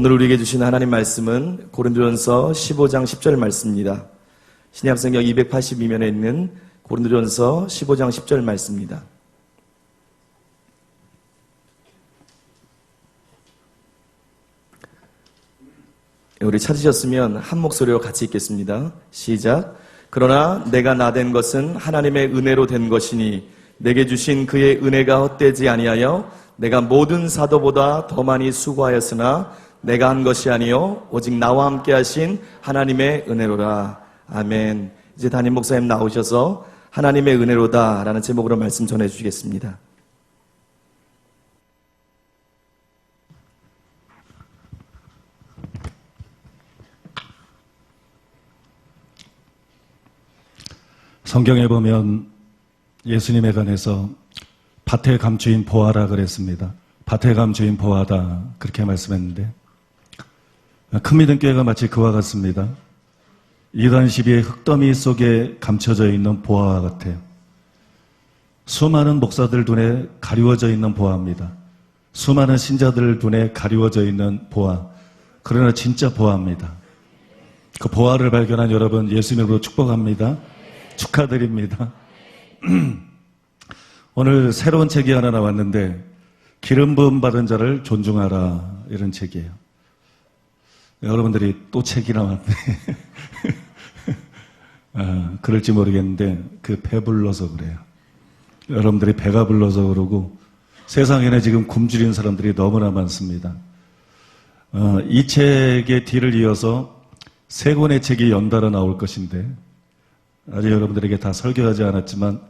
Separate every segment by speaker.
Speaker 1: 오늘 우리에게 주신 하나님 말씀은 고린도전서 15장 10절 말씀입니다. 신약성경 282면에 있는 고린도전서 15장 10절 말씀입니다. 우리 찾으셨으면 한 목소리로 같이 읽겠습니다. 시작. 그러나 내가 나된 것은 하나님의 은혜로 된 것이니 내게 주신 그의 은혜가 헛되지 아니하여 내가 모든 사도보다 더 많이 수고하였으나 내가 한 것이 아니요 오직 나와 함께 하신 하나님의 은혜로라. 아멘. 이제 담임 목사님 나오셔서 하나님의 은혜로다 라는 제목으로 말씀 전해주시겠습니다.
Speaker 2: 성경에 보면 예수님에 관해서 밭의 감주인 보아라 그랬습니다. 밭의 감주인 보아다 그렇게 말씀했는데 큰 믿음 교회가 마치 그와 같습니다. 이단 시비의 흙더미 속에 감춰져 있는 보아와 같아요. 수많은 목사들 눈에 가리워져 있는 보아입니다. 수많은 신자들 눈에 가리워져 있는 보아. 그러나 진짜 보아입니다. 그 보아를 발견한 여러분 예수님으로 축복합니다. 축하드립니다. 오늘 새로운 책이 하나 나왔는데 기름 부음 받은 자를 존중하라 이런 책이에요. 여러분들이 또 책이 나왔네. 그럴지 모르겠는데 그 배불러서 그래요. 여러분들이 배가 불러서 그러고 세상에는 지금 굶주린 사람들이 너무나 많습니다. 이 책의 뒤를 이어서 세 권의 책이 연달아 나올 것인데 아직 여러분들에게 다 설교하지 않았지만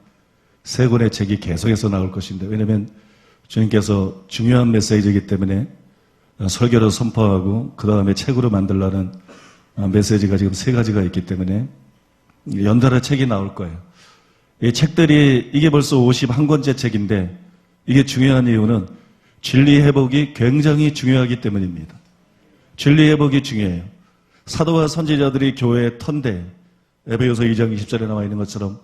Speaker 2: 세 권의 책이 계속해서 나올 것인데 왜냐하면 주님께서 중요한 메시지이기 때문에 설교로 선포하고 그 다음에 책으로 만들라는 메시지가 지금 세 가지가 있기 때문에 연달아 책이 나올 거예요. 이 책들이 이게 벌써 51권째 책인데 이게 중요한 이유는 진리 회복이 굉장히 중요하기 때문입니다. 진리 회복이 중요해요. 사도와 선지자들이 교회의 터인데 에베소서 2장 20절에 나와 있는 것처럼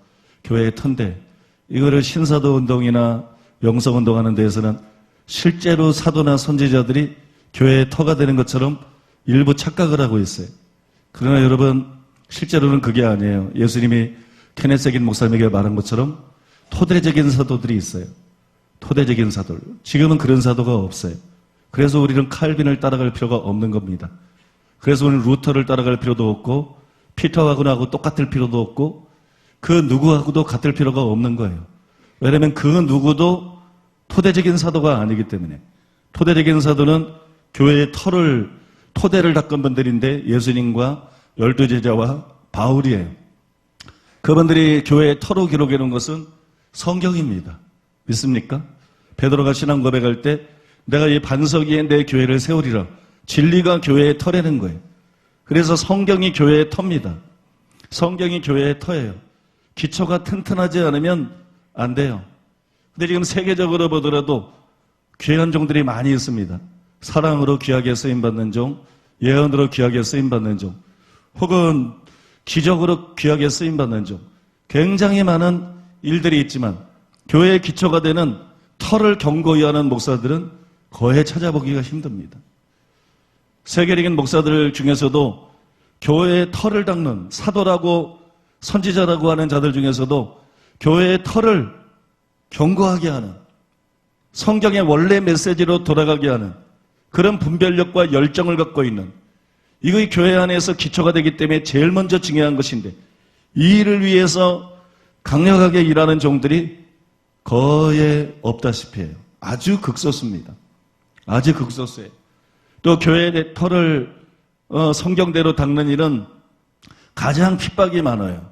Speaker 2: 교회의 터인데 이거를 신사도 운동이나 영성 운동하는 데에서는 실제로 사도나 선지자들이 교회의 터가 되는 것처럼 일부 착각을 하고 있어요. 그러나 여러분 실제로는 그게 아니에요. 예수님이 케네세긴 목사님에게 말한 것처럼 토대적인 사도들이 있어요. 토대적인 사도. 지금은 그런 사도가 없어요. 그래서 우리는 칼빈을 따라갈 필요가 없는 겁니다. 그래서 우리는 루터를 따라갈 필요도 없고 피터하고나하고 똑같을 필요도 없고 그 누구하고도 같을 필요가 없는 거예요. 왜냐하면 그 누구도 토대적인 사도가 아니기 때문에. 토대적인 사도는 교회의 토대를 닦은 분들인데 예수님과 12제자와 바울이에요. 그분들이 교회의 터로 기록해 놓은 것은 성경입니다. 믿습니까? 베드로가 신앙 고백할 때 내가 이 반석 위에 내 교회를 세우리라. 진리가 교회의 터라는 거예요. 그래서 성경이 교회의 터입니다. 성경이 교회의 터예요. 기초가 튼튼하지 않으면 안 돼요. 근데 지금 세계적으로 보더라도 귀한 종들이 많이 있습니다. 사랑으로 귀하게 쓰임받는 종, 예언으로 귀하게 쓰임받는 종, 혹은 기적으로 귀하게 쓰임받는 종. 굉장히 많은 일들이 있지만 교회의 기초가 되는 터를 견고히 하는 목사들은 거의 찾아보기가 힘듭니다. 세계적인 목사들 중에서도 교회의 터를 닦는 사도라고 선지자라고 하는 자들 중에서도 교회의 터를 견고하게 하는 성경의 원래 메시지로 돌아가게 하는 그런 분별력과 열정을 갖고 있는 이것이 교회 안에서 기초가 되기 때문에 제일 먼저 중요한 것인데 이 일을 위해서 강력하게 일하는 종들이 거의 없다시피 해요. 아주 극소수입니다. 아주 극소수예요. 또 교회의 터를 성경대로 닦는 일은 가장 핍박이 많아요.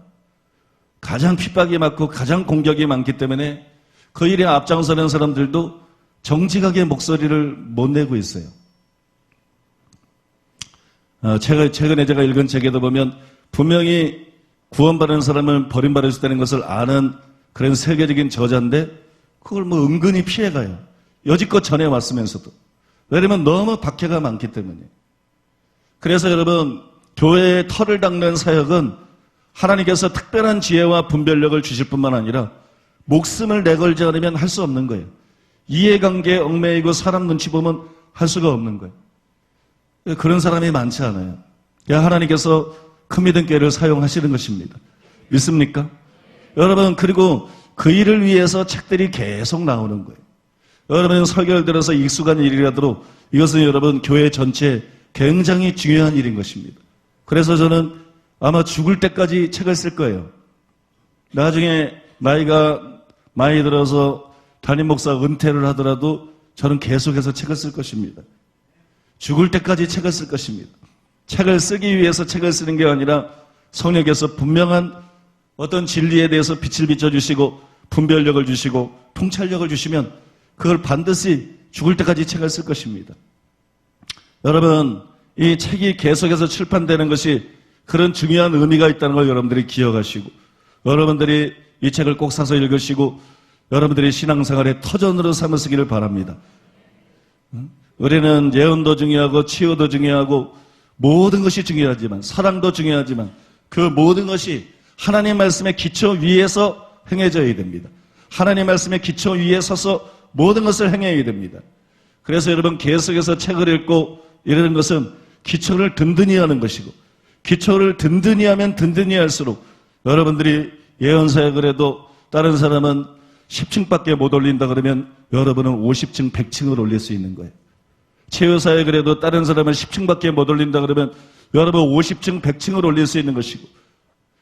Speaker 2: 가장 핍박이 많고 가장 공격이 많기 때문에 그 일에 앞장서는 사람들도 정직하게 목소리를 못 내고 있어요. 최근에 제가 읽은 책에도 보면 분명히 구원받은 사람을 버림받을 수 있다는 것을 아는 그런 세계적인 저자인데 그걸 은근히 피해가요. 여지껏 전해왔으면서도. 왜냐면 너무 박해가 많기 때문에. 그래서 여러분 교회의 터를 닦는 사역은 하나님께서 특별한 지혜와 분별력을 주실 뿐만 아니라 목숨을 내걸지 않으면 할 수 없는 거예요. 이해관계에 얽매이고 사람 눈치 보면 할 수가 없는 거예요. 그런 사람이 많지 않아요. 하나님께서 큰 믿음 교회를 사용하시는 것입니다. 믿습니까? 여러분, 그리고 그 일을 위해서 책들이 계속 나오는 거예요. 여러분, 설교를 들어서 익숙한 일이라도 이것은 여러분 교회 전체에 굉장히 중요한 일인 것입니다. 그래서 저는 아마 죽을 때까지 책을 쓸 거예요. 나중에 나이가 많이 들어서 담임 목사 은퇴를 하더라도 저는 계속해서 책을 쓸 것입니다. 죽을 때까지 책을 쓸 것입니다. 책을 쓰기 위해서 책을 쓰는 게 아니라 성령께서 분명한 어떤 진리에 대해서 빛을 비춰주시고 분별력을 주시고 통찰력을 주시면 그걸 반드시 죽을 때까지 책을 쓸 것입니다. 여러분, 이 책이 계속해서 출판되는 것이 그런 중요한 의미가 있다는 걸 여러분들이 기억하시고 여러분들이 이 책을 꼭 사서 읽으시고 여러분들이 신앙생활의 터전으로 삼아 쓰기를 바랍니다. 우리는 예언도 중요하고 치유도 중요하고 모든 것이 중요하지만 사랑도 중요하지만 그 모든 것이 하나님 말씀의 기초 위에서 행해져야 됩니다. 하나님 말씀의 기초 위에 서서 모든 것을 행해야 됩니다. 그래서 여러분 계속해서 책을 읽고 이러는 것은 기초를 든든히 하는 것이고 기초를 든든히 하면 든든히 할수록 여러분들이 예언사역을 해도 다른 사람은 10층밖에 못 올린다 그러면 여러분은 50층, 100층을 올릴 수 있는 거예요. 치유사역을 해도 다른 사람은 10층밖에 못 올린다 그러면 여러분 50층, 100층을 올릴 수 있는 것이고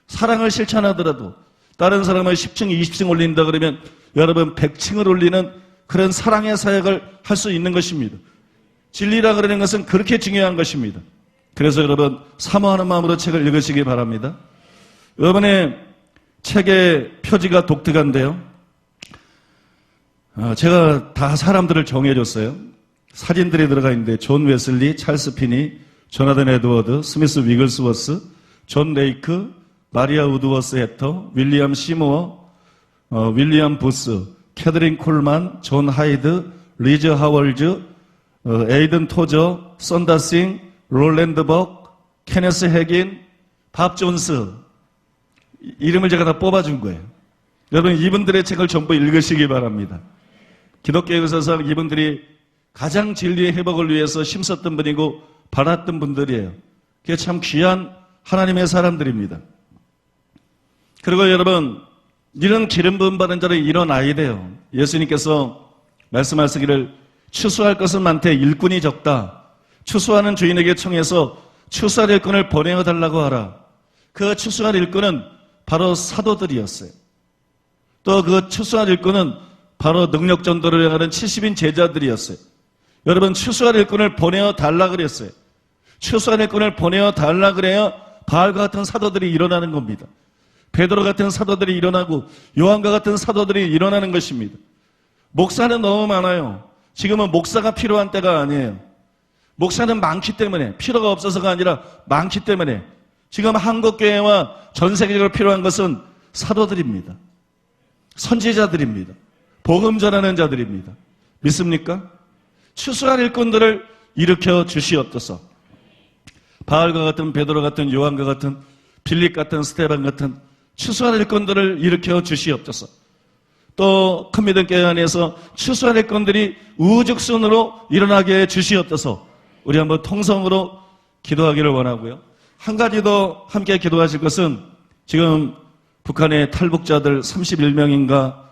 Speaker 2: 사랑을 실천하더라도 다른 사람은 10층, 20층 올린다 그러면 여러분 100층을 올리는 그런 사랑의 사역을 할 수 있는 것입니다. 진리라 그러는 것은 그렇게 중요한 것입니다. 그래서 여러분 사모하는 마음으로 책을 읽으시기 바랍니다. 이번에 책의 표지가 독특한데요. 제가 다 사람들을 정해줬어요. 사진들이 들어가 있는데 존 웨슬리, 찰스 피니, 조나단 에드워드, 스미스 위글스워스, 존 레이크, 마리아 우드워스 해터, 윌리엄 시모어, 윌리엄 부스, 캐드린 콜만, 존 하이드, 리즈 하월즈, 에이든 토저, 썬다싱, 롤랜드 벅, 케네스 핵인, 밥 존스. 이름을 제가 다 뽑아준 거예요. 여러분 이분들의 책을 전부 읽으시기 바랍니다. 기독교 역사상 이분들이 가장 진리의 회복을 위해서 힘썼던 분이고 받았던 분들이에요. 그게 참 귀한 하나님의 사람들입니다. 그리고 여러분 이런 기름 부음 받은 자를 일어나야 돼요. 예수님께서 말씀하시기를 추수할 것은 많되 일꾼이 적다. 추수하는 주인에게 청해서 추수할 일꾼을 보내어 달라고 하라. 그 추수할 일꾼은 바로 사도들이었어요. 또 그 추수할 일꾼은 바로 능력 전도를 행하는 70인 제자들이었어요. 여러분 추수할 일꾼을 보내어 달라 그랬어요. 추수할 일꾼을 보내어 달라 그래야 바알과 같은 사도들이 일어나는 겁니다. 베드로 같은 사도들이 일어나고 요한과 같은 사도들이 일어나는 것입니다. 목사는 너무 많아요. 지금은 목사가 필요한 때가 아니에요. 목사는 많기 때문에 필요가 없어서가 아니라 많기 때문에 지금 한국교회와 전 세계적으로 필요한 것은 사도들입니다. 선지자들입니다. 복음 전하는 자들입니다. 믿습니까? 추수할 일꾼들을 일으켜 주시옵소서. 바알과 같은 베드로 같은 요한과 같은 빌립 같은 스테반 같은 추수할 일꾼들을 일으켜 주시옵소서. 또 큰 믿음 교회 안에서 추수할 일꾼들이 우죽순으로 일어나게 해 주시옵소서. 우리 한번 통성으로 기도하기를 원하고요. 한 가지 더 함께 기도하실 것은 지금 북한의 탈북자들 31명인가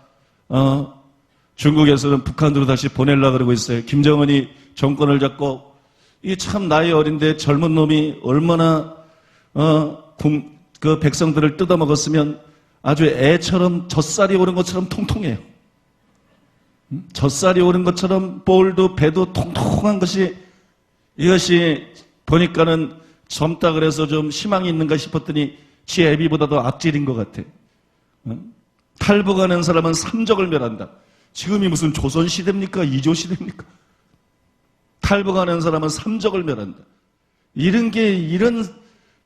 Speaker 2: 중국에서는 북한으로 다시 보내려고 그러고 있어요. 김정은이 정권을 잡고 이 참 나이 어린데 젊은 놈이 얼마나 그 백성들을 뜯어먹었으면 아주 애처럼 젖살이 오른 것처럼 통통해요. 젖살이 오른 것처럼 볼도 배도 통통한 것이 이것이 보니까는 젊다 그래서 좀 희망이 있는가 싶었더니 지 애비보다도 악질인 것 같아. 탈북하는 사람은 삼적을 멸한다. 지금이 무슨 조선시대입니까? 이조시대입니까? 탈북하는 사람은 삼적을 멸한다. 이런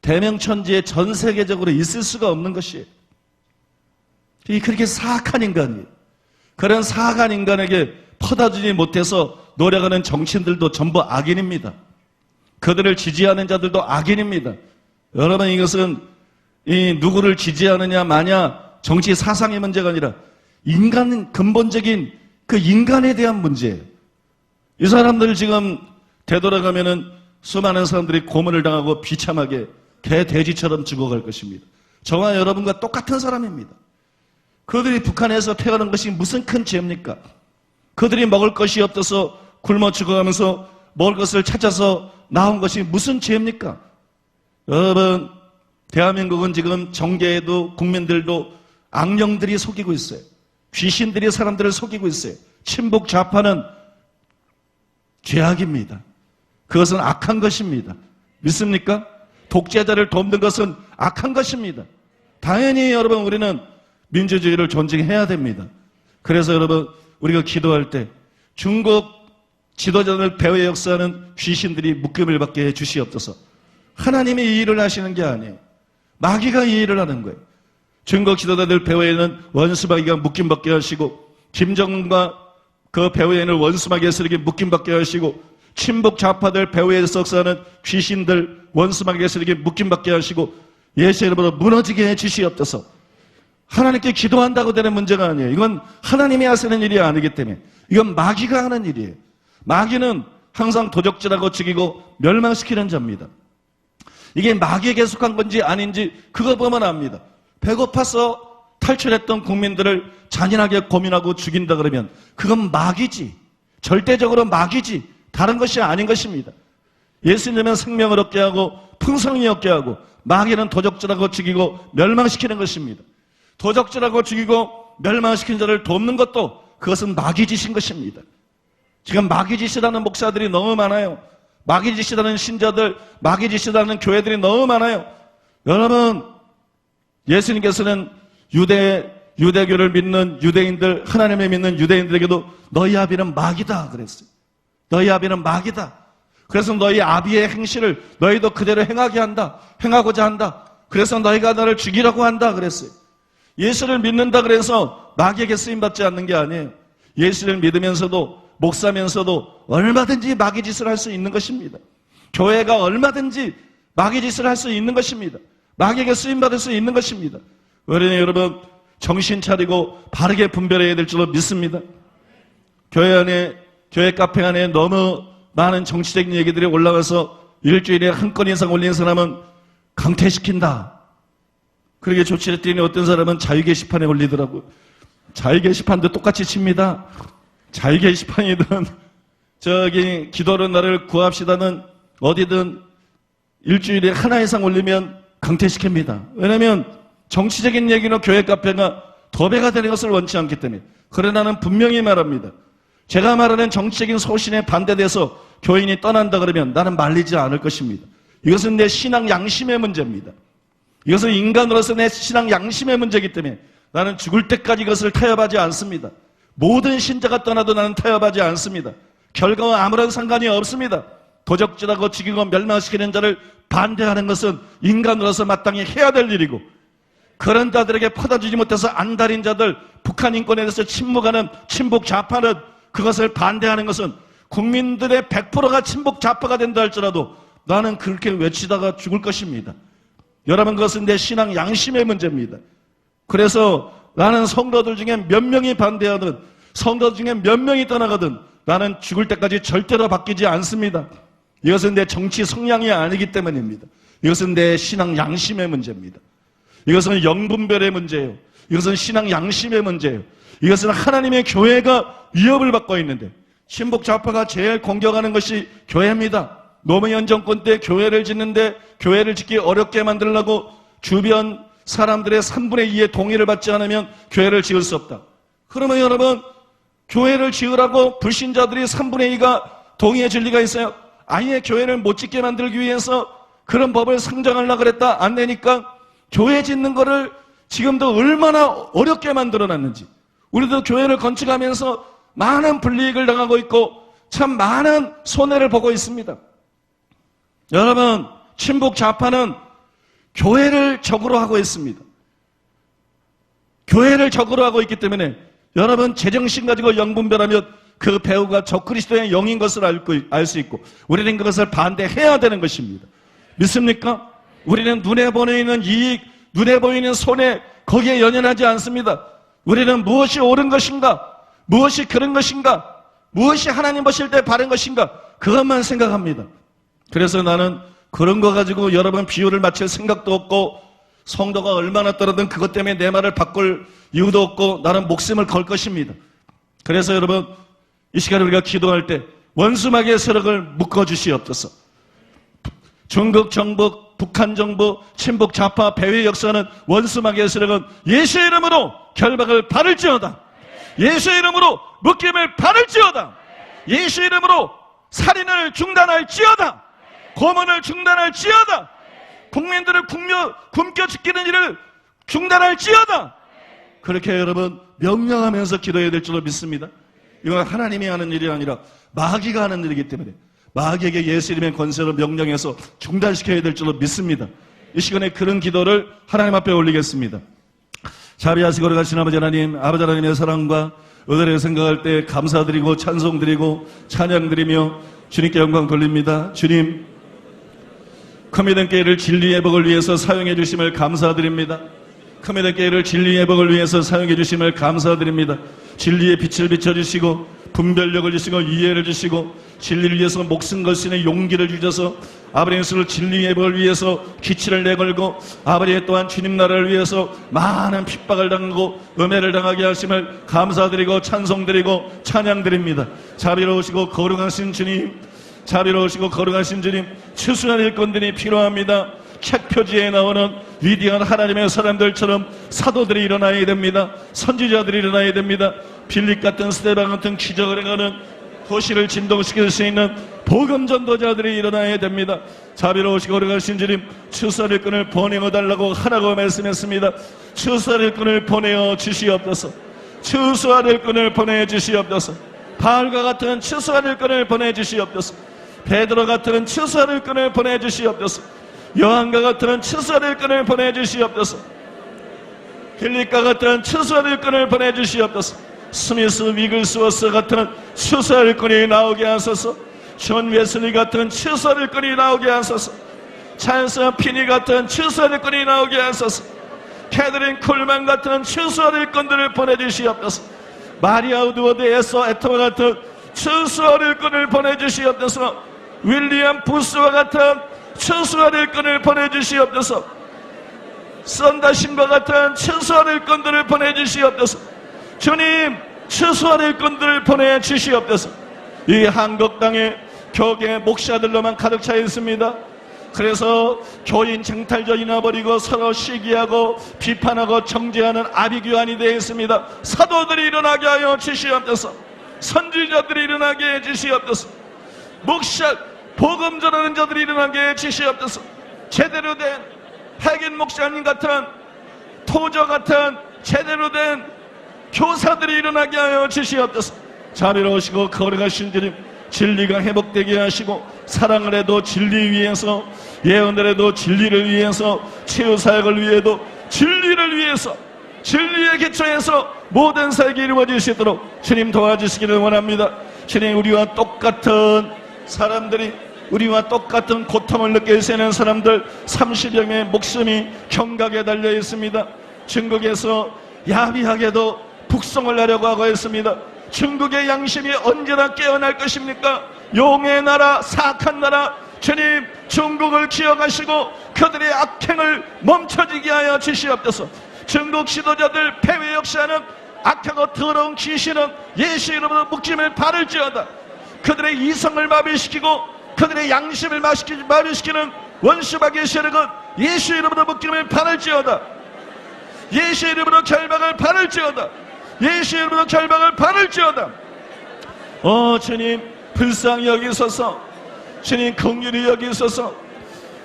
Speaker 2: 대명천지에 전 세계적으로 있을 수가 없는 것이에요. 그렇게 사악한 인간이에요. 그런 사악한 인간에게 퍼다주지 못해서 노력하는 정치인들도 전부 악인입니다. 그들을 지지하는 자들도 악인입니다. 여러분 이것은 누구를 지지하느냐 마냐 정치 사상의 문제가 아니라 인간 근본적인 그 인간에 대한 문제예요. 이 사람들 지금 되돌아가면은 수많은 사람들이 고문을 당하고 비참하게 개 돼지처럼 죽어갈 것입니다. 저와 여러분과 똑같은 사람입니다. 그들이 북한에서 태어난 것이 무슨 큰 죄입니까? 그들이 먹을 것이 없어서 굶어 죽어가면서 먹을 것을 찾아서 나온 것이 무슨 죄입니까? 여러분, 대한민국은 지금 정계에도 국민들도 악령들이 속이고 있어요. 귀신들이 사람들을 속이고 있어요. 친북 좌파는 죄악입니다. 그것은 악한 것입니다. 믿습니까? 독재자를 돕는 것은 악한 것입니다. 당연히 여러분, 우리는 민주주의를 존중해야 됩니다. 그래서 여러분, 우리가 기도할 때 중국 지도자들 배후의 역사는 귀신들이 묶임을 받게 해 주시옵소서. 하나님이 이 일을 하시는 게 아니에요. 마귀가 이 일을 하는 거예요. 중국 지도자들 배후에는 원수마귀가 묶임받게 하시고, 김정은과 그 배후에는 원수마귀의 세력이 묶임받게 하시고, 친북 좌파들 배후에 속사는 귀신들 원수마귀의 세력이 묶임받게 하시고, 예수 이름으로 무너지게 해 주시옵소서. 하나님께 기도한다고 되는 문제가 아니에요. 이건 하나님이 하시는 일이 아니기 때문에 이건 마귀가 하는 일이에요. 마귀는 항상 도적질하고 죽이고 멸망시키는 자입니다. 이게 마귀에게 속한 건지 아닌지 그거 보면 압니다. 배고파서 탈출했던 국민들을 잔인하게 고민하고 죽인다 그러면 그건 마귀지. 절대적으로 마귀지. 다른 것이 아닌 것입니다. 예수님은 생명을 얻게 하고 풍성히 얻게 하고, 마귀는 도적질하고 죽이고 멸망시키는 것입니다. 도적질하고 죽이고 멸망시킨 자를 돕는 것도 그것은 마귀짓인 것입니다. 지금 마귀짓이라는 목사들이 너무 많아요. 마귀짓이라는 신자들, 마귀짓이라는 교회들이 너무 많아요. 여러분, 예수님께서는 유대교를 믿는 유대인들, 하나님을 믿는 유대인들에게도 너희 아비는 마귀다 그랬어요. 너희 아비는 마귀다. 그래서 너희 아비의 행실을 너희도 그대로 행하고자 한다. 그래서 너희가 너를 죽이라고 한다 그랬어요. 예수를 믿는다 그래서 마귀에게 쓰임받지 않는 게 아니에요. 예수를 믿으면서도, 목사면서도 얼마든지 마귀짓을 할 수 있는 것입니다. 교회가 얼마든지 마귀짓을 할 수 있는 것입니다. 마귀에게 쓰임받을 수 있는 것입니다. 어린이 여러분, 정신 차리고 바르게 분별해야 될 줄로 믿습니다. 교회 카페 안에 너무 많은 정치적인 얘기들이 올라가서 일주일에 한 건 이상 올린 사람은 강퇴시킨다. 그러게 조치를 했더니 어떤 사람은 자유 게시판에 올리더라고요. 자유 게시판도 똑같이 칩니다. 자유 게시판이든 기도로 나를 구합시다는 어디든 일주일에 하나 이상 올리면 강퇴시킵니다. 왜냐하면 정치적인 얘기는 교회 카페가 도배가 되는 것을 원치 않기 때문에. 그러나 나는 분명히 말합니다. 제가 말하는 정치적인 소신에 반대돼서 교인이 떠난다 그러면 나는 말리지 않을 것입니다. 이것은 내 신앙 양심의 문제입니다. 이것은 인간으로서 내 신앙 양심의 문제이기 때문에 나는 죽을 때까지 이것을 타협하지 않습니다. 모든 신자가 떠나도 나는 타협하지 않습니다. 결과와 아무런 상관이 없습니다. 도적질하고 죽이고 멸망시키는 자를 반대하는 것은 인간으로서 마땅히 해야 될 일이고, 그런 자들에게 퍼다주지 못해서 안달인 자들, 북한 인권에 대해서 침묵하는 친북 좌파는 그것을 반대하는 것은 국민들의 100%가 친북 좌파가 된다 할지라도 나는 그렇게 외치다가 죽을 것입니다. 여러분, 그것은 내 신앙 양심의 문제입니다. 그래서 나는 성도들 중에 몇 명이 반대하든 성도들 중에 몇 명이 떠나가든 나는 죽을 때까지 절대로 바뀌지 않습니다. 이것은 내 정치 성향이 아니기 때문입니다. 이것은 내 신앙 양심의 문제입니다. 이것은 영분별의 문제예요. 이것은 신앙 양심의 문제예요. 이것은 하나님의 교회가 위협을 받고 있는데, 친북 좌파가 제일 공격하는 것이 교회입니다. 노무현 정권 때 교회를 짓는데 교회를 짓기 어렵게 만들려고 주변 사람들의 3분의 2의 동의를 받지 않으면 교회를 지을 수 없다. 그러면 여러분, 교회를 지으라고 불신자들이 3분의 2가 동의해 줄 리가 있어요? 아예 교회를 못 짓게 만들기 위해서 그런 법을 상정하려고 그랬다. 안 되니까 교회 짓는 거를 지금도 얼마나 어렵게 만들어놨는지. 우리도 교회를 건축하면서 많은 불이익을 당하고 있고 참 많은 손해를 보고 있습니다. 여러분, 친북 좌파는 교회를 적으로 하고 있습니다. 교회를 적으로 하고 있기 때문에 여러분, 제정신 가지고 영분별하면 그 배우가 적그리스도의 영인 것을 알 수 있고, 우리는 그것을 반대해야 되는 것입니다. 믿습니까? 우리는 눈에 보이는 이익, 눈에 보이는 손해, 거기에 연연하지 않습니다. 우리는 무엇이 옳은 것인가, 무엇이 그런 것인가, 무엇이 하나님 보실 때 바른 것인가, 그것만 생각합니다. 그래서 나는 그런 거 가지고 여러분 비유를 맞출 생각도 없고 성도가 얼마나 떨어든 그것 때문에 내 말을 바꿀 이유도 없고 나는 목숨을 걸 것입니다. 그래서 여러분 이 시간에 우리가 기도할 때 원수마귀의 세력을 묶어주시옵소서. 중국 정부, 북한 정부, 친북 좌파 배회 역사는 원수마귀의 세력은 예수의 이름으로 결박을 받을지어다. 예수의 이름으로 묶임을 받을지어다. 예수의 이름으로 살인을 중단할지어다. 고문을 중단할지어다. 국민들을 굶겨 죽이는 일을 중단할지어다. 그렇게 여러분 명령하면서 기도해야 될 줄로 믿습니다. 이건 하나님이 하는 일이 아니라 마귀가 하는 일이기 때문에 마귀에게 예수 이름의 권세로 명령해서 중단시켜야 될 줄로 믿습니다. 이 시간에 그런 기도를 하나님 앞에 올리겠습니다. 자비하시고 거룩하신 아버지 하나님, 아버지 하나님의 사랑과 은혜를 생각할 때 감사드리고 찬송드리고 찬양드리며 주님께 영광 돌립니다. 주님, 커미든 교회를 진리의 복을 위해서 사용해 주심을 감사드립니다. 커미든 교회를 진리의 복을 위해서 사용해 주심을 감사드립니다. 진리의 빛을 비춰주시고 분별력을 주시고 이해를 주시고 진리를 위해서 목숨 걸 수 있는 용기를 주셔서 아버지의 수를 진리의 복을 위해서 기치를 내걸고 아버지 또한 주님 나라를 위해서 많은 핍박을 당하고 음해를 당하게 하심을 감사드리고 찬송드리고 찬양드립니다. 자비로우시고 거룩하신 주님, 자비로우시고 거룩하신 주님, 추수한 일꾼들이 필요합니다. 책 표지에 나오는 위대한 하나님의 사람들처럼 사도들이 일어나야 됩니다. 선지자들이 일어나야 됩니다. 빌립 같은 스데반 같은 기적을 행하는 도시를 진동시킬 수 있는 복음 전도자들이 일어나야 됩니다. 자비로우시고 거룩하신 주님, 추수한 일꾼을 보내어 달라고 하라고 말씀했습니다. 추수한 일꾼을 보내어 주시옵소서. 추수한 일꾼을 보내 주시옵소서. 바울과 같은 추수한 일꾼을 보내 주시옵소서. 베드로 같은 추수한 일꾼을 보내 주시옵소서. 요한과 같은 추수한 일꾼을 보내 주시옵소서. 빌립과 같은 추수한 일꾼을 보내 주시옵소서. 스미스 위글스워스 같은 추수한 일꾼이 나오게 하소서. 존 웨슬리 같은 추수한 일꾼이 나오게 하소서. 찰스 피니 같은 추수한 일꾼이 나오게 하소서. 캐드린 쿨만 같은 추수한 일꾼들을 보내 주시옵소서. 마리아 우드워드 에서 에터와 같은 추수한 일꾼을 보내 주시옵소서. 윌리엄 부스와 같은 추수한 일꾼을 보내주시옵소서. 썬다신과 같은 추수한 일꾼들을 보내주시옵소서. 주님, 추수한 일꾼들을 보내주시옵소서. 이 한국 땅에 교계 목사들로만 가득 차 있습니다. 그래서 교인 쟁탈전이 나버리고 서로 시기하고 비판하고 정죄하는 아비규환이 되어 있습니다. 사도들이 일어나게 하여 주시옵소서. 선지자들이 일어나게 해 주시옵소서. 목사 복음 전하는 자들이 일어나게 해 주시옵소서. 제대로 된 핵인 목사님 같은 토저 같은 제대로 된 교사들이 일어나게 하여 주시옵소서. 자비로우시고 거룩하신 주님, 진리가 회복되게 하시고 사랑을 해도 진리 위해서, 예언을 해도 진리를 위해서, 치유사역을 위해도 진리를 위해서, 진리의 기초에서 모든 사역이 이루어질 수 있도록 주님 도와주시기를 원합니다. 주님, 우리와 똑같은 사람들이, 우리와 똑같은 고통을 느낄 수 있는 사람들 30여 명의 목숨이 경각에 달려 있습니다. 중국에서 야비하게도 북송을 하려고 하고 있습니다. 중국의 양심이 언제나 깨어날 것입니까? 용의 나라, 사악한 나라, 주님, 중국을 기억하시고 그들의 악행을 멈춰지게 하여 주시옵소서. 중국 지도자들 폐회 역사는 악하고 더러운 귀신은 예수 이름으로 묶임을 바를지어다. 그들의 이성을 마비시키고 그들의 양심을 마비시키는 원수마귀의 세력은 예수 이름으로 묶임을 바를지어다. 예수 이름으로 결박을 바를지어다. 예수 이름으로 결박을 바를지어다. 주님, 불쌍히 여기소서. 주님, 긍휼히 여기소서.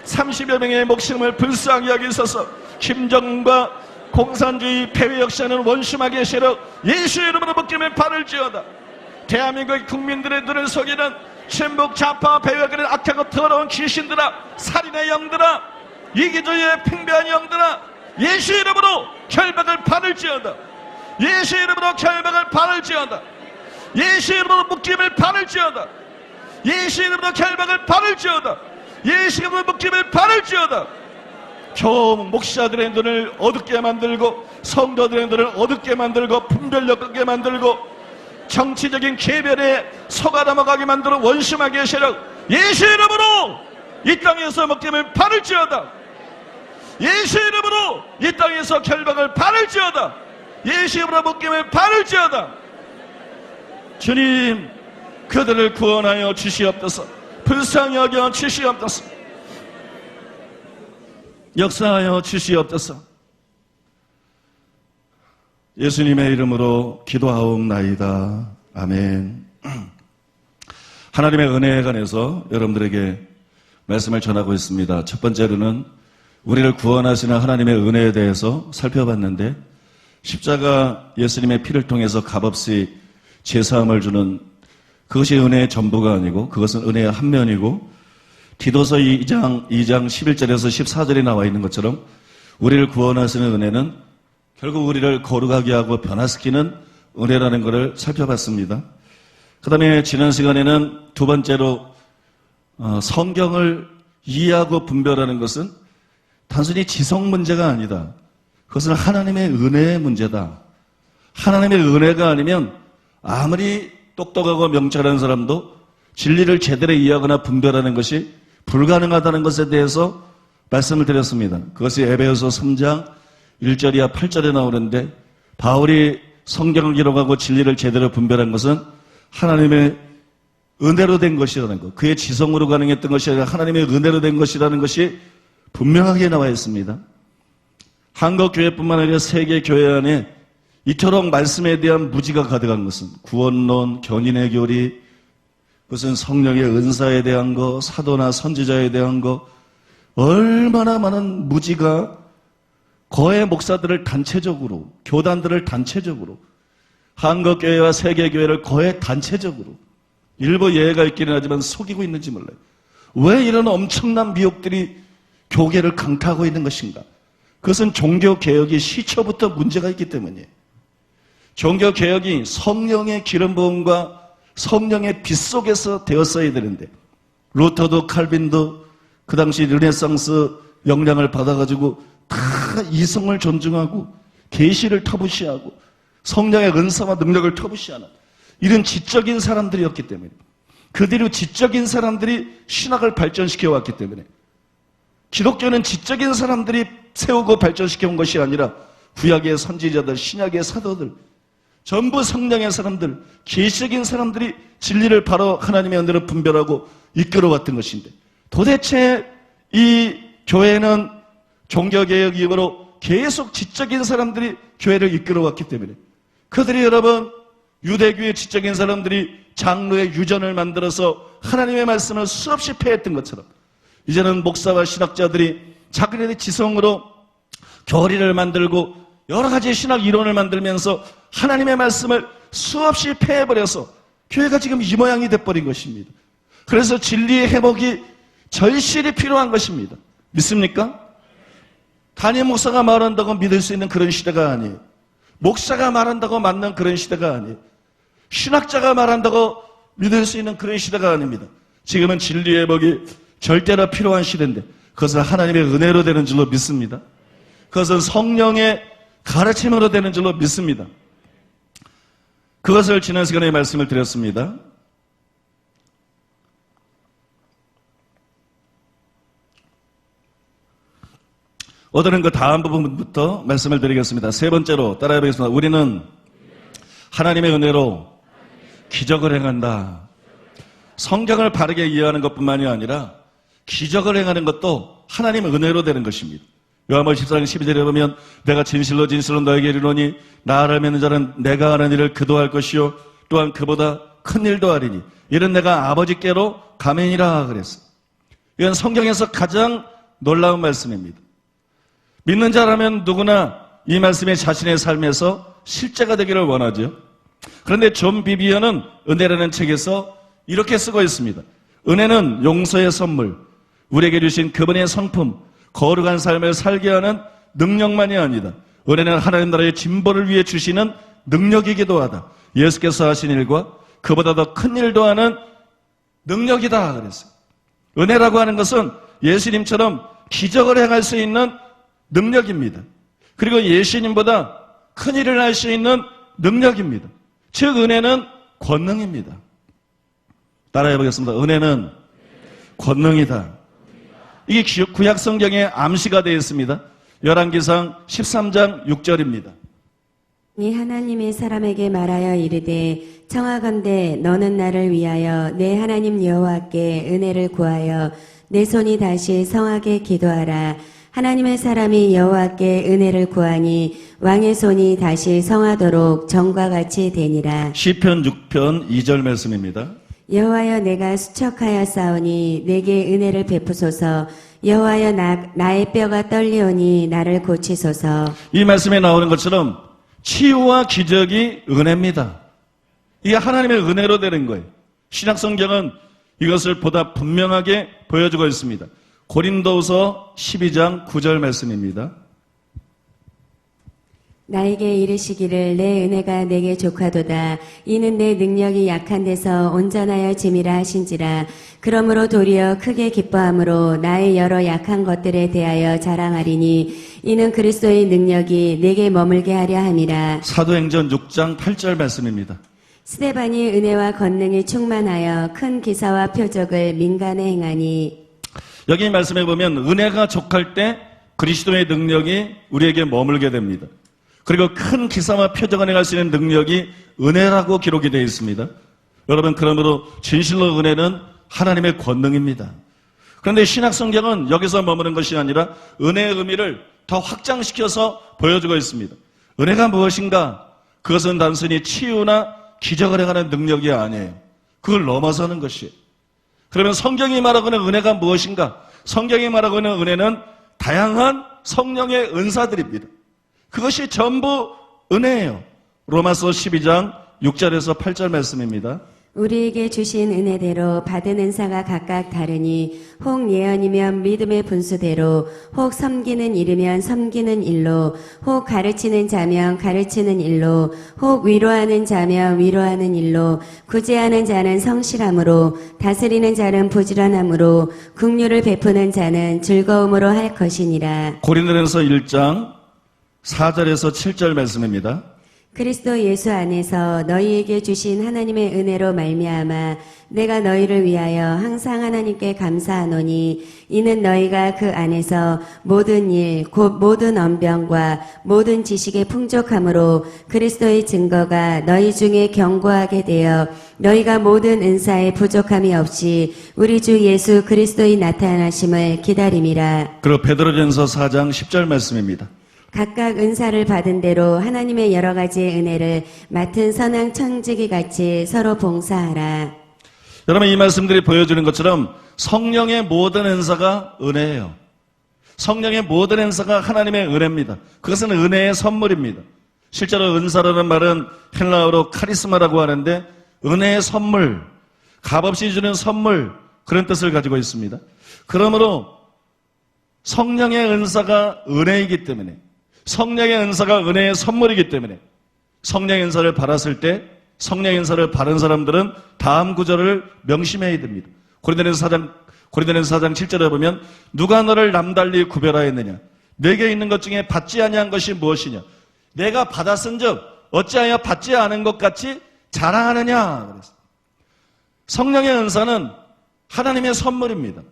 Speaker 2: 30여 명의 목숨을 불쌍히 여기소서. 김정은과 공산주의 폐회 역사는 원수마귀의 세력 예수 이름으로 묶임을 바를지어다. 대한민국 국민들의 눈을 속이는 친북 좌파 배회하는 악하고 더러운 귀신들아, 살인의 영들아, 이기주의의 팽배한 영들아, 예수 이름으로 결박을 받을지어다. 예수 이름으로 결박을 받을지어다. 예수 이름으로 묶임을 받을지어다. 예수 이름으로 결박을 받을지어다. 예수 이름으로 묶임을 받을지어다. 교 목사들의 눈을 어둡게 만들고 성도들의 눈을 어둡게 만들고 분별력 없게 만들고 정치적인 계별에 속아 넘어가게 만드는 원수마귀의 세력 예수 이름으로 이 땅에서 먹김을 바를지어다. 예수 이름으로 이 땅에서 결박을 바를지어다. 예수 이름으로 먹김을 바를지어다. 주님, 그들을 구원하여 주시옵소서. 불쌍히 여겨 주시옵소서. 역사하여 주시옵소서. 예수님의 이름으로 기도하옵나이다. 아멘. 하나님의 은혜에 관해서 여러분들에게 말씀을 전하고 있습니다. 첫 번째로는 우리를 구원하시는 하나님의 은혜에 대해서 살펴봤는데, 십자가 예수님의 피를 통해서 값없이 제사함을 주는 그것이 은혜의 전부가 아니고 그것은 은혜의 한 면이고, 디도서 2장 11절에서 14절에 나와 있는 것처럼 우리를 구원하시는 은혜는 결국 우리를 거룩하게 하고 변화시키는 은혜라는 것을 살펴봤습니다. 그 다음에 지난 시간에는 두 번째로 성경을 이해하고 분별하는 것은 단순히 지성 문제가 아니다. 그것은 하나님의 은혜의 문제다. 하나님의 은혜가 아니면 아무리 똑똑하고 명철한 사람도 진리를 제대로 이해하거나 분별하는 것이 불가능하다는 것에 대해서 말씀을 드렸습니다. 그것이 에베소서 3장 1절이야 8절에 나오는데, 바울이 성경을 기록하고 진리를 제대로 분별한 것은 하나님의 은혜로 된 것이라는 것, 그의 지성으로 가능했던 것이 아니라 하나님의 은혜로 된 것이라는 것이 분명하게 나와 있습니다. 한국교회뿐만 아니라 세계교회 안에 이토록 말씀에 대한 무지가 가득한 것은 구원론, 견인의 교리, 무슨 성령의 은사에 대한 거, 사도나 선지자에 대한 거, 얼마나 많은 무지가 거의 목사들을 단체적으로, 교단들을 단체적으로, 한국교회와 세계교회를 거의 단체적으로, 일부 예외가 있기는 하지만 속이고 있는지 몰라요. 왜 이런 엄청난 미혹들이 교계를 강타하고 있는 것인가? 그것은 종교개혁이 시초부터 문제가 있기 때문이에요. 종교개혁이 성령의 기름 부음과 성령의 빛 속에서 되었어야 되는데, 루터도 칼빈도 그 당시 르네상스 영향을 받아가지고 다 이성을 존중하고 계시를 터부시하고 성령의 은사와 능력을 터부시하는 이런 지적인 사람들이었기 때문에, 그대로 지적인 사람들이 신학을 발전시켜 왔기 때문에, 기독교는 지적인 사람들이 세우고 발전시켜 온 것이 아니라 구약의 선지자들, 신약의 사도들, 전부 성령의 사람들, 계시적인 사람들이 진리를 바로 하나님의 은혜로 분별하고 이끌어왔던 것인데, 도대체 이 교회는 종교개혁 이후로 계속 지적인 사람들이 교회를 이끌어왔기 때문에, 그들이 여러분 유대교의 지적인 사람들이 장로의 유전을 만들어서 하나님의 말씀을 수없이 폐했던 것처럼, 이제는 목사와 신학자들이 자기네들의 지성으로 교리를 만들고 여러 가지 신학 이론을 만들면서 하나님의 말씀을 수없이 폐해버려서 교회가 지금 이 모양이 돼버린 것입니다. 그래서 진리의 회복이 절실히 필요한 것입니다. 믿습니까? 담임 목사가 말한다고 믿을 수 있는 그런 시대가 아니에요. 목사가 말한다고 맞는 그런 시대가 아니에요. 신학자가 말한다고 믿을 수 있는 그런 시대가 아닙니다. 지금은 진리의 회복이 절대로 필요한 시대인데, 그것은 하나님의 은혜로 되는 줄로 믿습니다. 그것은 성령의 가르침으로 되는 줄로 믿습니다. 그것을 지난 시간에 말씀을 드렸습니다. 오늘은 그 다음 부분부터 말씀을 드리겠습니다. 세 번째로 따라해 보겠습니다. 우리는 하나님의 은혜로 기적을 행한다. 성경을 바르게 이해하는 것뿐만이 아니라 기적을 행하는 것도 하나님의 은혜로 되는 것입니다. 요한복음 14장 12절에 보면 내가 진실로 진실로 너에게 이르노니 나를 믿는 자는 내가 하는 일을 그도 할 것이요 또한 그보다 큰 일도 하리니 이는 내가 아버지께로 가매니라 그랬어요. 이건 성경에서 가장 놀라운 말씀입니다. 믿는 자라면 누구나 이 말씀이 자신의 삶에서 실제가 되기를 원하죠. 그런데 존 비비언은 은혜라는 책에서 이렇게 쓰고 있습니다. 은혜는 용서의 선물, 우리에게 주신 그분의 성품, 거룩한 삶을 살게 하는 능력만이 아니다. 은혜는 하나님 나라의 진보를 위해 주시는 능력이기도 하다. 예수께서 하신 일과 그보다 더 큰 일도 하는 능력이다 그랬어요. 은혜라고 하는 것은 예수님처럼 기적을 행할 수 있는 능력입니다. 그리고 예수님보다 큰 일을 할 수 있는 능력입니다. 즉 은혜는 권능입니다. 따라해 보겠습니다. 은혜는 권능이다. 이게 구약 성경에 암시가 되어 있습니다. 열왕기상 13장 6절입니다.
Speaker 3: 이 하나님의 사람에게 말하여 이르되 청하건대 너는 나를 위하여 내 하나님 여호와께 은혜를 구하여 내 손이 다시 성하게 기도하라. 하나님의 사람이 여호와께 은혜를 구하니 왕의 손이 다시 성하도록 전과 같이 되니라.
Speaker 2: 시편 6편 2절 말씀입니다.
Speaker 3: 여호와여 내가 수척하여 싸우니 내게 은혜를 베푸소서. 여호와여 나의 뼈가 떨리오니 나를 고치소서.
Speaker 2: 이 말씀에 나오는 것처럼 치유와 기적이 은혜입니다. 이게 하나님의 은혜로 되는 거예요. 신약성경은 이것을 보다 분명하게 보여주고 있습니다. 고린도후서 12장 9절 말씀입니다.
Speaker 3: 나에게 이르시기를 내 은혜가 내게 족하도다. 이는 내 능력이 약한 데서 온전하여 짐이라 하신지라. 그러므로 도리어 크게 기뻐함으로 나의 여러 약한 것들에 대하여 자랑하리니 이는 그리스도의 능력이 내게 머물게 하려 함이라.
Speaker 2: 사도행전 6장 8절 말씀입니다.
Speaker 3: 스데반이 은혜와 권능이 충만하여 큰 기사와 표적을 민간에 행하니.
Speaker 2: 여기 말씀해 보면 은혜가 족할 때 그리스도의 능력이 우리에게 머물게 됩니다. 그리고 큰 기사와 표적을 행할 수 있는 능력이 은혜라고 기록이 되어 있습니다. 여러분, 그러므로 진실로 은혜는 하나님의 권능입니다. 그런데 신약성경은 여기서 머무는 것이 아니라 은혜의 의미를 더 확장시켜서 보여주고 있습니다. 은혜가 무엇인가? 그것은 단순히 치유나 기적을 행하는 능력이 아니에요. 그걸 넘어서는 것이에요. 그러면 성경이 말하고 있는 은혜가 무엇인가? 성경이 말하고 있는 은혜는 다양한 성령의 은사들입니다. 그것이 전부 은혜예요. 로마서 12장 6절에서 8절 말씀입니다.
Speaker 3: 우리에게 주신 은혜대로 받은 은사가 각각 다르니 혹 예언이면 믿음의 분수대로, 혹 섬기는 일이면 섬기는 일로, 혹 가르치는 자면 가르치는 일로, 혹 위로하는 자면 위로하는 일로, 구제하는 자는 성실함으로, 다스리는 자는 부지런함으로, 긍휼을 베푸는 자는 즐거움으로 할 것이니라.
Speaker 2: 고린도전서 1장 4절에서 7절 말씀입니다.
Speaker 3: 그리스도 예수 안에서 너희에게 주신 하나님의 은혜로 말미암아 내가 너희를 위하여 항상 하나님께 감사하노니 이는 너희가 그 안에서 모든 일 곧 모든 언변과 모든 지식의 풍족함으로 그리스도의 증거가 너희 중에 견고하게 되어 너희가 모든 은사에 부족함이 없이 우리 주 예수 그리스도의 나타나심을 기다림이라.
Speaker 2: 그리고 베드로전서 4장 10절 말씀입니다.
Speaker 3: 각각 은사를 받은 대로 하나님의 여러 가지의 은혜를 맡은 선한 청지기 같이 서로 봉사하라.
Speaker 2: 여러분, 이 말씀들이 보여주는 것처럼 성령의 모든 은사가 은혜예요. 성령의 모든 은사가 하나님의 은혜입니다. 그것은 은혜의 선물입니다. 실제로 은사라는 말은 헬라어로 카리스마라고 하는데 은혜의 선물, 값없이 주는 선물, 그런 뜻을 가지고 있습니다. 그러므로 성령의 은사가 은혜이기 때문에, 성령의 은사가 은혜의 선물이기 때문에 성령의 은사를 받았을 때 성령의 은사를 받은 사람들은 다음 구절을 명심해야 됩니다. 고린도전서 4장 7절에 보면 누가 너를 남달리 구별하였느냐? 내게 있는 것 중에 받지 아니한 것이 무엇이냐? 내가 받았은즉 어찌하여 받지 않은 것 같이 자랑하느냐? 그랬어요. 성령의 은사는 하나님의 선물입니다.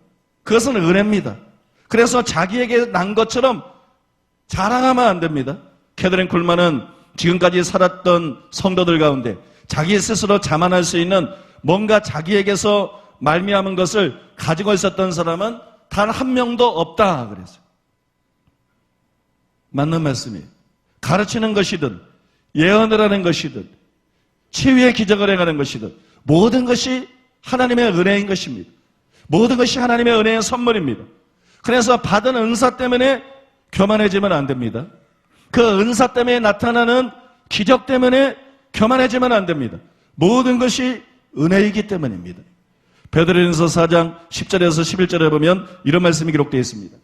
Speaker 2: 그것은 은혜입니다. 그래서 자기에게 난 것처럼 자랑하면 안 됩니다. 캐더린 쿨만은 지금까지 살았던 성도들 가운데 자기 스스로 자만할 수 있는 뭔가 자기에게서 말미암은 것을 가지고 있었던 사람은 단 한 명도 없다 그랬어요. 맞는 말씀이에요. 가르치는 것이든 예언을 하는 것이든 치유의 기적을 행하는 것이든 모든 것이 하나님의 은혜인 것입니다. 모든 것이 하나님의 은혜의 선물입니다. 그래서 받은 은사 때문에 교만해지면 안 됩니다. 그 은사 때문에 나타나는 기적 때문에 교만해지면 안 됩니다. 모든 것이 은혜이기 때문입니다. 베드로전서 4장 10절에서 11절에 보면 이런 말씀이 기록되어 있습니다.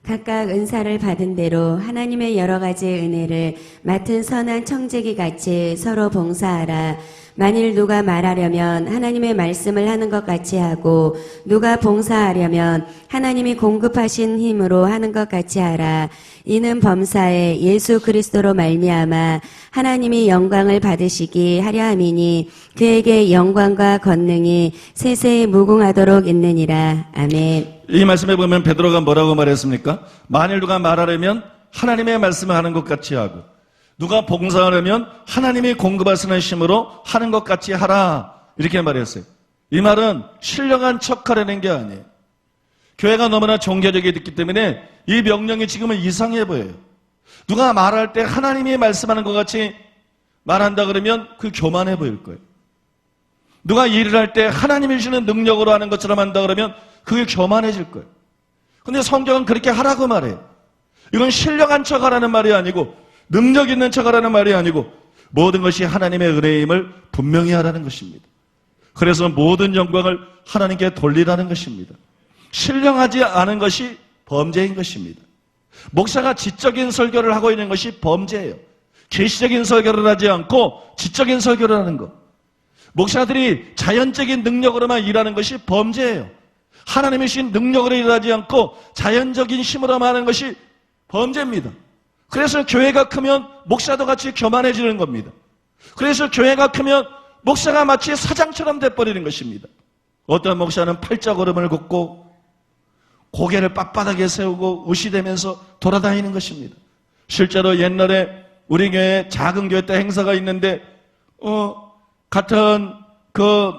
Speaker 3: 각각 은사를 받은 대로 하나님의 여러 가지의 은혜를 맡은 선한 청지기 같이 서로 봉사하라. 만일 누가 말하려면 하나님의 말씀을 하는 것 같이 하고 누가 봉사하려면 하나님이 공급하신 힘으로 하는 것 같이 하라. 이는 범사에 예수 그리스도로 말미암아 하나님이 영광을 받으시기 하려 함이니 그에게 영광과 권능이 세세에 무궁하도록 있느니라. 아멘.
Speaker 2: 이 말씀에 보면 베드로가 뭐라고 말했습니까? 만일 누가 말하려면 하나님의 말씀을 하는 것 같이 하고 누가 봉사하려면 하나님이 공급하시는 힘으로 하는 것 같이 하라. 이렇게 말했어요. 이 말은 신령한 척하려는 게 아니에요. 교회가 너무나 종교적이 됐기 때문에 이 명령이 지금은 이상해 보여요. 누가 말할 때 하나님이 말씀하는 것 같이 말한다 그러면 그 교만해 보일 거예요. 누가 일을 할 때 하나님이 주시는 능력으로 하는 것처럼 한다 그러면 그게 교만해질 거예요. 근데 성경은 그렇게 하라고 말해요. 이건 신령한 척하라는 말이 아니고 능력 있는 척하라는 말이 아니고 모든 것이 하나님의 은혜임을 분명히 하라는 것입니다. 그래서 모든 영광을 하나님께 돌리라는 것입니다. 신령하지 않은 것이 범죄인 것입니다. 목사가 지적인 설교를 하고 있는 것이 범죄예요. 계시적인 설교를 하지 않고 지적인 설교를 하는 것. 목사들이 자연적인 능력으로만 일하는 것이 범죄예요. 하나님의 신 능력으로 일하지 않고 자연적인 힘으로만 하는 것이 범죄입니다. 그래서 교회가 크면 목사도 같이 교만해지는 겁니다. 그래서 교회가 크면 목사가 마치 사장처럼 돼버리는 것입니다. 어떤 목사는 팔자걸음을 걷고 고개를 빳빳하게 세우고 우시대면서 돌아다니는 것입니다. 실제로 옛날에 우리 교회 작은 교회 때 행사가 있는데 같은 그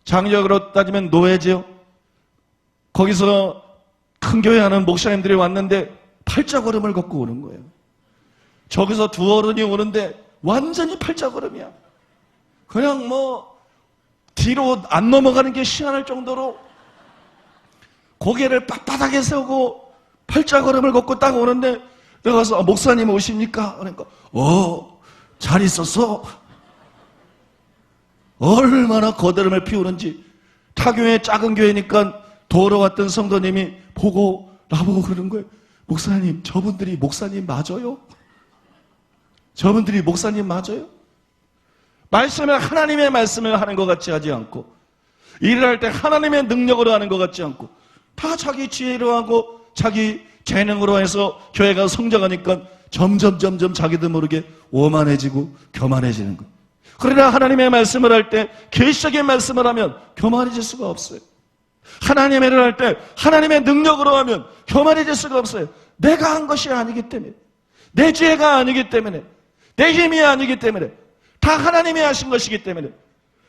Speaker 2: 장력으로 따지면 노예죠. 거기서 큰 교회 하는 목사님들이 왔는데 팔자걸음을 걷고 오는 거예요. 저기서 두 어른이 오는데 완전히 팔자걸음이야. 그냥 뒤로 안 넘어가는 게 희한할 정도로 고개를 빳빳하게 세우고 팔자걸음을 걷고 딱 오는데 내가 가서 목사님 오십니까? 그러니까 잘 있었어. 얼마나 거드름을 피우는지. 타교회 작은 교회니까 도로 왔던 성도님이 나보고 그러는 거예요. 목사님, 저분들이 목사님 맞아요? 저분들이 목사님 맞아요? 말씀을 하나님의 말씀을 하는 것 같이 하지 않고 일을 할 때 하나님의 능력으로 하는 것 같지 않고 다 자기 지혜로 하고 자기 재능으로 해서 교회가 성장하니까 점점 자기도 모르게 오만해지고 교만해지는 것. 그러나 하나님의 말씀을 할 때 계시적인 말씀을 하면 교만해질 수가 없어요. 하나님의 일을 할 때 하나님의 능력으로 하면 교만해질 수가 없어요. 내가 한 것이 아니기 때문에, 내 지혜가 아니기 때문에, 내 힘이 아니기 때문에, 다 하나님이 하신 것이기 때문에,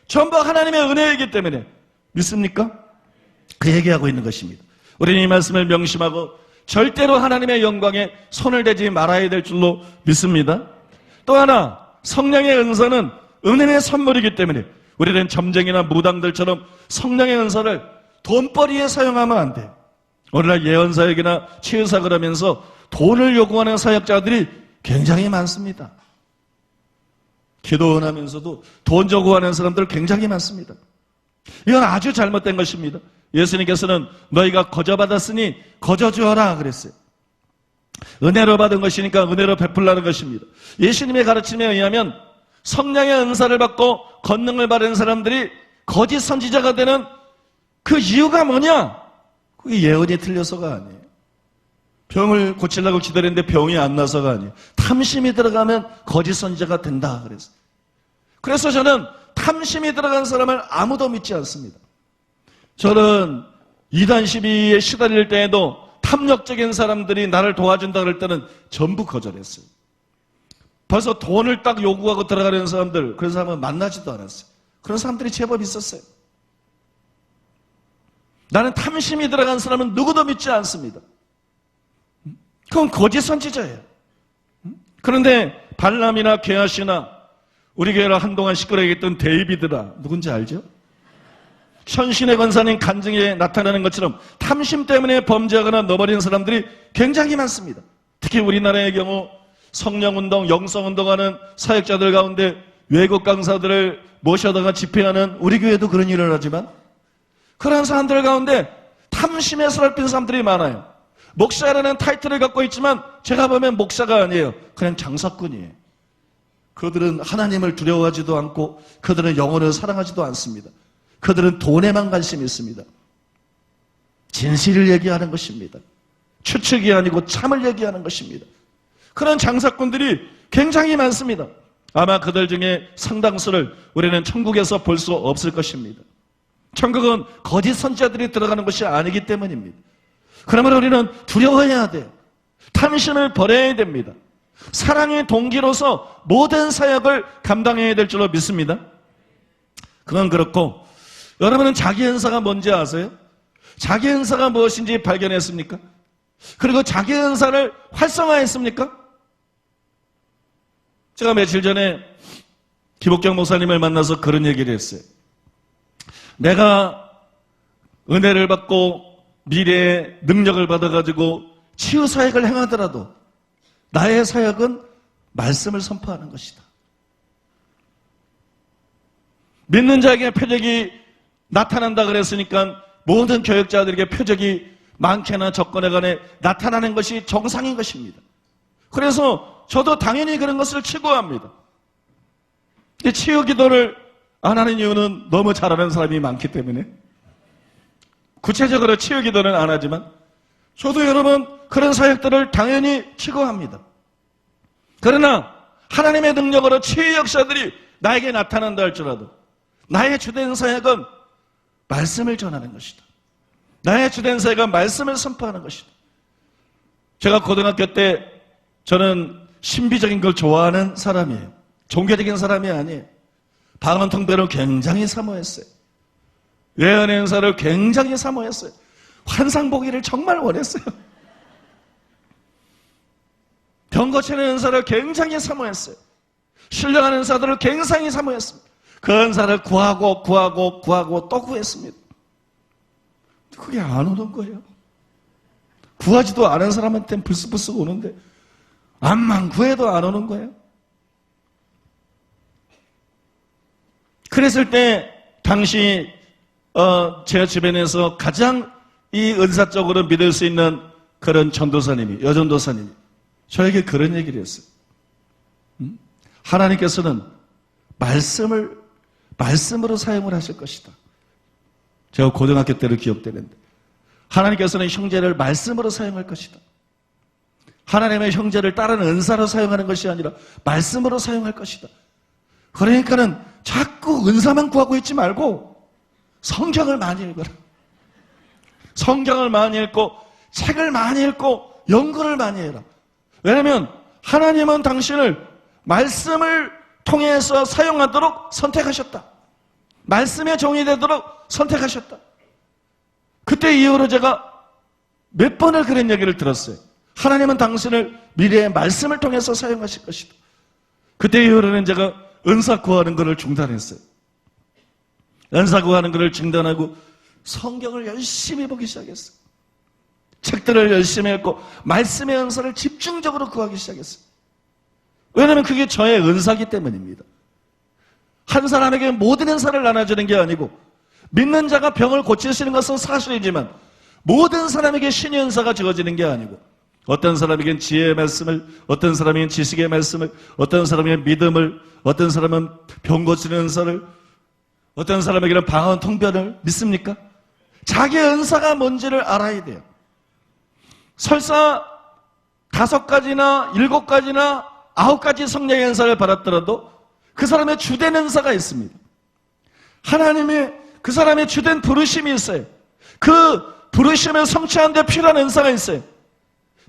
Speaker 2: 전부 하나님의 은혜이기 때문에. 믿습니까? 그 얘기하고 있는 것입니다. 우리는 이 말씀을 명심하고 절대로 하나님의 영광에 손을 대지 말아야 될 줄로 믿습니다. 또 하나, 성령의 은사는 은혜의 선물이기 때문에 우리는 점쟁이나 무당들처럼 성령의 은사를 돈벌이에 사용하면 안 돼요. 오늘날 예언사역이나 치유사역을 하면서 돈을 요구하는 사역자들이 굉장히 많습니다. 기도원하면서도 돈 요구하는 사람들 굉장히 많습니다. 이건 아주 잘못된 것입니다. 예수님께서는 너희가 거저 받았으니 거저 주어라 그랬어요. 은혜로 받은 것이니까 은혜로 베풀라는 것입니다. 예수님의 가르침에 의하면 성령의 은사를 받고 권능을 받은 사람들이 거짓 선지자가 되는 그 이유가 뭐냐? 그게 예언이 틀려서가 아니에요. 병을 고치려고 기다렸는데 병이 안 나서가 아니에요. 탐심이 들어가면 거짓 선지자가 된다 그랬어요. 그래서 저는 탐심이 들어간 사람을 아무도 믿지 않습니다. 저는 이단 시비에 시달릴 때에도 탐욕적인 사람들이 나를 도와준다 그럴 때는 전부 거절했어요. 벌써 돈을 딱 요구하고 들어가는 사람들, 그런 사람은 만나지도 않았어요. 그런 사람들이 제법 있었어요. 나는 탐심이 들어간 사람은 누구도 믿지 않습니다. 그건 거짓 선지자예요. 그런데 발람이나 게하시나 우리 교회를 한동안 시끄러게 했던 데이비드라, 누군지 알죠? 현신의 권사님 간증에 나타나는 것처럼 탐심 때문에 범죄하거나 넘어진 사람들이 굉장히 많습니다. 특히 우리나라의 경우 성령운동, 영성운동하는 사역자들 가운데 외국 강사들을 모셔다가 집회하는 우리 교회도 그런 일을 하지만 그런 사람들 가운데 탐심에 사로잡힌 사람들이 많아요. 목사라는 타이틀을 갖고 있지만 제가 보면 목사가 아니에요. 그냥 장사꾼이에요.
Speaker 4: 그들은 하나님을 두려워하지도 않고 그들은 영혼을 사랑하지도 않습니다. 그들은 돈에만 관심이 있습니다. 진실을 얘기하는 것입니다. 추측이 아니고 참을 얘기하는 것입니다. 그런 장사꾼들이 굉장히 많습니다. 아마 그들 중에 상당수를 우리는 천국에서 볼 수 없을 것입니다. 천국은 거짓 선지자들이 들어가는 것이 아니기 때문입니다. 그러면 우리는 두려워해야 돼요. 탐심을 버려야 됩니다. 사랑의 동기로서 모든 사역을 감당해야 될 줄로 믿습니다. 그건 그렇고, 여러분은 자기 은사가 뭔지 아세요? 자기 은사가 무엇인지 발견했습니까? 그리고 자기 은사를 활성화했습니까? 제가 며칠 전에 기복경 목사님을 만나서 그런 얘기를 했어요. 내가 은혜를 받고 미래의 능력을 받아가지고 치유 사역을 행하더라도 나의 사역은 말씀을 선포하는 것이다. 믿는 자에게 표적이 나타난다 그랬으니까 모든 교역자들에게 표적이 많게나 적거나 간에 나타나는 것이 정상인 것입니다. 그래서 저도 당연히 그런 것을 추구합니다. 치유 기도를 안 하는 이유는 너무 잘하는 사람이 많기 때문에, 구체적으로 치유 기도는 안 하지만 저도 여러분 그런 사역들을 당연히 추구합니다. 그러나 하나님의 능력으로 치유 역사들이 나에게 나타난다 할지라도 나의 주된 사역은 말씀을 전하는 것이다. 나의 주된 사역은 말씀을 선포하는 것이다. 제가 고등학교 때 저는 신비적인 걸 좋아하는 사람이에요. 종교적인 사람이 아니에요. 방언 통배를 굉장히 사모했어요. 예언의 은사를 굉장히 사모했어요. 환상 보기를 정말 원했어요. 병 고치는 은사를 굉장히 사모했어요. 신령한 은사들을 굉장히 사모했습니다. 그 은사를 구하고 또 구했습니다. 그게 안 오는 거예요. 구하지도 않은 사람한테는 불쑥불쑥 오는데 암만 구해도 안 오는 거예요. 그랬을 때 당시 제 주변에서 가장 이 은사적으로 믿을 수 있는 그런 전도사님이, 여전도사님이 저에게 그런 얘기를 했어요. 하나님께서는 말씀으로 사용을 하실 것이다. 제가 고등학교 때를 기억되는데, 하나님께서는 형제를 말씀으로 사용할 것이다. 하나님의 형제를 다른 은사로 사용하는 것이 아니라 말씀으로 사용할 것이다. 그러니까는 자꾸 은사만 구하고 있지 말고 성경을 많이 읽어라. 성경을 많이 읽고 책을 많이 읽고 연구를 많이 해라. 왜냐하면 하나님은 당신을 말씀을 통해서 사용하도록 선택하셨다. 말씀의 종이 되도록 선택하셨다. 그때 이후로 제가 몇 번을 그런 얘기를 들었어요. 하나님은 당신을 미래의 말씀을 통해서 사용하실 것이다. 그때 이후로는 제가 은사 구하는 것을 중단했어요. 은사 구하는 것을 중단하고 성경을 열심히 보기 시작했어요. 책들을 열심히 읽고 말씀의 은사를 집중적으로 구하기 시작했어요. 왜냐하면 그게 저의 은사기 때문입니다. 한 사람에게 모든 은사를 나눠주는 게 아니고, 믿는 자가 병을 고치시는 것은 사실이지만 모든 사람에게 신의 은사가 주어지는 게 아니고, 어떤 사람에겐 지혜의 말씀을, 어떤 사람에겐 지식의 말씀을, 어떤 사람에겐 믿음을, 어떤 사람은 병 고치는 은사를, 어떤 사람에게는 방언 통변을. 믿습니까? 자기의 은사가 뭔지를 알아야 돼요. 설사 5가지나 7가지나 9가지 성령의 은사를 받았더라도 그 사람의 주된 은사가 있습니다. 하나님의 그 사람의 주된 부르심이 있어요. 그 부르심을 성취하는 데 필요한 은사가 있어요.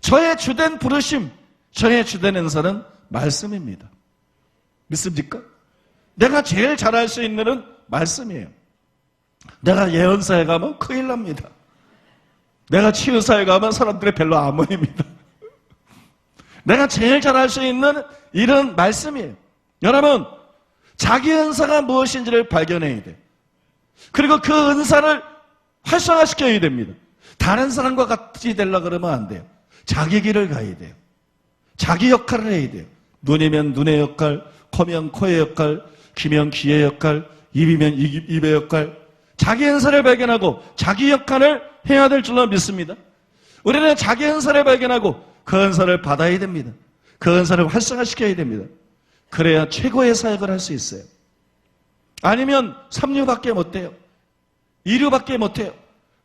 Speaker 4: 저의 주된 부르심, 저의 주된 은사는 말씀입니다. 믿습니까? 내가 제일 잘할 수 있는 은 말씀이에요. 내가 예언사에 가면 큰일 납니다. 내가 치유사에 가면 사람들이 별로 안 모입니다. 내가 제일 잘할 수 있는 일은 말씀이에요. 여러분, 자기 은사가 무엇인지를 발견해야 돼요. 그리고 그 은사를 활성화시켜야 됩니다. 다른 사람과 같이 되려고 그러면 안 돼요. 자기 길을 가야 돼요. 자기 역할을 해야 돼요. 눈이면 눈의 역할, 코면 코의 역할, 귀면 귀의 역할, 입이면 입의 역할. 자기 은사를 발견하고 자기 역할을 해야 될 줄로 믿습니다. 우리는 자기 은사를 발견하고 그 은사를 받아야 됩니다. 그 은사를 활성화시켜야 됩니다. 그래야 최고의 사역을 할 수 있어요. 아니면 3류밖에 못해요. 2류밖에 못해요.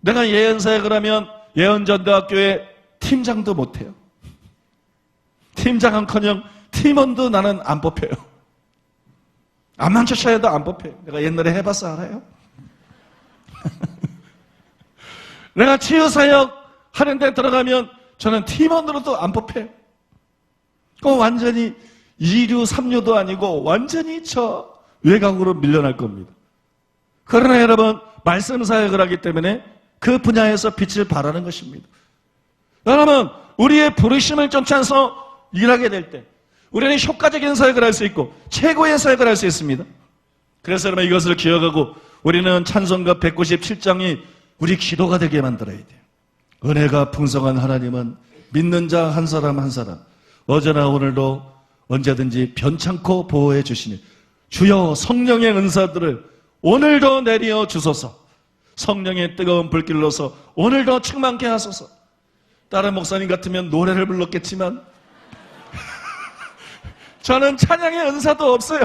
Speaker 4: 내가 예언사역을 하면 예언전도학교의 팀장도 못해요. 팀장은커녕 팀원도 나는 안 뽑혀요. 암만 쫓아야도 안 뽑혀요. 내가 옛날에 해봐서 알아요. 내가 치유사역 하는데 들어가면 저는 팀원으로도 안 뽑혀요. 완전히 2류, 3류도 아니고 완전히 저 외곽으로 밀려날 겁니다. 그러나 여러분, 말씀 사역을 하기 때문에 그 분야에서 빛을 발하는 것입니다. 여러분, 우리의 부르심을 쫓아서 일하게 될 때 우리는 효과적인 사역을 할 수 있고 최고의 사역을 할 수 있습니다. 그래서 여러분, 이것을 기억하고 우리는 찬송가 197장이 우리 기도가 되게 만들어야 돼요. 은혜가 풍성한 하나님은 믿는 자 한 사람 한 사람 어제나 오늘도 언제든지 변창코 보호해 주시니 주여 성령의 은사들을 오늘도 내려 주소서. 성령의 뜨거운 불길로서 오늘도 충만케 하소서. 다른 목사님 같으면 노래를 불렀겠지만 저는 찬양의 은사도 없어요.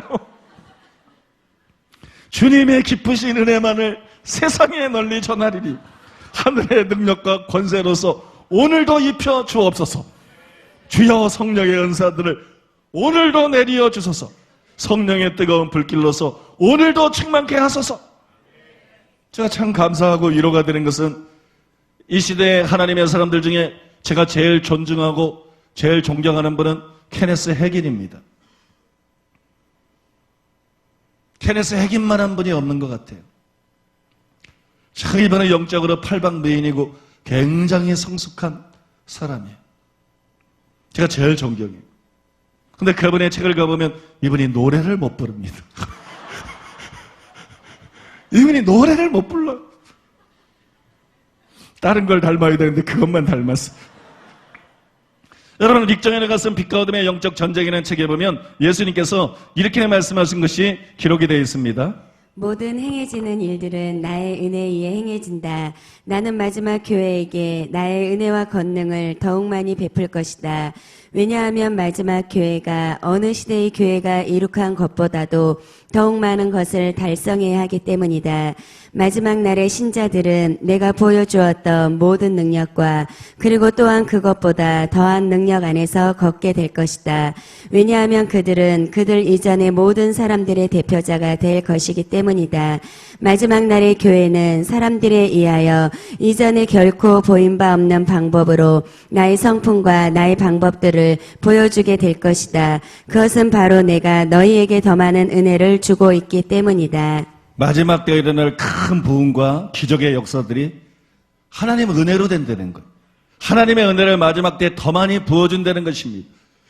Speaker 4: 주님의 기쁘신 은혜만을 세상에 널리 전하리니 하늘의 능력과 권세로서 오늘도 입혀 주옵소서. 주여 성령의 은사들을 오늘도 내리어 주소서. 성령의 뜨거운 불길로서 오늘도 충만케 하소서. 제가 참 감사하고 위로가 되는 것은 이 시대의 하나님의 사람들 중에 제가 제일 존중하고 제일 존경하는 분은 케네스 해긴입니다. 케네스 해긴만한 분이 없는 것 같아요. 참 이번에 영적으로 팔방미인이고 굉장히 성숙한 사람이에요. 제가 제일 존경해요. 근데 그분의 책을 가보면 이분이 노래를 못 부릅니다. 이분이 노래를 못 불러요. 다른 걸 닮아야 되는데 그것만 닮았어요. 여러분, 릭정현의 가슴 빛과 어둠의 영적 전쟁이라는 책에 보면 예수님께서 이렇게 말씀하신 것이 기록이 되어 있습니다.
Speaker 3: 모든 행해지는 일들은 나의 은혜에 의해 행해진다. 나는 마지막 교회에게 나의 은혜와 권능을 더욱 많이 베풀 것이다. 왜냐하면 마지막 교회가 어느 시대의 교회가 이룩한 것보다도 더욱 많은 것을 달성해야 하기 때문이다. 마지막 날의 신자들은 내가 보여주었던 모든 능력과 그리고 또한 그것보다 더한 능력 안에서 걷게 될 것이다. 왜냐하면 그들은 그들 이전의 모든 사람들의 대표자가 될 것이기 때문이다. 마지막 날의 교회는 사람들에 의하여 이전에 결코 보인 바 없는 방법으로 나의 성품과 나의 방법들을 보여주게 될 것이다. 그것은 바로 내가 너희에게 더 많은 은혜를 주고 있기 때문이다.
Speaker 4: 마지막 때에 일어날 큰 부흥과 기적의 역사들이 하나님의 은혜로 된다는 것. 하나님의 은혜를 마지막 때에 더 많이 부어준다는 것입니다.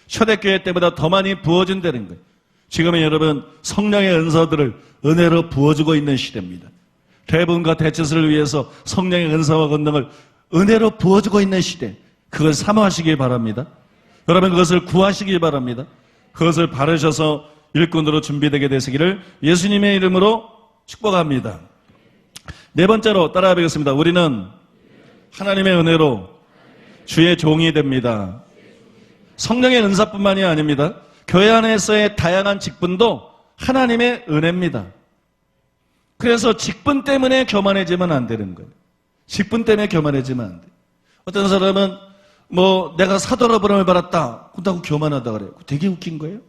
Speaker 4: 초대교회 때보다 더 많이 부어준다는 것. 지금은 여러분 성령의 은사들을 은혜로 부어주고 있는 시대입니다. 대부분과 대처를 위해서 성령의 은사와 권능을 은혜로 부어주고 있는 시대. 그걸 사모하시기 바랍니다. 여러분 그것을 구하시기 바랍니다. 그것을 바르셔서 일꾼으로 준비되게 되시기를 예수님의 이름으로 축복합니다. 네 번째로 따라해 보겠습니다. 우리는 하나님의 은혜로 주의 종이 됩니다. 성령의 은사뿐만이 아닙니다. 교회 안에서의 다양한 직분도 하나님의 은혜입니다. 그래서 직분 때문에 교만해지면 안 되는 거예요. 직분 때문에 교만해지면 안 돼요. 어떤 사람은 내가 사도라 부름을 받았다. 그렇다고 교만하다 그래요. 되게 웃긴 거예요.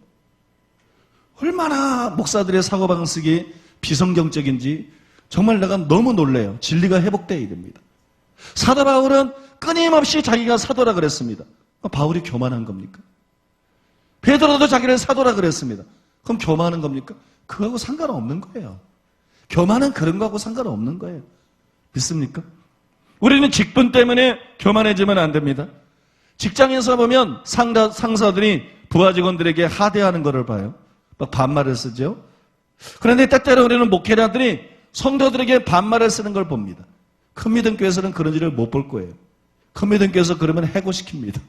Speaker 4: 얼마나 목사들의 사고방식이 비성경적인지 정말 내가 너무 놀래요. 진리가 회복되어야 됩니다. 사도 바울은 끊임없이 자기가 사도라 그랬습니다. 바울이 교만한 겁니까? 베드로도 자기를 사도라 그랬습니다. 그럼 교만한 겁니까? 그거하고 상관없는 거예요. 교만은 그런 거하고 상관없는 거예요. 믿습니까? 우리는 직분 때문에 교만해지면 안 됩니다. 직장에서 보면 상사들이 부하 직원들에게 하대하는 것을 봐요. 막 반말을 쓰죠. 그런데 때때로 우리는 목회자들이 성도들에게 반말을 쓰는 걸 봅니다. 큰 믿음 교회에서는 그런 일을 못 볼 거예요. 큰 믿음 교회에서 그러면 해고시킵니다.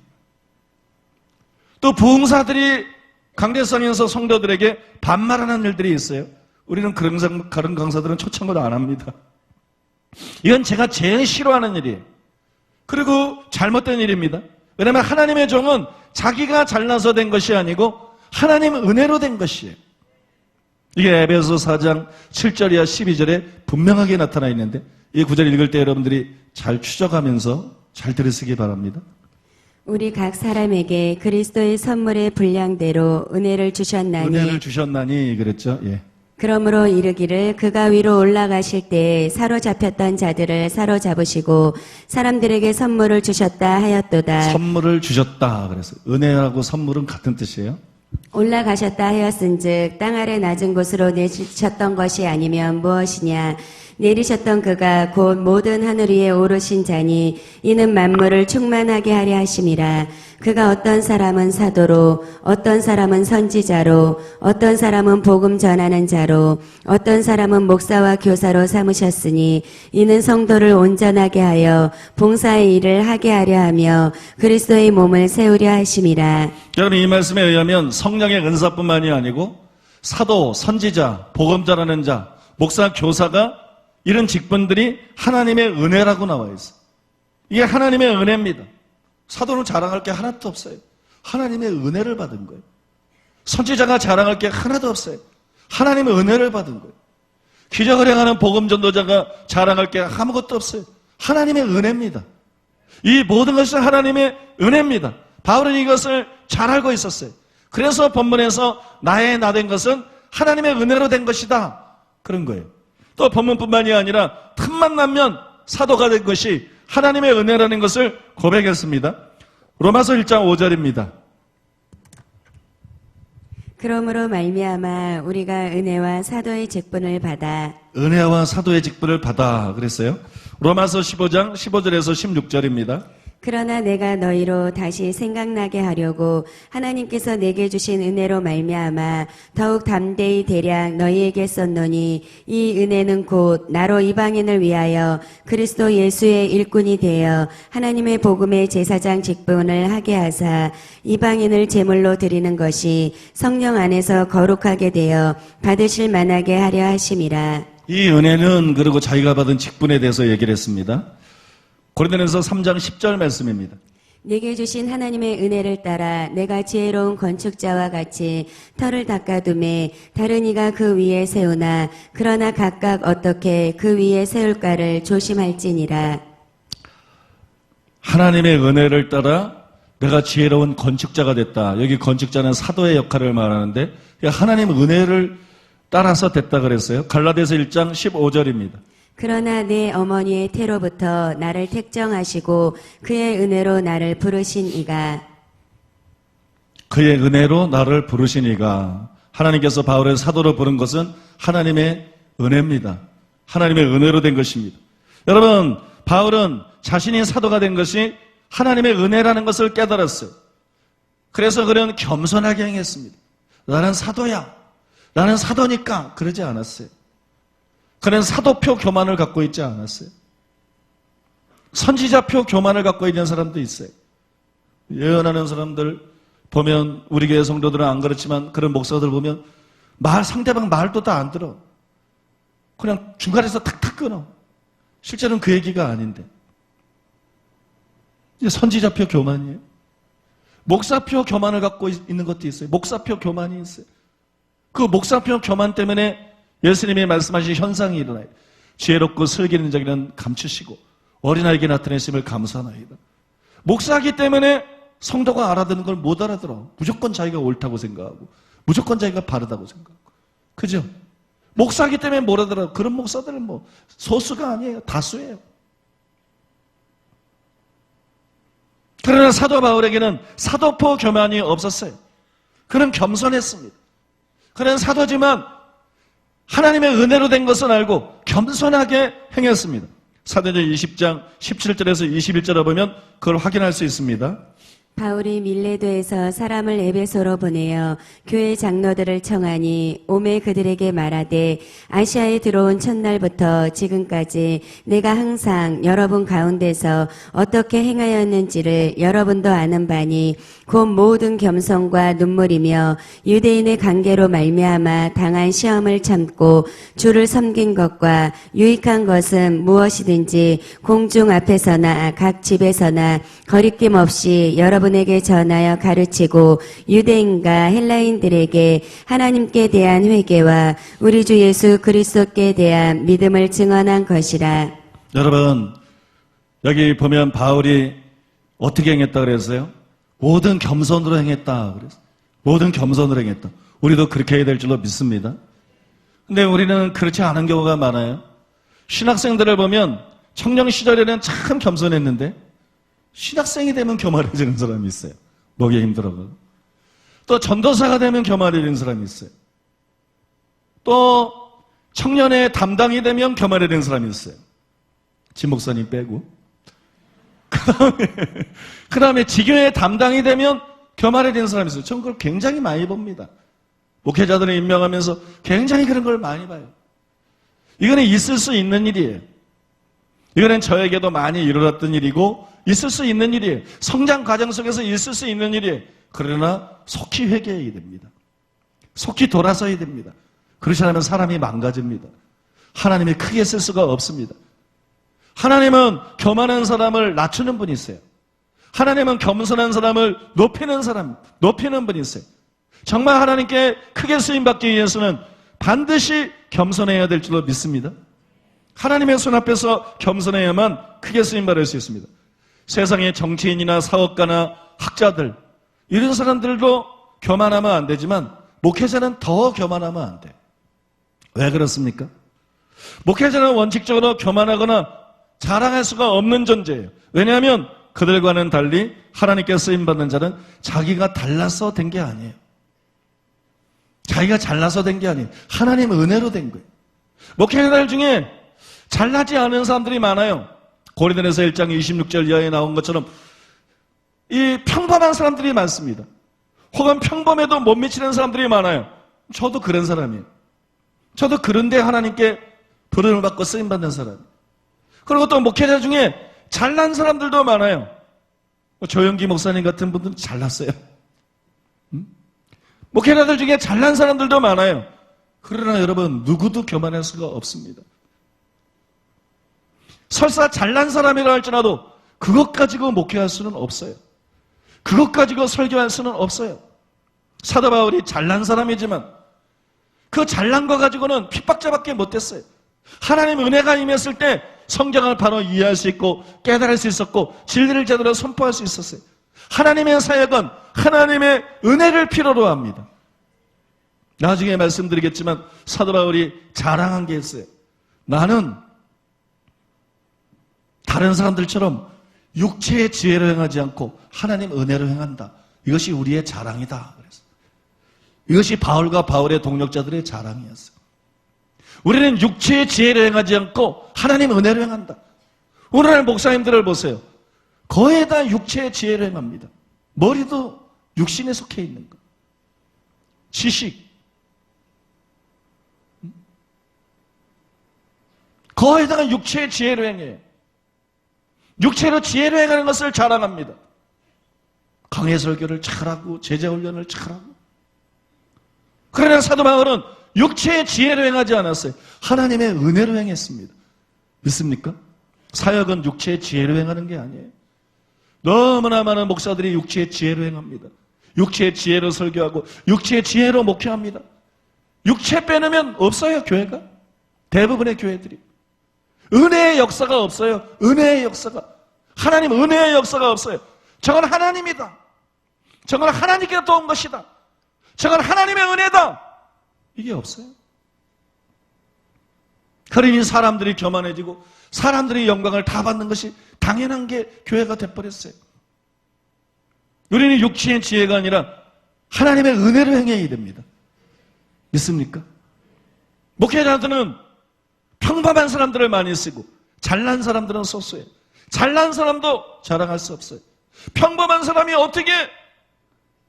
Speaker 4: 또 부흥사들이 강대상에서 성도들에게 반말하는 일들이 있어요. 우리는 그런 강사들은 초청을 안 합니다. 이건 제가 제일 싫어하는 일이에요. 그리고 잘못된 일입니다. 왜냐하면 하나님의 종은 자기가 잘나서 된 것이 아니고 하나님 은혜로 된 것이에요. 이게 에베소 4장 7절이야 12절에 분명하게 나타나 있는데 이 구절 읽을 때 여러분들이 잘 추적하면서 잘 들으시기 바랍니다.
Speaker 3: 우리 각 사람에게 그리스도의 선물의 분량대로 은혜를 주셨나니
Speaker 4: 은혜를 주셨나니 그랬죠. 예.
Speaker 3: 그러므로 이르기를 그가 위로 올라가실 때 사로잡혔던 자들을 사로잡으시고 사람들에게 선물을 주셨다 하였도다.
Speaker 4: 선물을 주셨다 그래서 은혜하고 선물은 같은 뜻이에요.
Speaker 3: 올라가셨다 하였은즉 땅 아래 낮은 곳으로 내리셨던 것이 아니면 무엇이냐. 내리셨던 그가 곧 모든 하늘 위에 오르신 자니 이는 만물을 충만하게 하려 하심이라. 그가 어떤 사람은 사도로 어떤 사람은 선지자로 어떤 사람은 복음 전하는 자로 어떤 사람은 목사와 교사로 삼으셨으니 이는 성도를 온전하게 하여 봉사의 일을 하게 하려 하며 그리스도의 몸을 세우려 하심이라.
Speaker 4: 여러분 이 말씀에 의하면 성령의 은사뿐만이 아니고 사도, 선지자, 복음 전하는 자, 목사, 교사가 이런 직분들이 하나님의 은혜라고 나와 있어요. 이게 하나님의 은혜입니다. 사도는 자랑할 게 하나도 없어요. 하나님의 은혜를 받은 거예요. 선지자가 자랑할 게 하나도 없어요. 하나님의 은혜를 받은 거예요. 기적을 행하는 복음 전도자가 자랑할 게 아무것도 없어요. 하나님의 은혜입니다. 이 모든 것은 하나님의 은혜입니다. 바울은 이것을 잘 알고 있었어요. 그래서 본문에서 나의 나 된 것은 하나님의 은혜로 된 것이다. 그런 거예요. 또 본문뿐만이 아니라 틈만 나면 사도가 된 것이 하나님의 은혜라는 것을 고백했습니다. 로마서 1장 5절입니다.
Speaker 3: 그러므로 말미암아 우리가 은혜와 사도의 직분을 받아
Speaker 4: 은혜와 사도의 직분을 받아 그랬어요. 로마서 15장 15절에서 16절입니다.
Speaker 3: 그러나 내가 너희로 다시 생각나게 하려고 하나님께서 내게 주신 은혜로 말미암아 더욱 담대히 대략 너희에게 썼노니 이 은혜는 곧 나로 이방인을 위하여 그리스도 예수의 일꾼이 되어 하나님의 복음의 제사장 직분을 하게 하사 이방인을 제물로 드리는 것이 성령 안에서 거룩하게 되어 받으실 만하게 하려 하심이라.
Speaker 4: 이 은혜는 그리고 자기가 받은 직분에 대해서 얘기를 했습니다. 고린도전서 3장 10절 말씀입니다.
Speaker 3: 내게 주신 하나님의 은혜를 따라 내가 지혜로운 건축자와 같이 터를 닦아둠에 다른 이가 그 위에 세우나 그러나 각각 어떻게 그 위에 세울까를 조심할지니라.
Speaker 4: 하나님의 은혜를 따라 내가 지혜로운 건축자가 됐다. 여기 건축자는 사도의 역할을 말하는데 하나님 은혜를 따라서 됐다 그랬어요. 갈라디아서 1장 15절입니다.
Speaker 3: 그러나 내 어머니의 태로부터 나를 택정하시고 그의 은혜로 나를 부르신 이가
Speaker 4: 그의 은혜로 나를 부르신 이가 하나님께서 바울을 사도로 부른 것은 하나님의 은혜입니다. 하나님의 은혜로 된 것입니다. 여러분 바울은 자신이 사도가 된 것이 하나님의 은혜라는 것을 깨달았어요. 그래서 그는 겸손하게 행했습니다. 나는 사도야. 나는 사도니까 그러지 않았어요. 그는 사도표 교만을 갖고 있지 않았어요. 선지자표 교만을 갖고 있는 사람도 있어요. 예언하는 사람들 보면 우리 교회 성도들은 안 그렇지만 그런 목사들 보면 상대방 말도 다 안 들어. 그냥 중간에서 탁탁 끊어. 실제로는 그 얘기가 아닌데. 이게 선지자표 교만이에요. 목사표 교만을 갖고 있는 것도 있어요. 목사표 교만이 있어요. 그 목사표 교만 때문에 예수님이 말씀하신 현상이 일어나요. 지혜롭고 슬기는 자기는 감추시고 어린아이에게 나타내심을 감사하나이다. 목사하기 때문에 성도가 알아듣는 걸 못 알아들어. 무조건 자기가 옳다고 생각하고 무조건 자기가 바르다고 생각하고. 그죠? 목사하기 때문에 못 알아들어. 그런 목사들은 소수가 아니에요. 다수예요. 그러나 사도 바울에게는 사도포 교만이 없었어요. 그는 겸손했습니다. 그는 사도지만 하나님의 은혜로 된 것은 알고 겸손하게 행했습니다. 사도행전 20장 17절에서 21절에 보면 그걸 확인할 수 있습니다.
Speaker 3: 바울이 밀레도에서 사람을 에베소로 보내어 교회 장로들을 청하니 오매 그들에게 말하되 아시아에 들어온 첫날부터 지금까지 내가 항상 여러분 가운데서 어떻게 행하였는지를 여러분도 아는 바니 곧 모든 겸손과 눈물이며 유대인의 관계로 말미암아 당한 시험을 참고 주를 섬긴 것과 유익한 것은 무엇이든지 공중 앞에서나 각 집에서나 거리낌 없이 여러분에게 전하여 가르치고 유대인과 헬라인들에게 하나님께 대한 회개와 우리 주 예수 그리스도께 대한 믿음을 증언한 것이라.
Speaker 4: 여러분, 여기 보면 바울이 어떻게 행했다 그랬어요? 모든 겸손으로 행했다 그랬어요. 모든 겸손으로 행했다. 우리도 그렇게 해야 될 줄로 믿습니다. 근데 우리는 그렇지 않은 경우가 많아요. 신학생들을 보면 청년 시절에는 참 겸손했는데 신학생이 되면 교만해지는 사람이 있어요. 먹기 힘들어서. 또 전도사가 되면 교만해지는 사람이 있어요. 또 청년의 담당이 되면 교만해지는 사람이 있어요. 진 목사님 빼고. 그 다음에 지교의 담당이 되면 교만해지는 사람이 있어요. 저는 그걸 굉장히 많이 봅니다. 목회자들을 임명하면서 굉장히 그런 걸 많이 봐요. 이거는 있을 수 있는 일이에요. 이거는 저에게도 많이 일어났던 일이고 있을 수 있는 일이에요. 성장 과정 속에서 있을 수 있는 일이에요. 그러나 속히 회개해야 됩니다. 속히 돌아서야 됩니다. 그렇지 않으면 사람이 망가집니다. 하나님이 크게 쓸 수가 없습니다. 하나님은 교만한 사람을 낮추는 분이 있어요. 하나님은 겸손한 사람을 높이는 분이 있어요. 정말 하나님께 크게 쓰임받기 위해서는 반드시 겸손해야 될 줄로 믿습니다. 하나님의 손 앞에서 겸손해야만 크게 쓰임받을 수 있습니다. 세상의 정치인이나 사업가나 학자들, 이런 사람들도 교만하면 안 되지만 목회자는 더 교만하면 안 돼요. 왜 그렇습니까? 목회자는 원칙적으로 교만하거나 자랑할 수가 없는 존재예요. 왜냐하면 그들과는 달리 하나님께 쓰임받는 자는 자기가 달라서 된 게 아니에요. 자기가 잘나서 된 게 아니에요. 하나님 은혜로 된 거예요. 목회자들 중에 잘나지 않은 사람들이 많아요. 고린도전서 1장 26절 이하에 나온 것처럼 이 평범한 사람들이 많습니다. 혹은 평범해도 못 미치는 사람들이 많아요. 저도 그런 사람이에요. 저도 그런데 하나님께 부름을 받고 쓰임받는 사람. 그리고 또 목회자 중에 잘난 사람들도 많아요. 조영기 목사님 같은 분들은 잘났어요. 목회자들 중에 잘난 사람들도 많아요. 그러나 여러분, 누구도 교만할 수가 없습니다. 설사 잘난 사람이라 할지라도 그것 가지고 목회할 수는 없어요. 그것 가지고 설교할 수는 없어요. 사도 바울이 잘난 사람이지만 그 잘난 거 가지고는 핍박자밖에 못했어요. 하나님 은혜가 임했을 때 성경을 바로 이해할 수 있고 깨달을 수 있었고 진리를 제대로 선포할 수 있었어요. 하나님의 사역은 하나님의 은혜를 필요로 합니다. 나중에 말씀드리겠지만 사도 바울이 자랑한 게 있어요. 나는 다른 사람들처럼 육체의 지혜로 행하지 않고 하나님 은혜로 행한다. 이것이 우리의 자랑이다. 그래서 이것이 바울과 바울의 동력자들의 자랑이었어요. 우리는 육체의 지혜로 행하지 않고 하나님 은혜로 행한다. 오늘날 목사님들을 보세요. 거의 다 육체의 지혜로 행합니다. 머리도 육신에 속해 있는 것. 지식. 거의 다 육체의 지혜로 행해요. 육체로 지혜로 행하는 것을 자랑합니다. 강해 설교를 잘하고 제자 훈련을 잘하고. 그러나 사도 바울은 육체의 지혜로 행하지 않았어요. 하나님의 은혜로 행했습니다. 믿습니까? 사역은 육체의 지혜로 행하는 게 아니에요. 너무나 많은 목사들이 육체의 지혜로 행합니다. 육체의 지혜로 설교하고 육체의 지혜로 목회합니다. 육체 빼놓으면 없어요, 교회가. 대부분의 교회들이. 은혜의 역사가 없어요. 은혜의 역사가. 하나님 은혜의 역사가 없어요. 저건 하나님이다. 저건 하나님께서 온 것이다. 저건 하나님의 은혜다. 이게 없어요. 그러니 사람들이 교만해지고 사람들이 영광을 다 받는 것이 당연한 게 교회가 돼버렸어요. 우리는 육체의 지혜가 아니라 하나님의 은혜로 행해야 됩니다. 믿습니까? 목회자들은 평범한 사람들을 많이 쓰고 잘난 사람들은 소수예요. 잘난 사람도 자랑할 수 없어요. 평범한 사람이 어떻게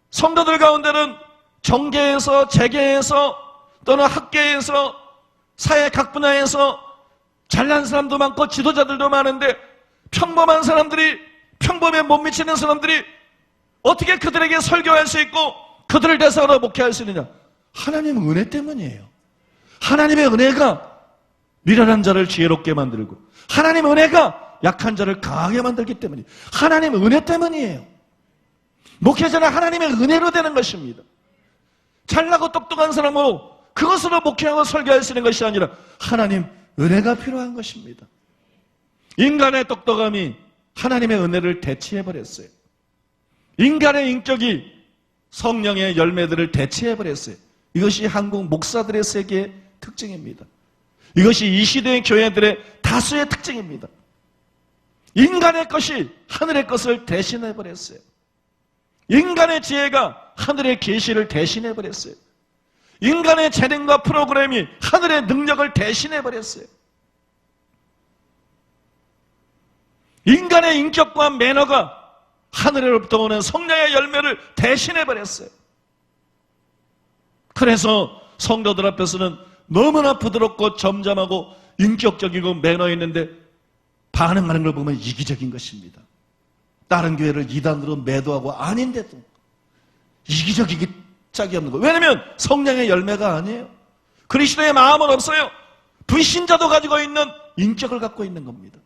Speaker 4: 성도들 가운데는 정계에서 재계에서 또는 학계에서 사회 각 분야에서 잘난 사람도 많고 지도자들도 많은데 평범한 사람들이 평범에 못 미치는 사람들이 어떻게 그들에게 설교할 수 있고 그들을 대상으로 목회할 수 있느냐? 하나님의 은혜 때문이에요. 하나님의 은혜가 미련한 자를 지혜롭게 만들고 하나님의 은혜가 약한 자를 강하게 만들기 때문이에요. 하나님의 은혜 때문이에요. 목회자는 하나님의 은혜로 되는 것입니다. 잘나고 똑똑한 사람으로 그것으로 목회하고 설교할 수 있는 것이 아니라 하나님 은혜가 필요한 것입니다. 인간의 똑똑함이 하나님의 은혜를 대체해버렸어요. 인간의 인격이 성령의 열매들을 대체해버렸어요. 이것이 한국 목사들의 세계의 특징입니다. 이것이 이 시대의 교회들의 다수의 특징입니다. 인간의 것이 하늘의 것을 대신해버렸어요. 인간의 지혜가 하늘의 계시를 대신해버렸어요. 인간의 재능과 프로그램이 하늘의 능력을 대신해버렸어요. 인간의 인격과 매너가 하늘로부터 오는 성령의 열매를 대신해버렸어요. 그래서 성도들 앞에서는 너무나 부드럽고 점잖하고 인격적이고 매너 있는데 반응하는 걸 보면 이기적인 것입니다. 다른 교회를 이단으로 매도하고 아닌데도 이기적이기 짝이 없는 거예요. 왜냐하면 성령의 열매가 아니에요. 그리스도의 마음은 없어요. 불신자도 가지고 있는 인격을 갖고 있는 겁니다.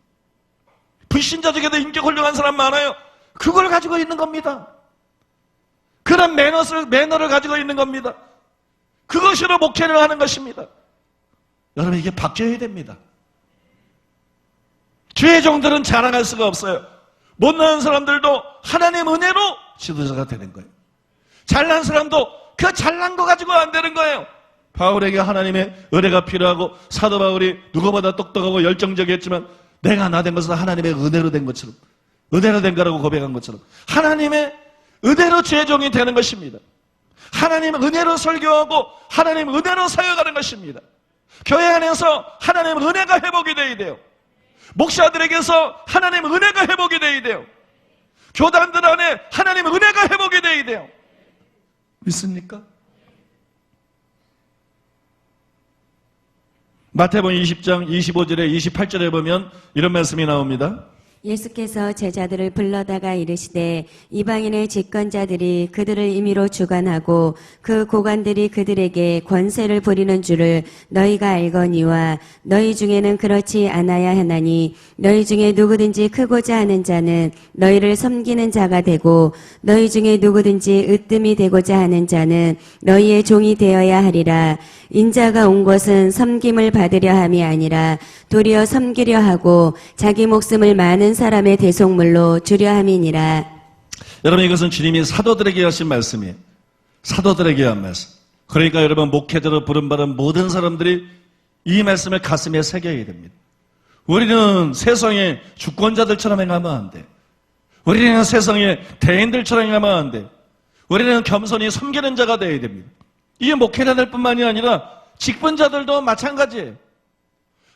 Speaker 4: 불신자 중에도 인격 훌륭한 사람 많아요. 그걸 가지고 있는 겁니다. 그런 매너를 가지고 있는 겁니다. 그것으로 목회를 하는 것입니다. 여러분 이게 바뀌어야 됩니다. 주의 종들은 자랑할 수가 없어요. 못난 사람들도 하나님 은혜로 지도자가 되는 거예요. 잘난 사람도 그 잘난 거 가지고 안 되는 거예요. 바울에게 하나님의 은혜가 필요하고 사도 바울이 누구보다 똑똑하고 열정적이었지만 내가 나 된 것은 하나님의 은혜로 된 것처럼 은혜로 된 거라고 고백한 것처럼 하나님의 은혜로 주의 종이 되는 것입니다. 하나님 은혜로 설교하고 하나님 은혜로 사역하는 것입니다. 교회 안에서 하나님 은혜가 회복이 되어야 돼요. 목사들에게서 하나님 은혜가 회복이 되어야 돼요. 교단들 안에 하나님 은혜가 회복이 되어야 돼요. 믿습니까? 마태복음 20장 25절에 28절에 보면 이런 말씀이 나옵니다.
Speaker 3: 예수께서 제자들을 불러다가 이르시되 이방인의 집권자들이 그들을 임의로 주관하고 그 고관들이 그들에게 권세를 부리는 줄을 너희가 알거니와 너희 중에는 그렇지 않아야 하나니 너희 중에 누구든지 크고자 하는 자는 너희를 섬기는 자가 되고 너희 중에 누구든지 으뜸이 되고자 하는 자는 너희의 종이 되어야 하리라. 인자가 온 것은 섬김을 받으려 함이 아니라 도리어 섬기려 하고 자기 목숨을 많은 사람의 대속물로 주려 함이니라.
Speaker 4: 여러분 이것은 주님이 사도들에게 하신 말씀이에요. 사도들에게 한 말씀. 그러니까 여러분 목회자로 부름받은 모든 사람들이 이 말씀을 가슴에 새겨야 됩니다. 우리는 세상의 주권자들처럼 행하면 안 돼. 우리는 세상의 대인들처럼 행하면 안 돼. 우리는 겸손히 섬기는 자가 되어야 됩니다. 이게 목회자들뿐만이 아니라 직분자들도 마찬가지예요.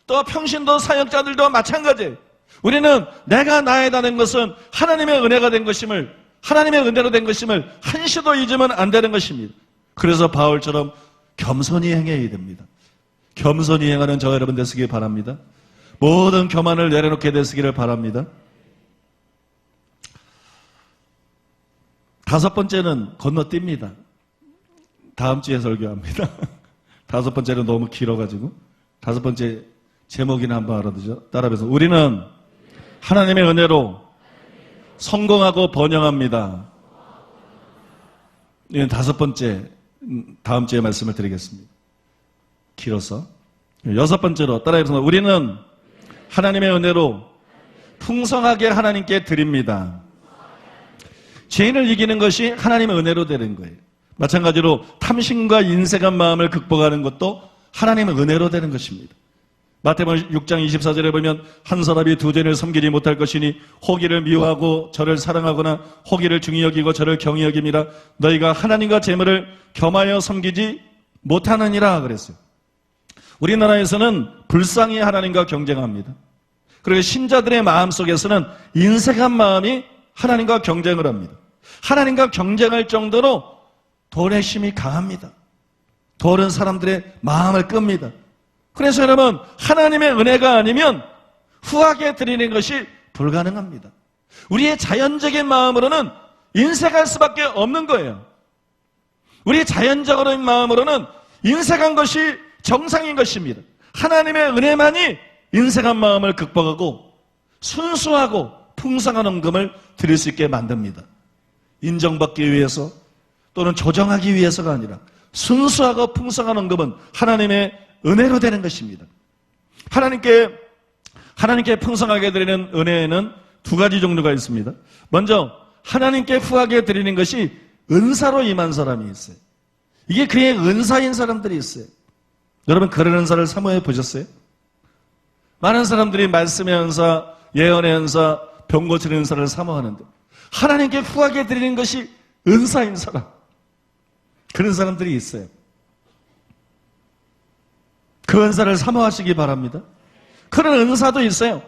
Speaker 4: 또 평신도 사역자들도 마찬가지예요. 우리는 내가 나에다는 것은 하나님의 은혜가 된 것임을, 하나님의 은혜로 된 것임을 한시도 잊으면 안 되는 것입니다. 그래서 바울처럼 겸손히 행해야 됩니다. 겸손히 행하는 저와 여러분 되시길 바랍니다. 모든 교만을 내려놓게 되시기를 바랍니다. 다섯 번째는 건너뜁니다. 다음 주에 설교합니다. 다섯 번째는 너무 길어가지고 다섯 번째 제목이나 한번 알아두죠. 따라해서 우리는 하나님의 은혜로 성공하고 번영합니다. 이건 다섯 번째 다음 주에 말씀을 드리겠습니다. 길어서. 여섯 번째로 따라해서 우리는 하나님의 은혜로 풍성하게 하나님께 드립니다. 죄인을 이기는 것이 하나님의 은혜로 되는 거예요. 마찬가지로 탐심과 인색한 마음을 극복하는 것도 하나님의 은혜로 되는 것입니다. 마태복음 6장 24절에 보면 한 사람이 두 죄인을 섬기지 못할 것이니 호기를 미워하고 저를 사랑하거나 호기를 중히 여기고 저를 경히 여김이라 너희가 하나님과 재물을 겸하여 섬기지 못하느니라 그랬어요. 우리나라에서는 불쌍히 하나님과 경쟁합니다. 그리고 신자들의 마음속에서는 인색한 마음이 하나님과 경쟁을 합니다. 하나님과 경쟁할 정도로 돌의 힘이 강합니다. 돌은 사람들의 마음을 끕니다. 그래서 여러분 하나님의 은혜가 아니면 후하게 드리는 것이 불가능합니다. 우리의 자연적인 마음으로는 인색할 수밖에 없는 거예요. 우리 자연적인 마음으로는 인색한 것이 정상인 것입니다. 하나님의 은혜만이 인색한 마음을 극복하고 순수하고 풍성한 헌금을 드릴 수 있게 만듭니다. 인정받기 위해서 또는 조정하기 위해서가 아니라 순수하고 풍성한 헌금은 하나님의 은혜로 되는 것입니다. 하나님께 풍성하게 드리는 은혜에는 두 가지 종류가 있습니다. 먼저 하나님께 후하게 드리는 것이 은사로 임한 사람이 있어요. 이게 그의 은사인 사람들이 있어요. 여러분 그런 은사를 사모해 보셨어요? 많은 사람들이 말씀의 은사, 예언의 은사, 병 고치는 은사를 사모하는데 하나님께 후하게 드리는 것이 은사인 사람, 그런 사람들이 있어요. 그 은사를 사모하시기 바랍니다. 그런 은사도 있어요.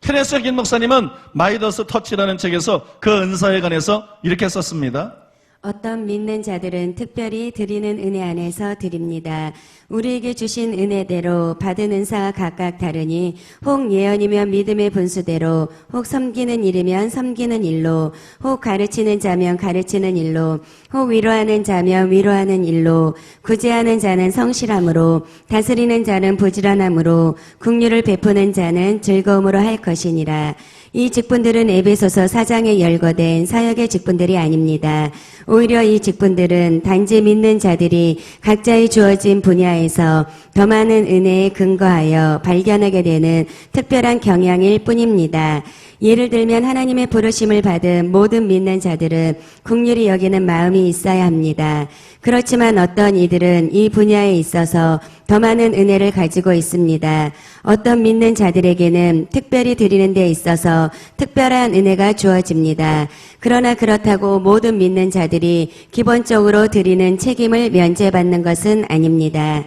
Speaker 4: 케네스 김 목사님은 마이더스 터치라는 책에서 그 은사에 관해서 이렇게 썼습니다.
Speaker 3: 어떤 믿는 자들은 특별히 드리는 은혜 안에서 드립니다. 우리에게 주신 은혜대로 받은 은사가 각각 다르니 혹 예언이면 믿음의 분수대로, 혹 섬기는 일이면 섬기는 일로, 혹 가르치는 자면 가르치는 일로, 혹 위로하는 자면 위로하는 일로, 구제하는 자는 성실함으로, 다스리는 자는 부지런함으로, 긍휼을 베푸는 자는 즐거움으로 할 것이니라. 이 직분들은 에베소서 4장에 열거된 사역의 직분들이 아닙니다. 오히려 이 직분들은 단지 믿는 자들이 각자의 주어진 분야에서 더 많은 은혜에 근거하여 발견하게 되는 특별한 경향일 뿐입니다. 예를 들면 하나님의 부르심을 받은 모든 믿는 자들은 긍휼히 여기는 마음이 있어야 합니다. 그렇지만 어떤 이들은 이 분야에 있어서 더 많은 은혜를 가지고 있습니다. 어떤 믿는 자들에게는 특별히 드리는 데 있어서 특별한 은혜가 주어집니다. 그러나 그렇다고 모든 믿는 자들이 기본적으로 드리는 책임을 면제받는 것은 아닙니다.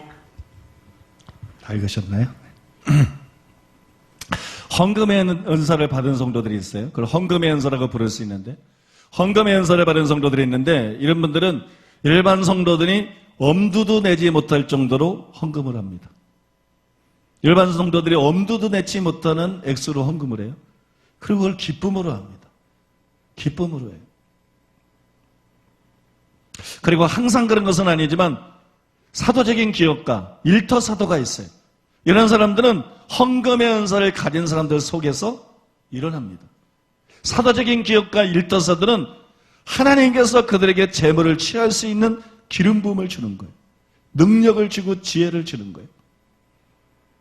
Speaker 4: 다 읽으셨나요? 헌금의 은사를 받은 성도들이 있어요. 그걸 헌금의 은사라고 부를 수 있는데, 헌금의 은사를 받은 성도들이 있는데, 이런 분들은 일반 성도들이 엄두도 내지 못할 정도로 헌금을 합니다. 일반 성도들이 엄두도 내지 못하는 액수로 헌금을 해요. 그리고 그걸 기쁨으로 합니다. 기쁨으로 해요. 그리고 항상 그런 것은 아니지만 사도적인 기업가, 일터 사도가 있어요. 이런 사람들은 헌금의 은사를 가진 사람들 속에서 일어납니다. 사도적인 기업가, 일터 사도는 하나님께서 그들에게 재물을 취할 수 있는 기름 부음을 주는 거예요. 능력을 주고 지혜를 주는 거예요.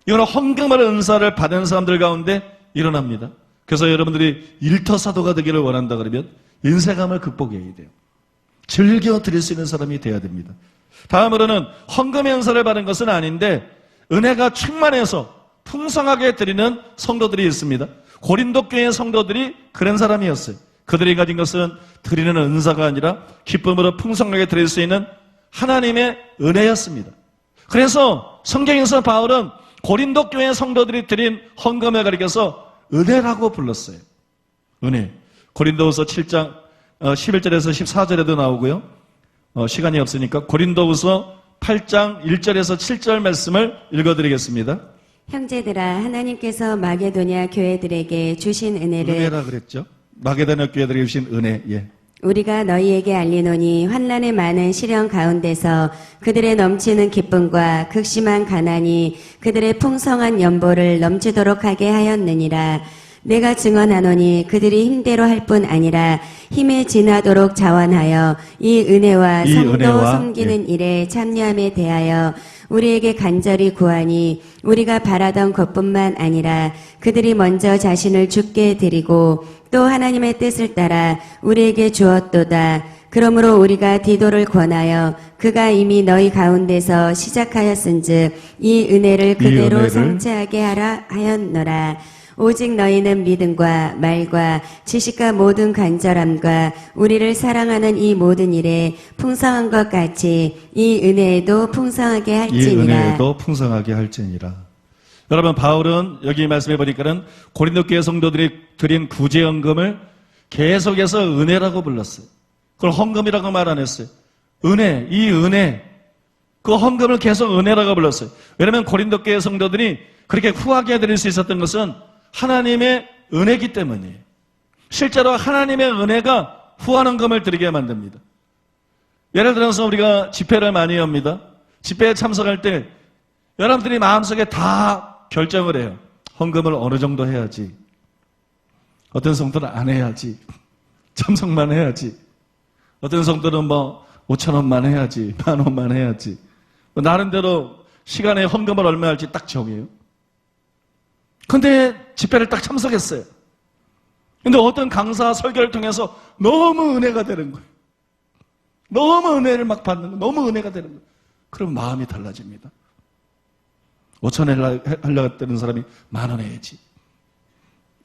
Speaker 4: 이거는 헌금의 은사를 받은 사람들 가운데 일어납니다. 그래서 여러분들이 일터 사도가 되기를 원한다 그러면 인색함을 극복해야 돼요. 즐겨 드릴 수 있는 사람이 돼야 됩니다. 다음으로는 헌금의 은사를 받은 것은 아닌데 은혜가 충만해서 풍성하게 드리는 성도들이 있습니다. 고린도 교회 성도들이 그런 사람이었어요. 그들이 가진 것은 드리는 은사가 아니라 기쁨으로 풍성하게 드릴 수 있는 하나님의 은혜였습니다. 그래서 성경에서 바울은 고린도 교회 성도들이 드린 헌금을 가리켜서 은혜라고 불렀어요. 은혜. 고린도후서 7장 11절에서 14절에도 나오고요. 시간이 없으니까 고린도후서 8장 1절에서 7절 말씀을 읽어드리겠습니다.
Speaker 3: 형제들아, 하나님께서 마게도냐 교회들에게 주신 은혜를
Speaker 4: 은혜라 그랬죠. 마게도냐 교회들에게 주신 은혜. 예.
Speaker 3: 우리가 너희에게 알리노니 환난의 많은 시련 가운데서 그들의 넘치는 기쁨과 극심한 가난이 그들의 풍성한 연보를 넘치도록 하게 하였느니라. 내가 증언하노니 그들이 힘대로 할 뿐 아니라 힘에 지나도록 자원하여 이 은혜와 성도 섬기는 일에 참여함에 대하여 우리에게 간절히 구하니 우리가 바라던 것뿐만 아니라 그들이 먼저 자신을 주께 드리고 또 하나님의 뜻을 따라 우리에게 주었도다. 그러므로 우리가 디도를 권하여 그가 이미 너희 가운데서 시작하였은즉 이 은혜를 그대로 성취하게 하라 하였노라. 오직 너희는 믿음과 말과 지식과 모든 간절함과 우리를 사랑하는 이 모든 일에 풍성한 것 같이 이 은혜에도 풍성하게 할지니라.
Speaker 4: 이 은혜에도 풍성하게 할지니라. 여러분, 바울은 여기 말씀해 보니까는 고린도 교회 성도들이 드린 구제헌금을 계속해서 은혜라고 불렀어요. 그걸 헌금이라고 말 안 했어요. 은혜, 이 은혜, 그 헌금을 계속 은혜라고 불렀어요. 왜냐하면 고린도 교회 성도들이 그렇게 후하게 드릴 수 있었던 것은 하나님의 은혜이기 때문이에요. 실제로 하나님의 은혜가 후원헌금을 드리게 만듭니다. 예를 들어서 우리가 집회를 많이 합니다. 집회에 참석할 때 여러분들이 마음속에 다 결정을 해요. 헌금을 어느 정도 해야지. 어떤 성도는 안 해야지. 참석만 해야지. 어떤 성도는 5,000원만 해야지. 10,000원만 해야지. 나름대로 시간에 헌금을 얼마 할지 딱 정해요. 근데 집회를 딱 참석했어요. 근데 어떤 강사 설교를 통해서 너무 은혜가 되는 거예요. 너무 은혜를 막 받는 거예요. 너무 은혜가 되는 거예요. 그럼 마음이 달라집니다. 5,000원 하려고 했던 사람이 10,000원 해야지.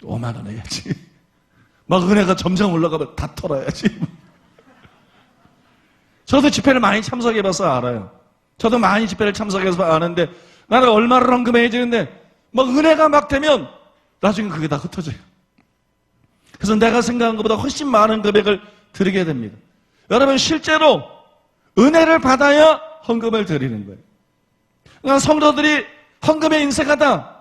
Speaker 4: 50,000원 해야지. 막 은혜가 점점 올라가면 다 털어야지. 저도 집회를 많이 참석해봐서 알아요. 저도 많이 집회를 참석해서 아는데 나는 얼마를 헌금해야 되는데 막 은혜가 막 되면 나중에 그게 다 흩어져요. 그래서 내가 생각한 것보다 훨씬 많은 금액을 드리게 됩니다. 여러분 실제로 은혜를 받아야 헌금을 드리는 거예요. 그러니까 성도들이 헌금에 인색하다.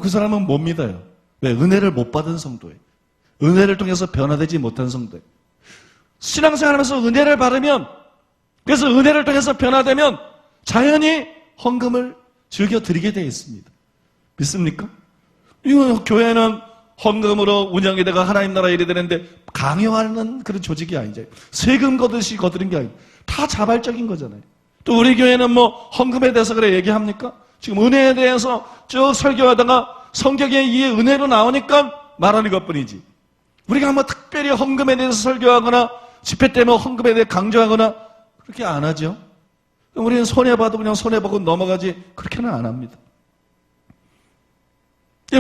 Speaker 4: 그 사람은 못 믿어요. 왜? 은혜를 못 받은 성도예요. 은혜를 통해서 변화되지 못한 성도예요. 신앙생활하면서 은혜를 받으면 그래서 은혜를 통해서 변화되면 자연히 헌금을 즐겨 드리게 되어 있습니다. 믿습니까? 이거 교회는 헌금으로 운영이 되고 하나님 나라 일이 되는데 강요하는 그런 조직이 아니죠. 세금 거듯이 거두는 게 아니고 다 자발적인 거잖아요. 또 우리 교회는 헌금에 대해서 그래 얘기합니까? 지금 은혜에 대해서 쭉 설교하다가 성경에 이 은혜로 나오니까 말하는 것뿐이지. 우리가 특별히 헌금에 대해서 설교하거나 집회 때문에 헌금에 대해 강조하거나 그렇게 안 하죠. 우리는 손해봐도 그냥 손해보고 넘어가지 그렇게는 안 합니다.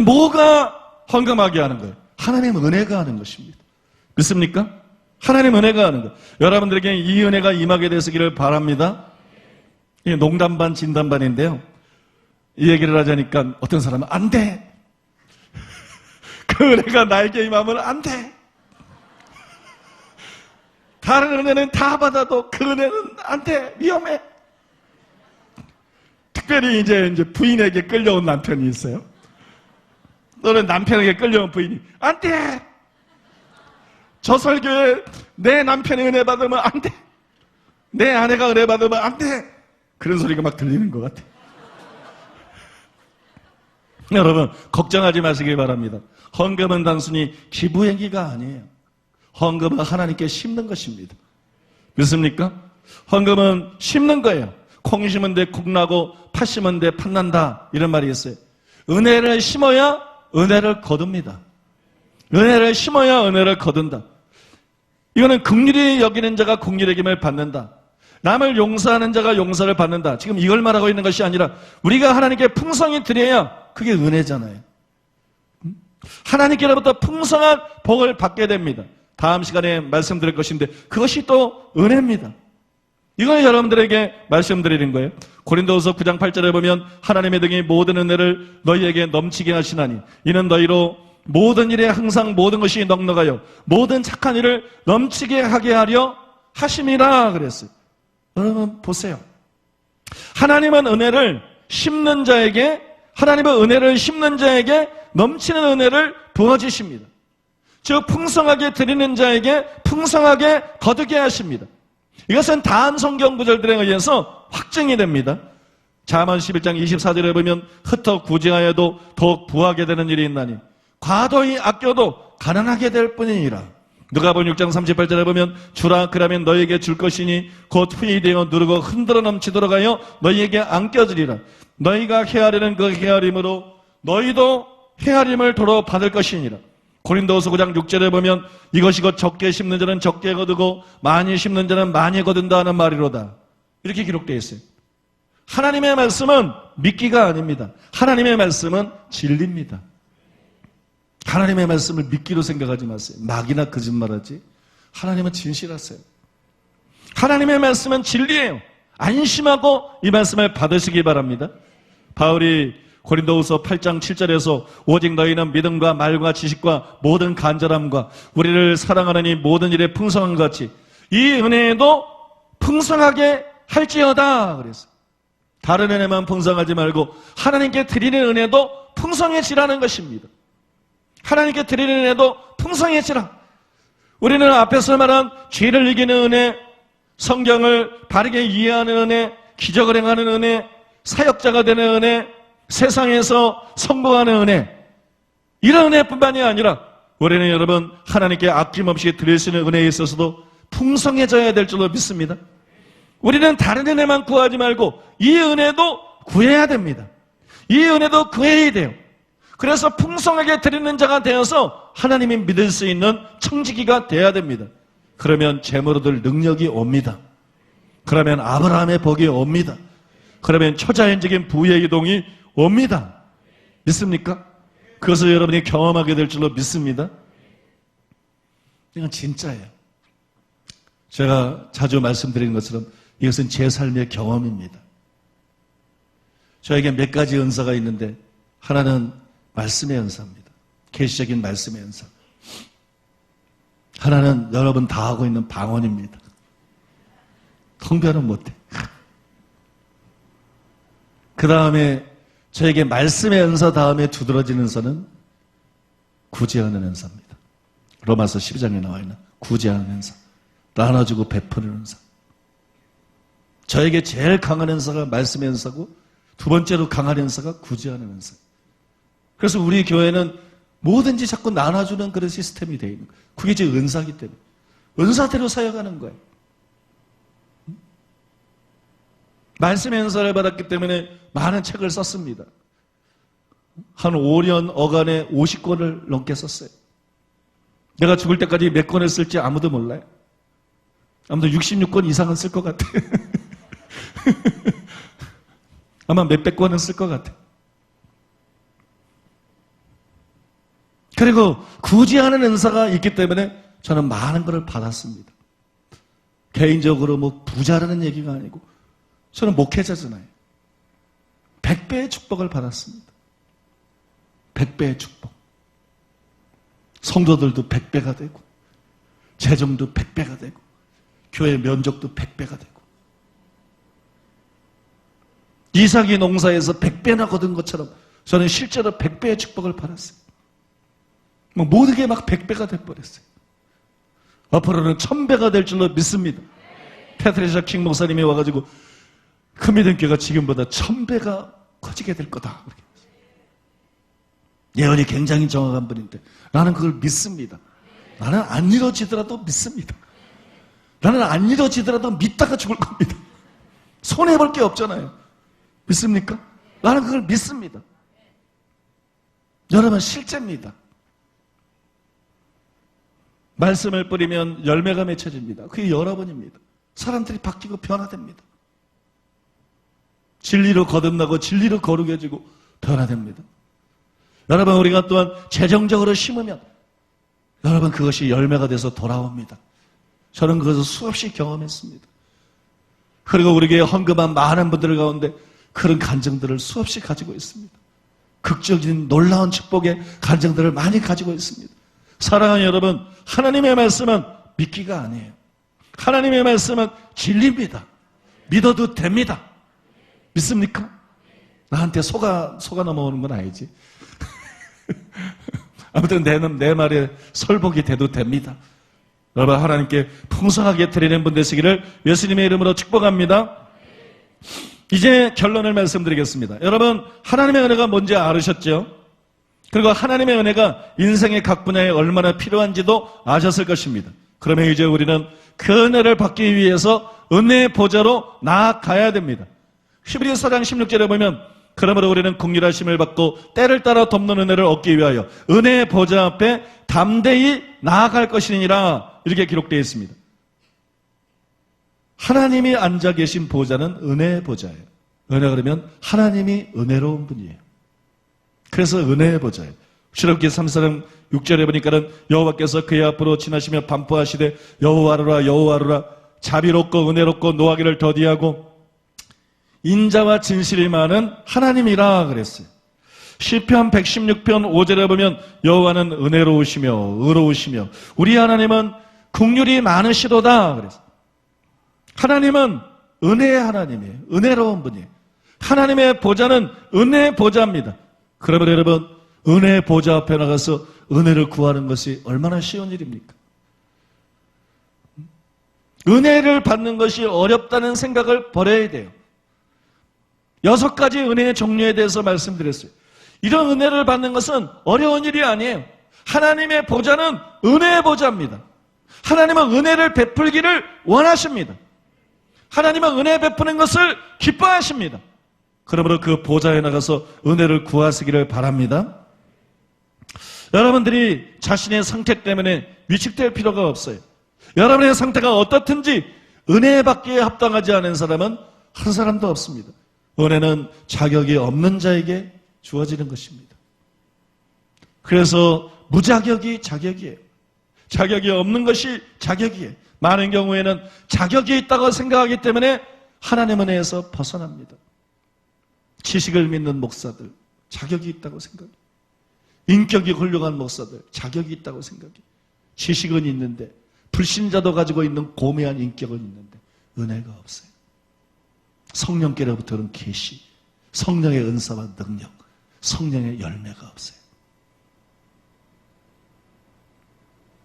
Speaker 4: 뭐가 헌금하게 하는 거예요? 하나님 은혜가 하는 것입니다. 믿습니까? 하나님 은혜가 하는 거예요. 여러분들에게 이 은혜가 임하게 되시기를 바랍니다. 이게 농담 반 진담 반인데요. 이 얘기를 하자니까 어떤 사람은 안 돼. 그 은혜가 나에게 임하면 안 돼. 다른 은혜는 다 받아도 그 은혜는 안 돼. 위험해. 특별히 이제 부인에게 끌려온 남편이 있어요. 너는 남편에게 끌려온 부인이 안 돼. 저 설교에 내 남편이 은혜 받으면 안 돼. 내 아내가 은혜 받으면 안 돼. 그런 소리가 막 들리는 것 같아. 여러분 걱정하지 마시길 바랍니다. 헌금은 단순히 기부 행위가 아니에요. 헌금은 하나님께 심는 것입니다. 믿습니까? 헌금은 심는 거예요. 콩 심은 데 국 나고 팥 심은 데 팥 난다 이런 말이 있어요. 은혜를 심어야 은혜를 거둡니다. 은혜를 심어야 은혜를 거둔다. 이거는 긍휼히 여기는 자가 긍휼의 여김을 받는다. 남을 용서하는 자가 용서를 받는다. 지금 이걸 말하고 있는 것이 아니라 우리가 하나님께 풍성히 드려야 그게 은혜잖아요. 하나님께로부터 풍성한 복을 받게 됩니다. 다음 시간에 말씀드릴 것인데 그것이 또 은혜입니다. 이걸 여러분들에게 말씀드리는 거예요. 고린도후서 9장 8절에 보면 하나님의 등이 모든 은혜를 너희에게 넘치게 하시나니 이는 너희로 모든 일에 항상 모든 것이 넉넉하여 모든 착한 일을 넘치게 하게 하려 하심이라 그랬어요. 여러분 보세요. 하나님은 은혜를 심는 자에게 하나님은 은혜를 심는 자에게 넘치는 은혜를 부어주십니다. 즉 풍성하게 드리는 자에게 풍성하게 거두게 하십니다. 이것은 다음 성경 구절들에 의해서 확증이 됩니다. 잠언 11장 24절에 보면 흩어 구제하여도 더욱 부하게 되는 일이 있나니 과도히 아껴도 가난하게 될 뿐이니라. 누가복음 6장 38절에 보면 주라 그러면 너희에게 줄 것이니 곧 후히 되어 누르고 흔들어 넘치도록 하여 너희에게 안겨주리라. 너희가 헤아리는 그 헤아림으로 너희도 헤아림을 도로 받을 것이니라. 고린도후서 9장 6절에 보면 이것이 곧 적게 심는 자는 적게 거두고 많이 심는 자는 많이 거둔다 하는 말이로다. 이렇게 기록되어 있어요. 하나님의 말씀은 믿기가 아닙니다. 하나님의 말씀은 진리입니다. 하나님의 말씀을 믿기로 생각하지 마세요. 막이나 거짓말하지. 하나님은 진실하세요. 하나님의 말씀은 진리예요. 안심하고 이 말씀을 받으시기 바랍니다. 바울이 고린도후서 8장 7절에서 오직 너희는 믿음과 말과 지식과 모든 간절함과 우리를 사랑하는 이 모든 일에 풍성한 것 같이 이 은혜에도 풍성하게 할지어다 그랬어요. 다른 은혜만 풍성하지 말고 하나님께 드리는 은혜도 풍성해지라는 것입니다. 하나님께 드리는 은혜도 풍성해지라. 우리는 앞에서 말한 죄를 이기는 은혜, 성경을 바르게 이해하는 은혜, 기적을 행하는 은혜, 사역자가 되는 은혜, 세상에서 성공하는 은혜, 이런 은혜뿐만이 아니라 우리는 여러분 하나님께 아낌없이 드릴 수 있는 은혜에 있어서도 풍성해져야 될 줄로 믿습니다. 우리는 다른 은혜만 구하지 말고 이 은혜도 구해야 됩니다. 이 은혜도 구해야 돼요. 그래서 풍성하게 드리는 자가 되어서 하나님이 믿을 수 있는 청지기가 돼야 됩니다. 그러면 재물 얻을 능력이 옵니다. 그러면 아브라함의 복이 옵니다. 그러면 초자연적인 부의 이동이 옵니다. 믿습니까? 그것을 여러분이 경험하게 될 줄로 믿습니다. 이건 진짜예요. 제가 자주 말씀드리는 것처럼 이것은 제 삶의 경험입니다. 저에게 몇 가지 은사가 있는데 하나는 말씀의 은사입니다. 계시적인 말씀의 은사. 하나는 여러분 다 하고 있는 방언입니다. 통변은 못해. 그 다음에 저에게 말씀의 은사 다음에 두드러지는 은사는 구제하는 은사입니다. 로마서 12장에 나와 있는 구제하는 은사. 나눠주고 베푸는 은사. 저에게 제일 강한 은사가 말씀의 은사고 두 번째로 강한 은사가 구제하는 은사. 그래서 우리 교회는 뭐든지 자꾸 나눠주는 그런 시스템이 되어 있는 거예요. 그게 제 은사이기 때문에. 은사대로 사역하는 거예요. 말씀의 은사를 받았기 때문에 많은 책을 썼습니다. 한 5년 어간에 50권을 넘게 썼어요. 내가 죽을 때까지 몇 권을 쓸지 아무도 몰라요. 아무도 66권 이상은 쓸 것 같아요. 아마 몇백 권은 쓸 것 같아요. 그리고 구제하는 은사가 있기 때문에 저는 많은 것을 받았습니다. 개인적으로 뭐 부자라는 얘기가 아니고 저는 목회자잖아요. 100배의 축복을 받았습니다. 100배의 축복. 성도들도 100배가 되고 재정도 100배가 되고 교회 면적도 100배가 되고 이삭이 농사에서 100배나 거둔 것처럼 저는 실제로 100배의 축복을 받았어요. 모든 게 막 100배가 돼버렸어요. 앞으로는 1000배가 될 줄로 믿습니다. 패트리샤 킹 목사님이 와가지고 큰 믿음 교회가 지금보다 1000배가 커지게 될 거다. 예언이 굉장히 정확한 분인데 나는 그걸 믿습니다. 나는 안 이루어지더라도 믿습니다. 나는 안 이루어지더라도 믿다가 죽을 겁니다. 손해볼 게 없잖아요. 믿습니까? 나는 그걸 믿습니다. 여러분 실제입니다. 말씀을 뿌리면 열매가 맺혀집니다. 그게 여러분입니다. 사람들이 바뀌고 변화됩니다. 진리로 거듭나고 진리로 거룩해지고 변화됩니다. 여러분 우리가 또한 재정적으로 심으면 여러분 그것이 열매가 돼서 돌아옵니다. 저는 그것을 수없이 경험했습니다. 그리고 우리 교회에 헌금한 많은 분들 가운데 그런 간증들을 수없이 가지고 있습니다. 극적인 놀라운 축복의 간증들을 많이 가지고 있습니다. 사랑하는 여러분, 하나님의 말씀은 믿기가 아니에요. 하나님의 말씀은 진리입니다. 믿어도 됩니다. 믿습니까? 나한테 속아 넘어오는 건 아니지. 아무튼 내 말에 설복이 돼도 됩니다. 여러분 하나님께 풍성하게 드리는 분 되시기를 예수님의 이름으로 축복합니다. 이제 결론을 말씀드리겠습니다. 여러분 하나님의 은혜가 뭔지 알으셨죠? 그리고 하나님의 은혜가 인생의 각 분야에 얼마나 필요한지도 아셨을 것입니다. 그러면 이제 우리는 그 은혜를 받기 위해서 은혜의 보좌로 나아가야 됩니다. 히브리서 4장 16절에 보면 그러므로 우리는 긍휼하심을 받고 때를 따라 돕는 은혜를 얻기 위하여 은혜의 보좌 앞에 담대히 나아갈 것이니라 이렇게 기록되어 있습니다. 하나님이 앉아 계신 보좌는 은혜의 보좌예요. 은혜 그러면 하나님이 은혜로운 분이에요. 그래서 은혜의 보좌예요. 출애굽기 3장 6절에 보니까는 여호와께서 그의 앞으로 지나시며 반포하시되 여호와로라 여호와로라 자비롭고 은혜롭고 노하기를 더디하고 인자와 진실이 많은 하나님이라 그랬어요. 시편 116편 5절에 보면 여호와는 은혜로우시며 의로우시며 우리 하나님은 긍휼이 많으시도다 그랬어요. 하나님은 은혜의 하나님이에요. 은혜로운 분이에요. 하나님의 보좌는 은혜의 보좌입니다. 그러면 여러분 은혜의 보좌 앞에 나가서 은혜를 구하는 것이 얼마나 쉬운 일입니까? 은혜를 받는 것이 어렵다는 생각을 버려야 돼요. 6가지 은혜의 종류에 대해서 말씀드렸어요. 이런 은혜를 받는 것은 어려운 일이 아니에요. 하나님의 보좌는 은혜의 보좌입니다. 하나님은 은혜를 베풀기를 원하십니다. 하나님은 은혜 베푸는 것을 기뻐하십니다. 그러므로 그 보좌에 나가서 은혜를 구하시기를 바랍니다. 여러분들이 자신의 상태 때문에 위축될 필요가 없어요. 여러분의 상태가 어떻든지 은혜 받기에 합당하지 않은 사람은 한 사람도 없습니다. 은혜는 자격이 없는 자에게 주어지는 것입니다. 그래서 무자격이 자격이에요. 자격이 없는 것이 자격이에요. 많은 경우에는 자격이 있다고 생각하기 때문에 하나님 은혜에서 벗어납니다. 지식을 믿는 목사들 자격이 있다고 생각해요. 인격이 훌륭한 목사들 자격이 있다고 생각해요. 지식은 있는데 불신자도 가지고 있는 고매한 인격은 있는데 은혜가 없어요. 성령께로부터는 계시, 성령의 은사와 능력, 성령의 열매가 없어요.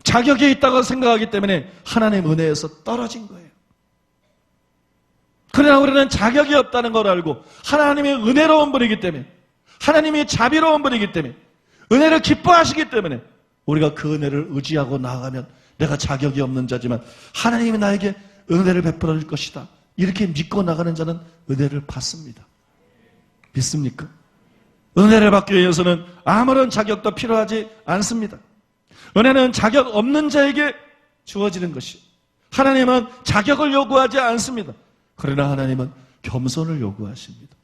Speaker 4: 자격이 있다고 생각하기 때문에 하나님의 은혜에서 떨어진 거예요. 그러나 우리는 자격이 없다는 걸 알고 하나님의 은혜로운 분이기 때문에, 하나님이 자비로운 분이기 때문에, 은혜를 기뻐하시기 때문에 우리가 그 은혜를 의지하고 나아가면 내가 자격이 없는 자지만 하나님이 나에게 은혜를 베풀어 줄 것이다. 이렇게 믿고 나가는 자는 은혜를 받습니다. 믿습니까? 은혜를 받기 위해서는 아무런 자격도 필요하지 않습니다. 은혜는 자격 없는 자에게 주어지는 것이, 하나님은 자격을 요구하지 않습니다. 그러나 하나님은 겸손을 요구하십니다.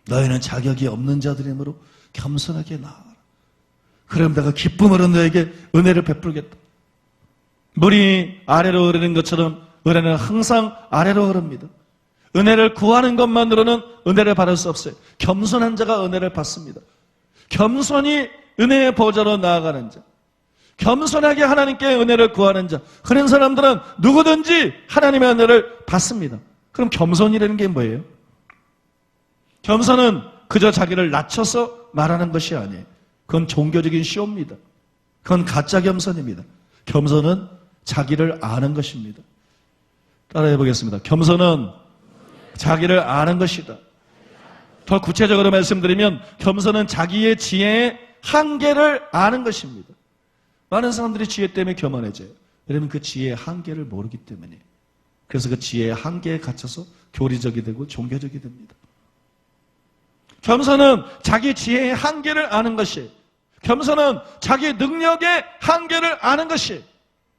Speaker 4: 너희는 자격이 없는 자들이므로 겸손하게 나아가라. 그럼 내가 기쁨으로 너에게 은혜를 베풀겠다. 물이 아래로 흐르는 것처럼 은혜는 항상 아래로 흐릅니다. 은혜를 구하는 것만으로는 은혜를 받을 수 없어요. 겸손한 자가 은혜를 받습니다. 겸손히 은혜의 보좌로 나아가는 자, 겸손하게 하나님께 은혜를 구하는 자, 그런 사람들은 누구든지 하나님의 은혜를 받습니다. 그럼 겸손이라는 게 뭐예요? 겸손은 그저 자기를 낮춰서 말하는 것이 아니에요. 그건 종교적인 쇼입니다. 그건 가짜 겸손입니다. 겸손은 자기를 아는 것입니다. 따라해 보겠습니다. 겸손은 자기를 아는 것이다. 더 구체적으로 말씀드리면 겸손은 자기의 지혜의 한계를 아는 것입니다. 많은 사람들이 지혜 때문에 교만해져요. 왜냐하면 그 지혜의 한계를 모르기 때문에. 그래서 그 지혜의 한계에 갇혀서 교리적이 되고 종교적이 됩니다. 겸손은 자기 지혜의 한계를 아는 것이에요. 겸손은 자기 능력의 한계를 아는 것이에요.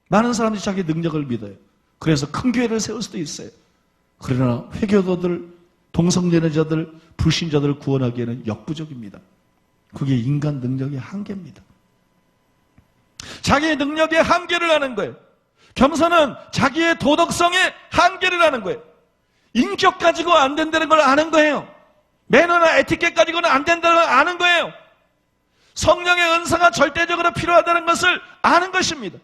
Speaker 4: 많은 사람들이 자기 능력을 믿어요. 그래서 큰 교회를 세울 수도 있어요. 그러나 회교도들, 동성연애자들, 불신자들을 구원하기에는 역부족입니다. 그게 인간 능력의 한계입니다. 자기의 능력의 한계를 아는 거예요. 겸손은 자기의 도덕성의 한계를 아는 거예요. 인격 가지고 안 된다는 걸 아는 거예요. 매너나 에티켓 가지고는 안 된다는 걸 아는 거예요. 성령의 은사가 절대적으로 필요하다는 것을 아는 것입니다.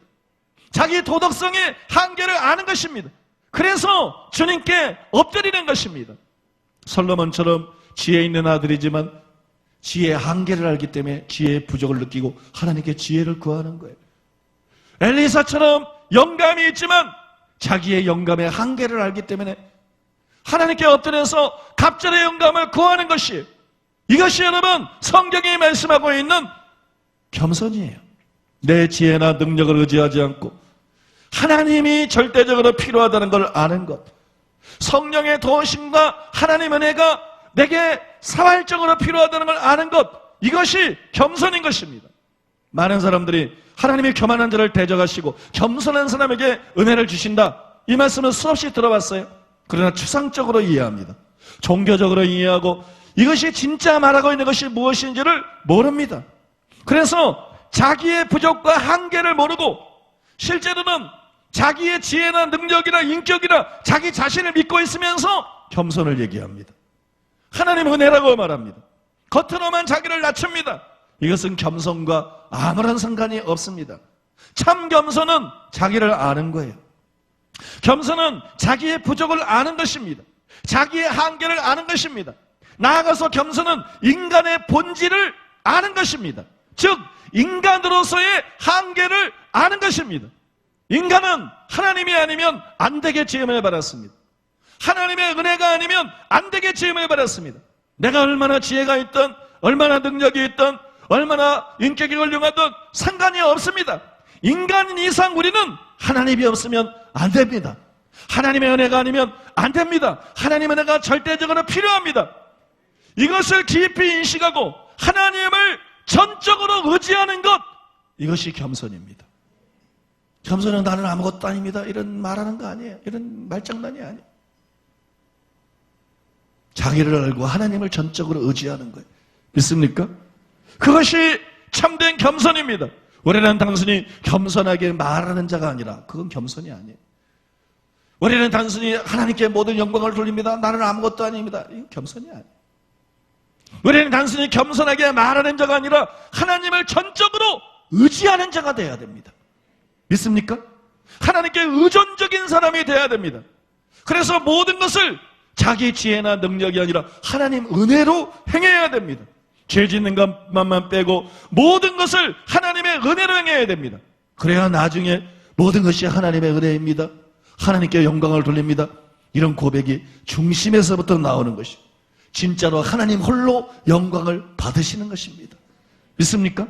Speaker 4: 자기 도덕성의 한계를 아는 것입니다. 그래서 주님께 엎드리는 것입니다. 솔로몬처럼 지혜 있는 아들이지만 지혜의 한계를 알기 때문에 지혜의 부족을 느끼고 하나님께 지혜를 구하는 거예요. 엘리사처럼 영감이 있지만 자기의 영감의 한계를 알기 때문에 하나님께 엎드려서 갑절의 영감을 구하는 것이, 이것이 여러분 성경이 말씀하고 있는 겸손이에요. 내 지혜나 능력을 의지하지 않고 하나님이 절대적으로 필요하다는 걸 아는 것, 성령의 도우심과 하나님 은혜가 내게 사활적으로 필요하다는 걸 아는 것, 이것이 겸손인 것입니다. 많은 사람들이 하나님이 교만한 자를 대적하시고 겸손한 사람에게 은혜를 주신다, 이 말씀은 수없이 들어봤어요. 그러나 추상적으로 이해합니다. 종교적으로 이해하고 이것이 진짜 말하고 있는 것이 무엇인지를 모릅니다. 그래서 자기의 부족과 한계를 모르고 실제로는 자기의 지혜나 능력이나 인격이나 자기 자신을 믿고 있으면서 겸손을 얘기합니다. 하나님 은혜라고 말합니다. 겉으로만 자기를 낮춥니다. 이것은 겸손과 아무런 상관이 없습니다. 참 겸손은 자기를 아는 거예요. 겸손은 자기의 부족을 아는 것입니다. 자기의 한계를 아는 것입니다. 나아가서 겸손은 인간의 본질을 아는 것입니다. 즉 인간으로서의 한계를 아는 것입니다. 인간은 하나님이 아니면 안 되게 지음을 받았습니다. 하나님의 은혜가 아니면 안 되게 지음을 받았습니다. 내가 얼마나 지혜가 있든, 얼마나 능력이 있든, 얼마나 인격이 훌륭하든 상관이 없습니다. 인간인 이상 우리는 하나님이 없으면 안 됩니다. 하나님의 은혜가 아니면 안 됩니다. 하나님의 은혜가 절대적으로 필요합니다. 이것을 깊이 인식하고 하나님을 전적으로 의지하는 것, 이것이 겸손입니다. 겸손은 나는 아무것도 아닙니다, 이런 말하는 거 아니에요. 이런 말장난이 아니에요. 자기를 알고 하나님을 전적으로 의지하는 거예요. 믿습니까? 그것이 참된 겸손입니다. 우리는 단순히 겸손하게 말하는 자가 아니라 그건 겸손이 아니에요. 우리는 단순히 하나님께 모든 영광을 돌립니다, 나는 아무것도 아닙니다, 이건 겸손이 아니에요. 우리는 단순히 겸손하게 말하는 자가 아니라 하나님을 전적으로 의지하는 자가 되어야 됩니다. 믿습니까? 하나님께 의존적인 사람이 되어야 됩니다. 그래서 모든 것을 자기 지혜나 능력이 아니라 하나님 은혜로 행해야 됩니다. 죄 짓는 것만 빼고 모든 것을 하나님의 은혜로 행해야 됩니다. 그래야 나중에 모든 것이 하나님의 은혜입니다, 하나님께 영광을 돌립니다, 이런 고백이 중심에서부터 나오는 것이고 진짜로 하나님 홀로 영광을 받으시는 것입니다. 믿습니까?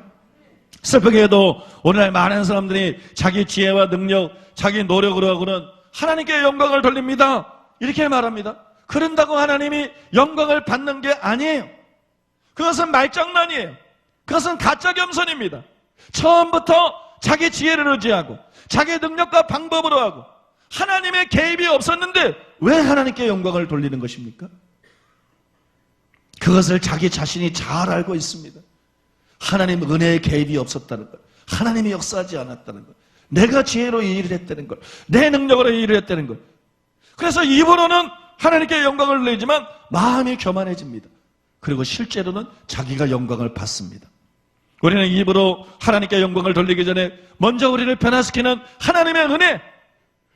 Speaker 4: 슬프게도 오늘날 많은 사람들이 자기 지혜와 능력, 자기 노력으로 하고는 하나님께 영광을 돌립니다, 이렇게 말합니다. 그런다고 하나님이 영광을 받는 게 아니에요. 그것은 말장난이에요. 그것은 가짜 겸손입니다. 처음부터 자기 지혜를 의지하고 자기 능력과 방법으로 하고 하나님의 개입이 없었는데 왜 하나님께 영광을 돌리는 것입니까? 그것을 자기 자신이 잘 알고 있습니다. 하나님 은혜의 개입이 없었다는 것, 하나님이 역사하지 않았다는 것, 내가 지혜로 이 일을 했다는 것, 내 능력으로 이 일을 했다는 것. 그래서 입으로는 하나님께 영광을 내지만 마음이 교만해집니다. 그리고 실제로는 자기가 영광을 받습니다. 우리는 입으로 하나님께 영광을 돌리기 전에 먼저 우리를 변화시키는 하나님의 은혜,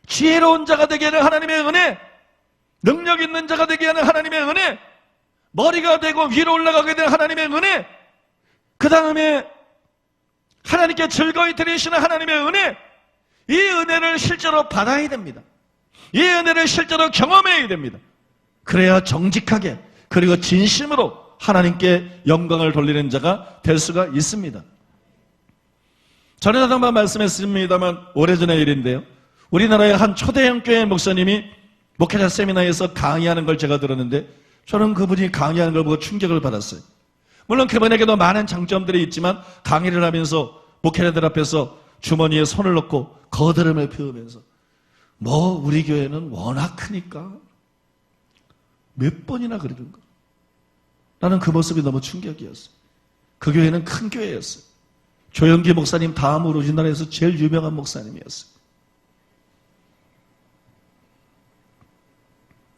Speaker 4: 지혜로운 자가 되게 하는 하나님의 은혜, 능력 있는 자가 되게 하는 하나님의 은혜, 머리가 되고 위로 올라가게 되는 하나님의 은혜, 그 다음에 하나님께 즐거이 드리시는 하나님의 은혜, 이 은혜를 실제로 받아야 됩니다. 이 은혜를 실제로 경험해야 됩니다. 그래야 정직하게 그리고 진심으로 하나님께 영광을 돌리는 자가 될 수가 있습니다. 전에도 한번 말씀했습니다만 오래전의 일인데요, 우리나라의 한 초대형 교회 목사님이 목회자 세미나에서 강의하는 걸 제가 들었는데 저는 그분이 강의하는 걸 보고 충격을 받았어요. 물론 그분에게도 많은 장점들이 있지만 강의를 하면서 목회자들 앞에서 주머니에 손을 넣고 거드름을 피우면서 우리 교회는 워낙 크니까 몇 번이나 그러는 거. 나는 그 모습이 너무 충격이었어요. 그 교회는 큰 교회였어요. 조영기 목사님 다음으로 우리나라에서 제일 유명한 목사님이었어요.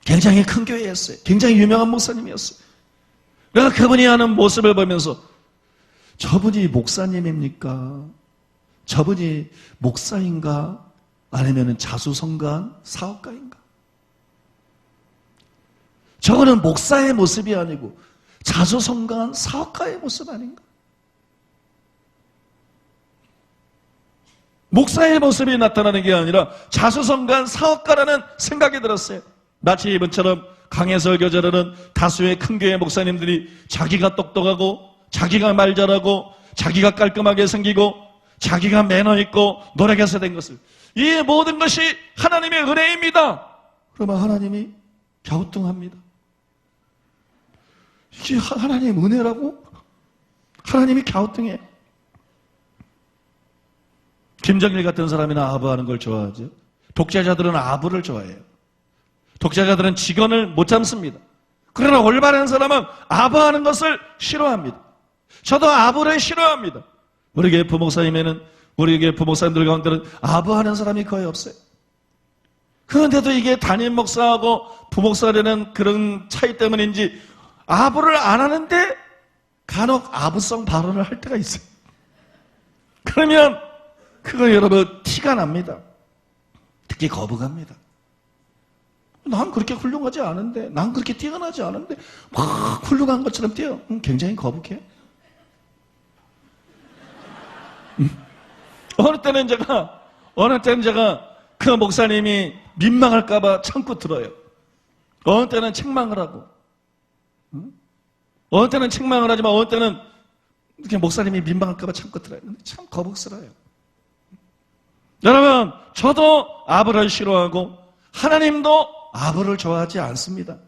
Speaker 4: 굉장히 큰 교회였어요. 굉장히 유명한 목사님이었어요. 내가 그분이 하는 모습을 보면서 저분이 목사님입니까? 저분이 목사인가? 아니면 자수성가한 사업가인가? 저거는 목사의 모습이 아니고 자수성가한 사업가의 모습 아닌가? 목사의 모습이 나타나는 게 아니라 자수성가한 사업가라는 생각이 들었어요. 마치 이분처럼 강해 설교자로는 다수의 큰 교회 목사님들이 자기가 똑똑하고 자기가 말 잘하고 자기가 깔끔하게 생기고 자기가 매너 있고 노력해서 된 것을, 이 모든 것이 하나님의 은혜입니다. 그러면 하나님이 갸우뚱합니다. 이게 하나님의 은혜라고? 하나님이 갸우뚱해. 김정일 같은 사람이나 아부하는 걸 좋아하죠. 독재자들은 아부를 좋아해요. 독재자들은 직언을 못 참습니다. 그러나 올바른 사람은 아부하는 것을 싫어합니다. 저도 아부를 싫어합니다. 우리 교회 부목사님에는, 우리 교회 부목사님들 가운데는 아부하는 사람이 거의 없어요. 그런데도 이게 담임 목사하고 부목사라는 그런 차이 때문인지 아부를 안 하는데 간혹 아부성 발언을 할 때가 있어요. 그러면 그거 여러분 티가 납니다. 특히 거부갑니다. 난 그렇게 훌륭하지 않은데, 난 그렇게 뛰어나지 않은데 막 훌륭한 것처럼 뛰어. 굉장히 거북해. 어느 때는 제가 어느 때는 제가 그 목사님이 민망할까봐 참고 들어요. 어느 때는 책망을 하고, 어느 때는 책망을 하지만 어느 때는 이렇게 목사님이 민망할까봐 참고 들어요. 근데 참 거북스러워요. 여러분, 저도 아부를 싫어하고 하나님도 아부를 좋아하지 않습니다.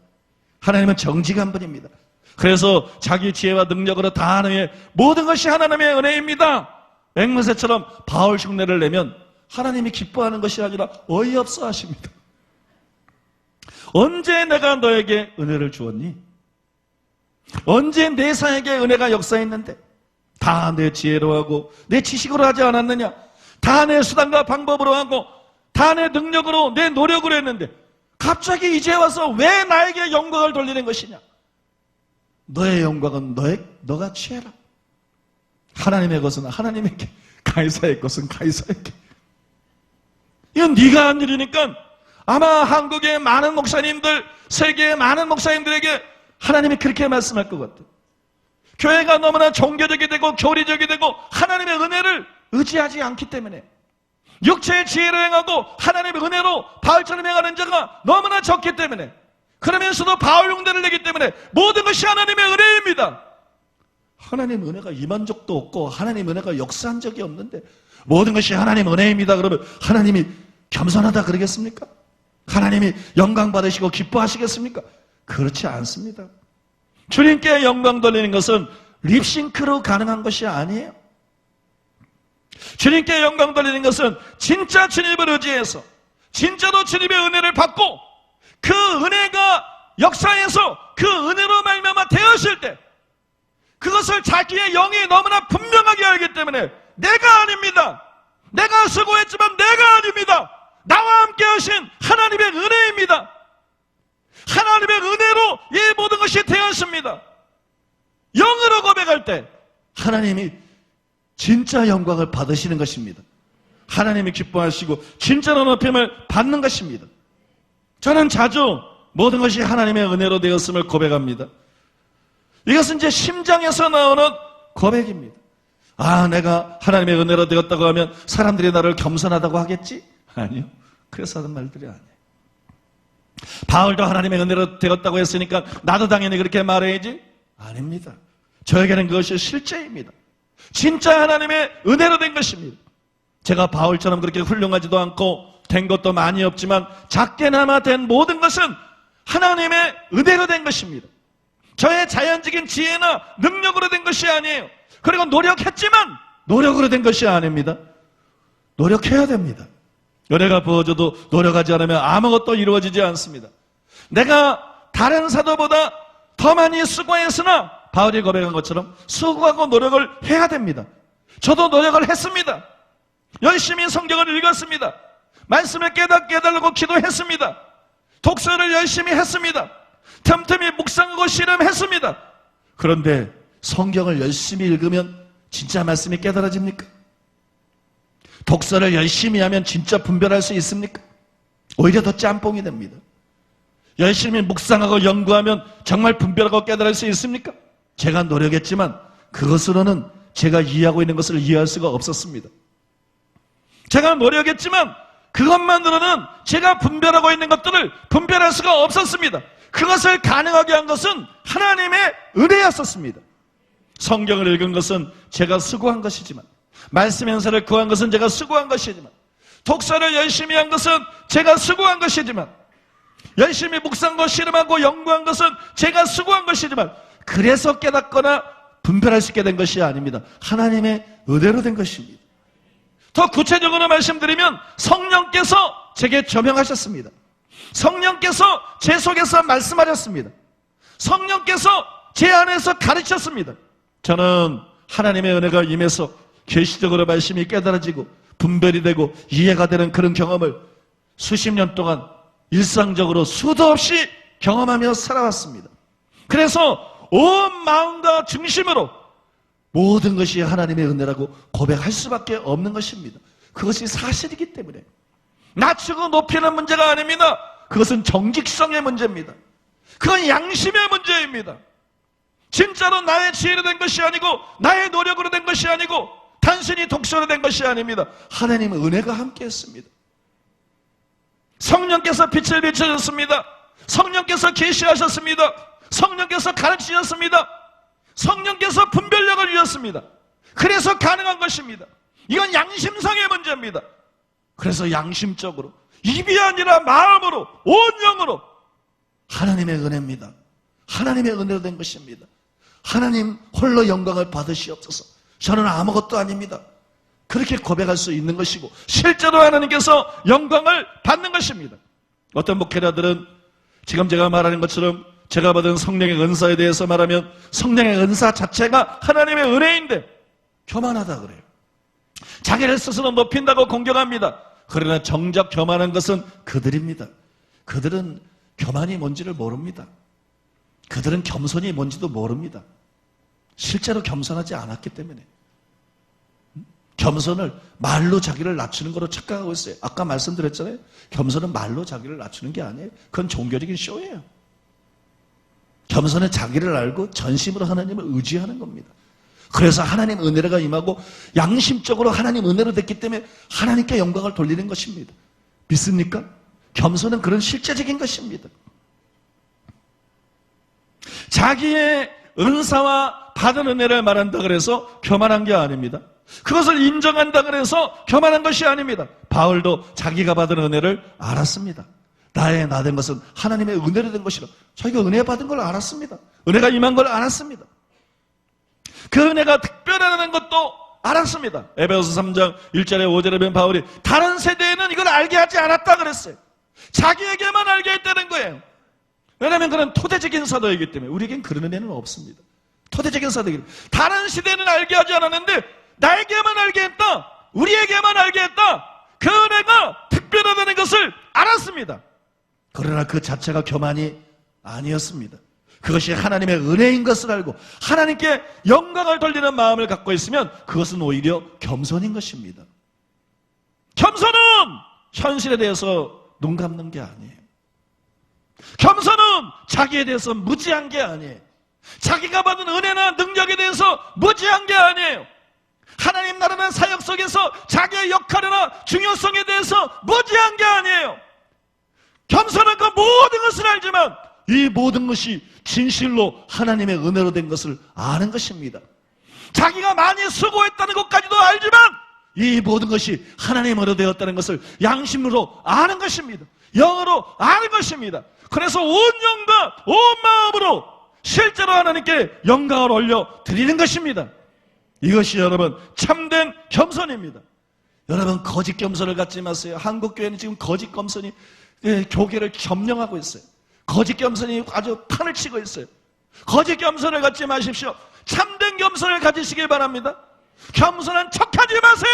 Speaker 4: 하나님은 정직한 분입니다. 그래서 자기 지혜와 능력으로 다 하는 의 모든 것이 하나님의 은혜입니다. 앵무새처럼 바울 흉내를 내면 하나님이 기뻐하는 것이 아니라 어이없어 하십니다. 언제 내가 너에게 은혜를 주었니? 언제 내 사에게 은혜가 역사했는데? 다 내 지혜로 하고 내 지식으로 하지 않았느냐? 다 내 수단과 방법으로 하고 다 내 능력으로 내 노력으로 했는데 갑자기 이제 와서 왜 나에게 영광을 돌리는 것이냐? 너의 영광은 너가 취해라. 하나님의 것은 하나님에게, 가이사의 것은 가이사에게. 이건 네가 한 일이니까 아마 한국의 많은 목사님들, 세계의 많은 목사님들에게 하나님이 그렇게 말씀할 것 같아요. 교회가 너무나 종교적이 되고 교리적이 되고 하나님의 은혜를 의지하지 않기 때문에, 육체의 지혜로 행하고 하나님의 은혜로 바울처럼 행하는 자가 너무나 적기 때문에, 그러면서도 바울 흉내를 내기 때문에 모든 것이 하나님의 은혜입니다. 하나님 은혜가 임한 적도 없고 하나님 은혜가 역사한 적이 없는데 모든 것이 하나님 은혜입니다. 그러면 하나님이 겸손하다 그러겠습니까? 하나님이 영광 받으시고 기뻐하시겠습니까? 그렇지 않습니다. 주님께 영광 돌리는 것은 립싱크로 가능한 것이 아니에요. 주님께 영광 돌리는 것은 진짜 주님을 의지해서 진짜로 주님의 은혜를 받고 그 은혜가 역사에서 그 은혜로 말미암아 되었을 때 그것을 자기의 영이 너무나 분명하게 알기 때문에 내가 아닙니다. 내가 수고했지만 내가 아닙니다. 나와 함께 하신 하나님의 은혜입니다. 하나님의 은혜로 이 모든 것이 되었습니다. 영으로 고백할 때 하나님이 진짜 영광을 받으시는 것입니다. 하나님이 기뻐하시고 진짜로 높임을 받는 것입니다. 저는 자주 모든 것이 하나님의 은혜로 되었음을 고백합니다. 이것은 제 심장에서 나오는 고백입니다. 아, 내가 하나님의 은혜로 되었다고 하면 사람들이 나를 겸손하다고 하겠지? 아니요. 그래서 하는 말들이 아니에요. 바울도 하나님의 은혜로 되었다고 했으니까 나도 당연히 그렇게 말해야지? 아닙니다. 저에게는 그것이 실제입니다. 진짜 하나님의 은혜로 된 것입니다. 제가 바울처럼 그렇게 훌륭하지도 않고 된 것도 많이 없지만 작게나마 된 모든 것은 하나님의 은혜로 된 것입니다. 저의 자연적인 지혜나 능력으로 된 것이 아니에요. 그리고 노력했지만 노력으로 된 것이 아닙니다. 노력해야 됩니다. 은혜가 부어져도 노력하지 않으면 아무것도 이루어지지 않습니다. 내가 다른 사도보다 더 많이 수고했으나 바울이 고백한 것처럼 수고하고 노력을 해야 됩니다. 저도 노력을 했습니다. 열심히 성경을 읽었습니다. 말씀을 깨닫게 해달라고 기도했습니다. 독서를 열심히 했습니다. 틈틈이 묵상하고 실험했습니다. 그런데 성경을 열심히 읽으면 진짜 말씀이 깨달아집니까? 독서를 열심히 하면 진짜 분별할 수 있습니까? 오히려 더 짬뽕이 됩니다. 열심히 묵상하고 연구하면 정말 분별하고 깨달을 수 있습니까? 제가 노력했지만 그것으로는 제가 이해하고 있는 것을 이해할 수가 없었습니다. 제가 노력했지만 그것만으로는 제가 분별하고 있는 것들을 분별할 수가 없었습니다. 그것을 가능하게 한 것은 하나님의 은혜였었습니다. 성경을 읽은 것은 제가 수고한 것이지만, 말씀 연설을 구한 것은 제가 수고한 것이지만, 독서를 열심히 한 것은 제가 수고한 것이지만, 열심히 묵상하고 실험하고 연구한 것은 제가 수고한 것이지만, 그래서 깨닫거나 분별할 수 있게 된 것이 아닙니다. 하나님의 은혜로 된 것입니다. 더 구체적으로 말씀드리면 성령께서 제게 조명하셨습니다. 성령께서 제 속에서 말씀하셨습니다. 성령께서 제 안에서 가르쳤습니다. 저는 하나님의 은혜가 임해서 계시적으로 말씀이 깨달아지고 분별이 되고 이해가 되는 그런 경험을 수십 년 동안 일상적으로 수도 없이 경험하며 살아왔습니다. 그래서 온 마음과 중심으로 모든 것이 하나님의 은혜라고 고백할 수밖에 없는 것입니다. 그것이 사실이기 때문에 낮추고 높이는 문제가 아닙니다. 그것은 정직성의 문제입니다. 그건 양심의 문제입니다. 진짜로 나의 지혜로 된 것이 아니고 나의 노력으로 된 것이 아니고 단순히 독서로 된 것이 아닙니다. 하나님의 은혜가 함께했습니다. 성령께서 빛을 비춰줬습니다. 성령께서 계시하셨습니다. 성령께서 가르치셨습니다. 성령께서 분별력을 주셨습니다. 그래서 가능한 것입니다. 이건 양심상의 문제입니다. 그래서 양심적으로, 입이 아니라 마음으로, 온 영으로 하나님의 은혜입니다. 하나님의 은혜로 된 것입니다. 하나님 홀로 영광을 받으시옵소서. 저는 아무것도 아닙니다. 그렇게 고백할 수 있는 것이고 실제로 하나님께서 영광을 받는 것입니다. 어떤 목회자들은 지금 제가 말하는 것처럼 제가 받은 성령의 은사에 대해서 말하면 성령의 은사 자체가 하나님의 은혜인데 교만하다 그래요. 자기를 스스로 높인다고 공격합니다. 그러나 정작 교만한 것은 그들입니다. 그들은 교만이 뭔지를 모릅니다. 그들은 겸손이 뭔지도 모릅니다. 실제로 겸손하지 않았기 때문에. 겸손을 말로 자기를 낮추는 거로 착각하고 있어요. 아까 말씀드렸잖아요. 겸손은 말로 자기를 낮추는 게 아니에요. 그건 종교적인 쇼예요. 겸손은 자기를 알고 전심으로 하나님을 의지하는 겁니다. 그래서 하나님 은혜가 임하고 양심적으로 하나님 은혜로 됐기 때문에 하나님께 영광을 돌리는 것입니다. 믿습니까? 겸손은 그런 실제적인 것입니다. 자기의 은사와 받은 은혜를 말한다 그래서 교만한 게 아닙니다. 그것을 인정한다 그래서 교만한 것이 아닙니다. 바울도 자기가 받은 은혜를 알았습니다. 나의 나 된 것은 하나님의 은혜로 된 것이라. 자기가 은혜 받은 걸 알았습니다. 은혜가 임한 걸 알았습니다. 그 은혜가 특별하다는 것도 알았습니다. 에베소서 3장 1절에 5절에 보면 바울이 다른 세대에는 이걸 알게 하지 않았다 그랬어요. 자기에게만 알게 했다는 거예요. 왜냐하면 그는 토대적인 사도이기 때문에. 우리에겐 그런 은혜는 없습니다. 토대적인 사도이기 때문에. 다른 시대는 알게 하지 않았는데 나에게만 알게 했다. 우리에게만 알게 했다. 그 은혜가 특별하다는 것을 알았습니다. 그러나 그 자체가 교만이 아니었습니다. 그것이 하나님의 은혜인 것을 알고 하나님께 영광을 돌리는 마음을 갖고 있으면 그것은 오히려 겸손인 것입니다. 겸손은 현실에 대해서 눈 감는 게 아니에요. 겸손은 자기에 대해서 무지한 게 아니에요. 자기가 받은 은혜나 능력에 대해서 무지한 게 아니에요. 하나님 나라는 사역 속에서 자기의 역할이나 중요성에 대해서 무지한 게 아니에요. 겸손은 그 모든 것을 알지만 이 모든 것이 진실로 하나님의 은혜로 된 것을 아는 것입니다. 자기가 많이 수고했다는 것까지도 알지만 이 모든 것이 하나님의 은혜로 되었다는 것을 양심으로 아는 것입니다. 영으로 아는 것입니다. 그래서 온 영과 온 마음으로 실제로 하나님께 영광을 올려 드리는 것입니다. 이것이 여러분 참된 겸손입니다. 여러분 거짓 겸손을 갖지 마세요. 한국 교회는 지금 거짓 겸손이 교계를 점령하고 있어요. 거짓 겸손이 아주 판을 치고 있어요. 거짓 겸손을 갖지 마십시오. 참된 겸손을 가지시길 바랍니다. 겸손한 척하지 마세요.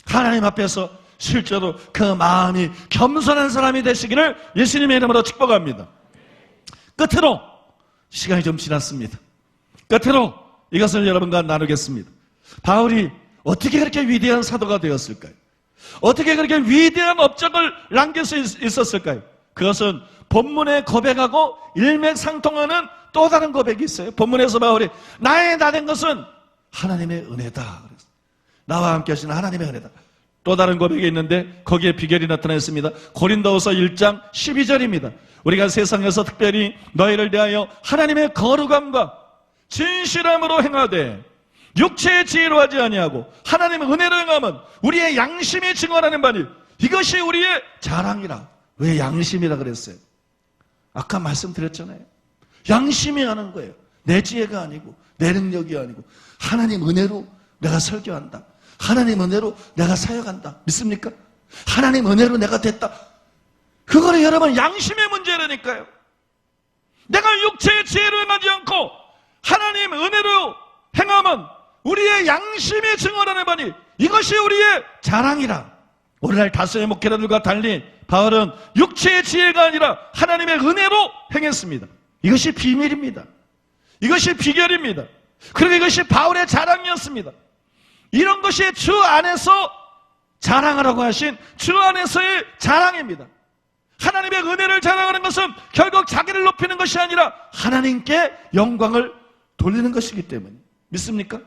Speaker 4: 하나님 앞에서 실제로 그 마음이 겸손한 사람이 되시기를 예수님의 이름으로 축복합니다. 끝으로 시간이 좀 지났습니다. 끝으로 이것을 여러분과 나누겠습니다. 바울이 어떻게 그렇게 위대한 사도가 되었을까요? 어떻게 그렇게 위대한 업적을 남길 수 있었을까요? 그것은 본문에 고백하고 일맥상통하는 또 다른 고백이 있어요. 본문에서 바울이 나의 나 된 것은 하나님의 은혜다. 그래서 나와 함께 하시는 하나님의 은혜다. 또 다른 고백이 있는데 거기에 비결이 나타나 있습니다. 고린도후서 1장 12절입니다. 우리가 세상에서 특별히 너희를 대하여 하나님의 거룩함과 진실함으로 행하되 육체의 지혜로 하지 아니하고 하나님의 은혜로 행함은 우리의 양심이 증언하는 바니 이것이 우리의 자랑이라. 왜 양심이라 그랬어요? 아까 말씀드렸잖아요. 양심이 하는 거예요. 내 지혜가 아니고 내 능력이 아니고 하나님 은혜로 내가 설교한다. 하나님 은혜로 내가 사역한다. 믿습니까? 하나님 은혜로 내가 됐다. 그거는 여러분 양심의 문제라니까요. 내가 육체의 지혜로 행하지 않고 하나님 은혜로 행함은 우리의 양심이 증언하는 바니 이것이 우리의 자랑이라. 오늘날 다수의 목회자들과 달리 바울은 육체의 지혜가 아니라 하나님의 은혜로 행했습니다. 이것이 비밀입니다. 이것이 비결입니다. 그리고 이것이 바울의 자랑이었습니다. 이런 것이 주 안에서 자랑하라고 하신 주 안에서의 자랑입니다. 하나님의 은혜를 자랑하는 것은 결국 자기를 높이는 것이 아니라 하나님께 영광을 돌리는 것이기 때문에. 믿습니까?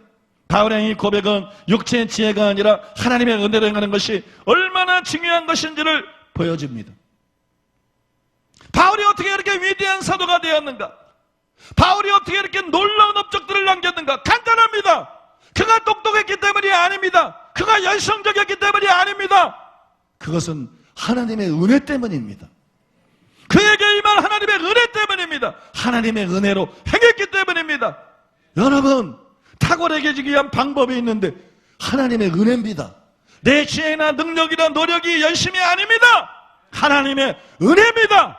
Speaker 4: 바울의 이 고백은 육체의 지혜가 아니라 하나님의 은혜로 행하는 것이 얼마나 중요한 것인지를 보여줍니다. 바울이 어떻게 이렇게 위대한 사도가 되었는가? 바울이 어떻게 이렇게 놀라운 업적들을 남겼는가? 간단합니다. 그가 똑똑했기 때문이 아닙니다. 그가 열성적이었기 때문이 아닙니다. 그것은 하나님의 은혜 때문입니다. 그에게 임한 하나님의 은혜 때문입니다. 하나님의 은혜로 행했기 때문입니다. 여러분, 탁월해지기 위한 방법이 있는데 하나님의 은혜입니다. 내 지혜나 능력이나 노력이 열심이 아닙니다. 하나님의 은혜입니다.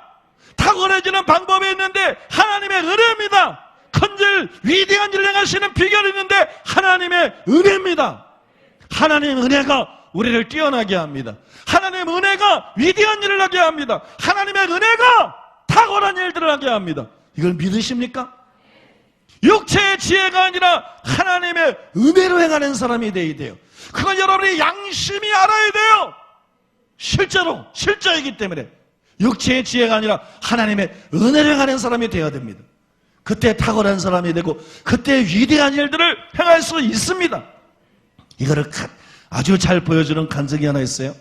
Speaker 4: 탁월해지는 방법이 있는데 하나님의 은혜입니다. 큰일, 위대한 일을 행하시는 비결이 있는데 하나님의 은혜입니다. 하나님의 은혜가 우리를 뛰어나게 합니다. 하나님의 은혜가 위대한 일을 하게 합니다. 하나님의 은혜가 탁월한 일들을 하게 합니다. 이걸 믿으십니까? 육체의 지혜가 아니라 하나님의 은혜로 행하는 사람이 되어야 돼요. 그건 여러분이 양심이 알아야 돼요. 실제로, 실제이기 때문에 육체의 지혜가 아니라 하나님의 은혜로 행하는 사람이 되어야 됩니다. 그때 탁월한 사람이 되고 그때 위대한 일들을 행할 수 있습니다. 이거를 아주 잘 보여주는 간증이 하나 있어요.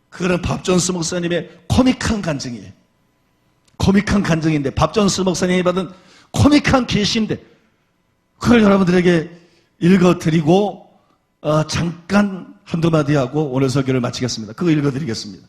Speaker 4: 그거는 밥 존스 목사님의 코믹한 간증이에요. 코믹한 간증인데 밥 존스 목사님이 받은 코믹한 계시인데 그걸 여러분들에게 읽어드리고 잠깐 한두 마디 하고 오늘 설교를 마치겠습니다. 그거 읽어드리겠습니다.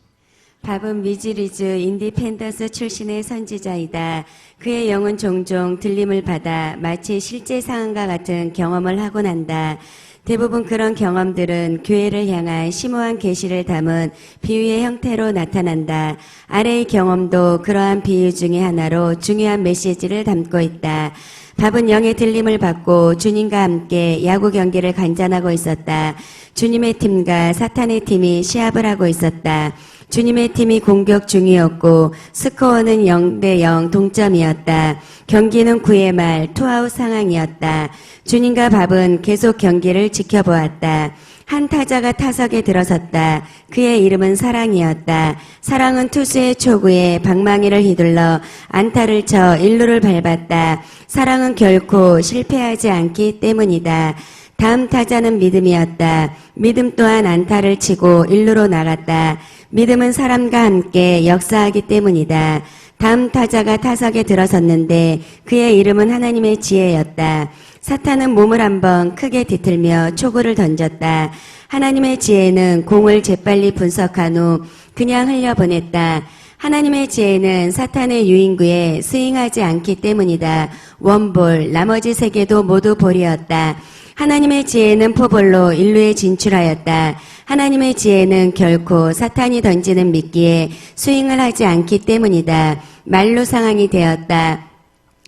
Speaker 3: 밥은 미즈리즈 인디펜던스 출신의 선지자이다. 그의 영은 종종 들림을 받아 마치 실제 상황과 같은 경험을 하곤 한다. 대부분 그런 경험들은 교회를 향한 심오한 계시를 담은 비유의 형태로 나타난다. 아래의 경험도 그러한 비유 중의 하나로 중요한 메시지를 담고 있다. 밥은 영의 들림을 받고 주님과 함께 야구 경기를 관전하고 있었다. 주님의 팀과 사탄의 팀이 시합을 하고 있었다. 주님의 팀이 공격 중이었고 스코어는 0대0 동점이었다. 경기는 9회 말 투아웃 상황이었다. 주님과 밥은 계속 경기를 지켜보았다. 한 타자가 타석에 들어섰다. 그의 이름은 사랑이었다. 사랑은 투수의 초구에 방망이를 휘둘러 안타를 쳐 1루를 밟았다. 사랑은 결코 실패하지 않기 때문이다. 다음 타자는 믿음이었다. 믿음 또한 안타를 치고 1루로 나갔다. 믿음은 사람과 함께 역사하기 때문이다. 다음 타자가 타석에 들어섰는데 그의 이름은 하나님의 지혜였다. 사탄은 몸을 한번 크게 뒤틀며 초구를 던졌다. 하나님의 지혜는 공을 재빨리 분석한 후 그냥 흘려보냈다. 하나님의 지혜는 사탄의 유인구에 스윙하지 않기 때문이다. 원볼, 나머지 3개도 모두 볼이었다. 하나님의 지혜는 포볼로 1루에 진출하였다. 하나님의 지혜는 결코 사탄이 던지는 미끼에 스윙을 하지 않기 때문이다. 말로 상황이 되었다.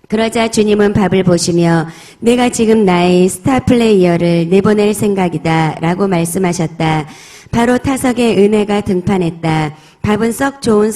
Speaker 3: 그러자 주님은 밥을 보시며 내가 지금 나의 스타 플레이어를 내보낼 생각이다 라고 말씀하셨다. 바로 타석에 은혜가 등판했다. 밥은 썩 좋은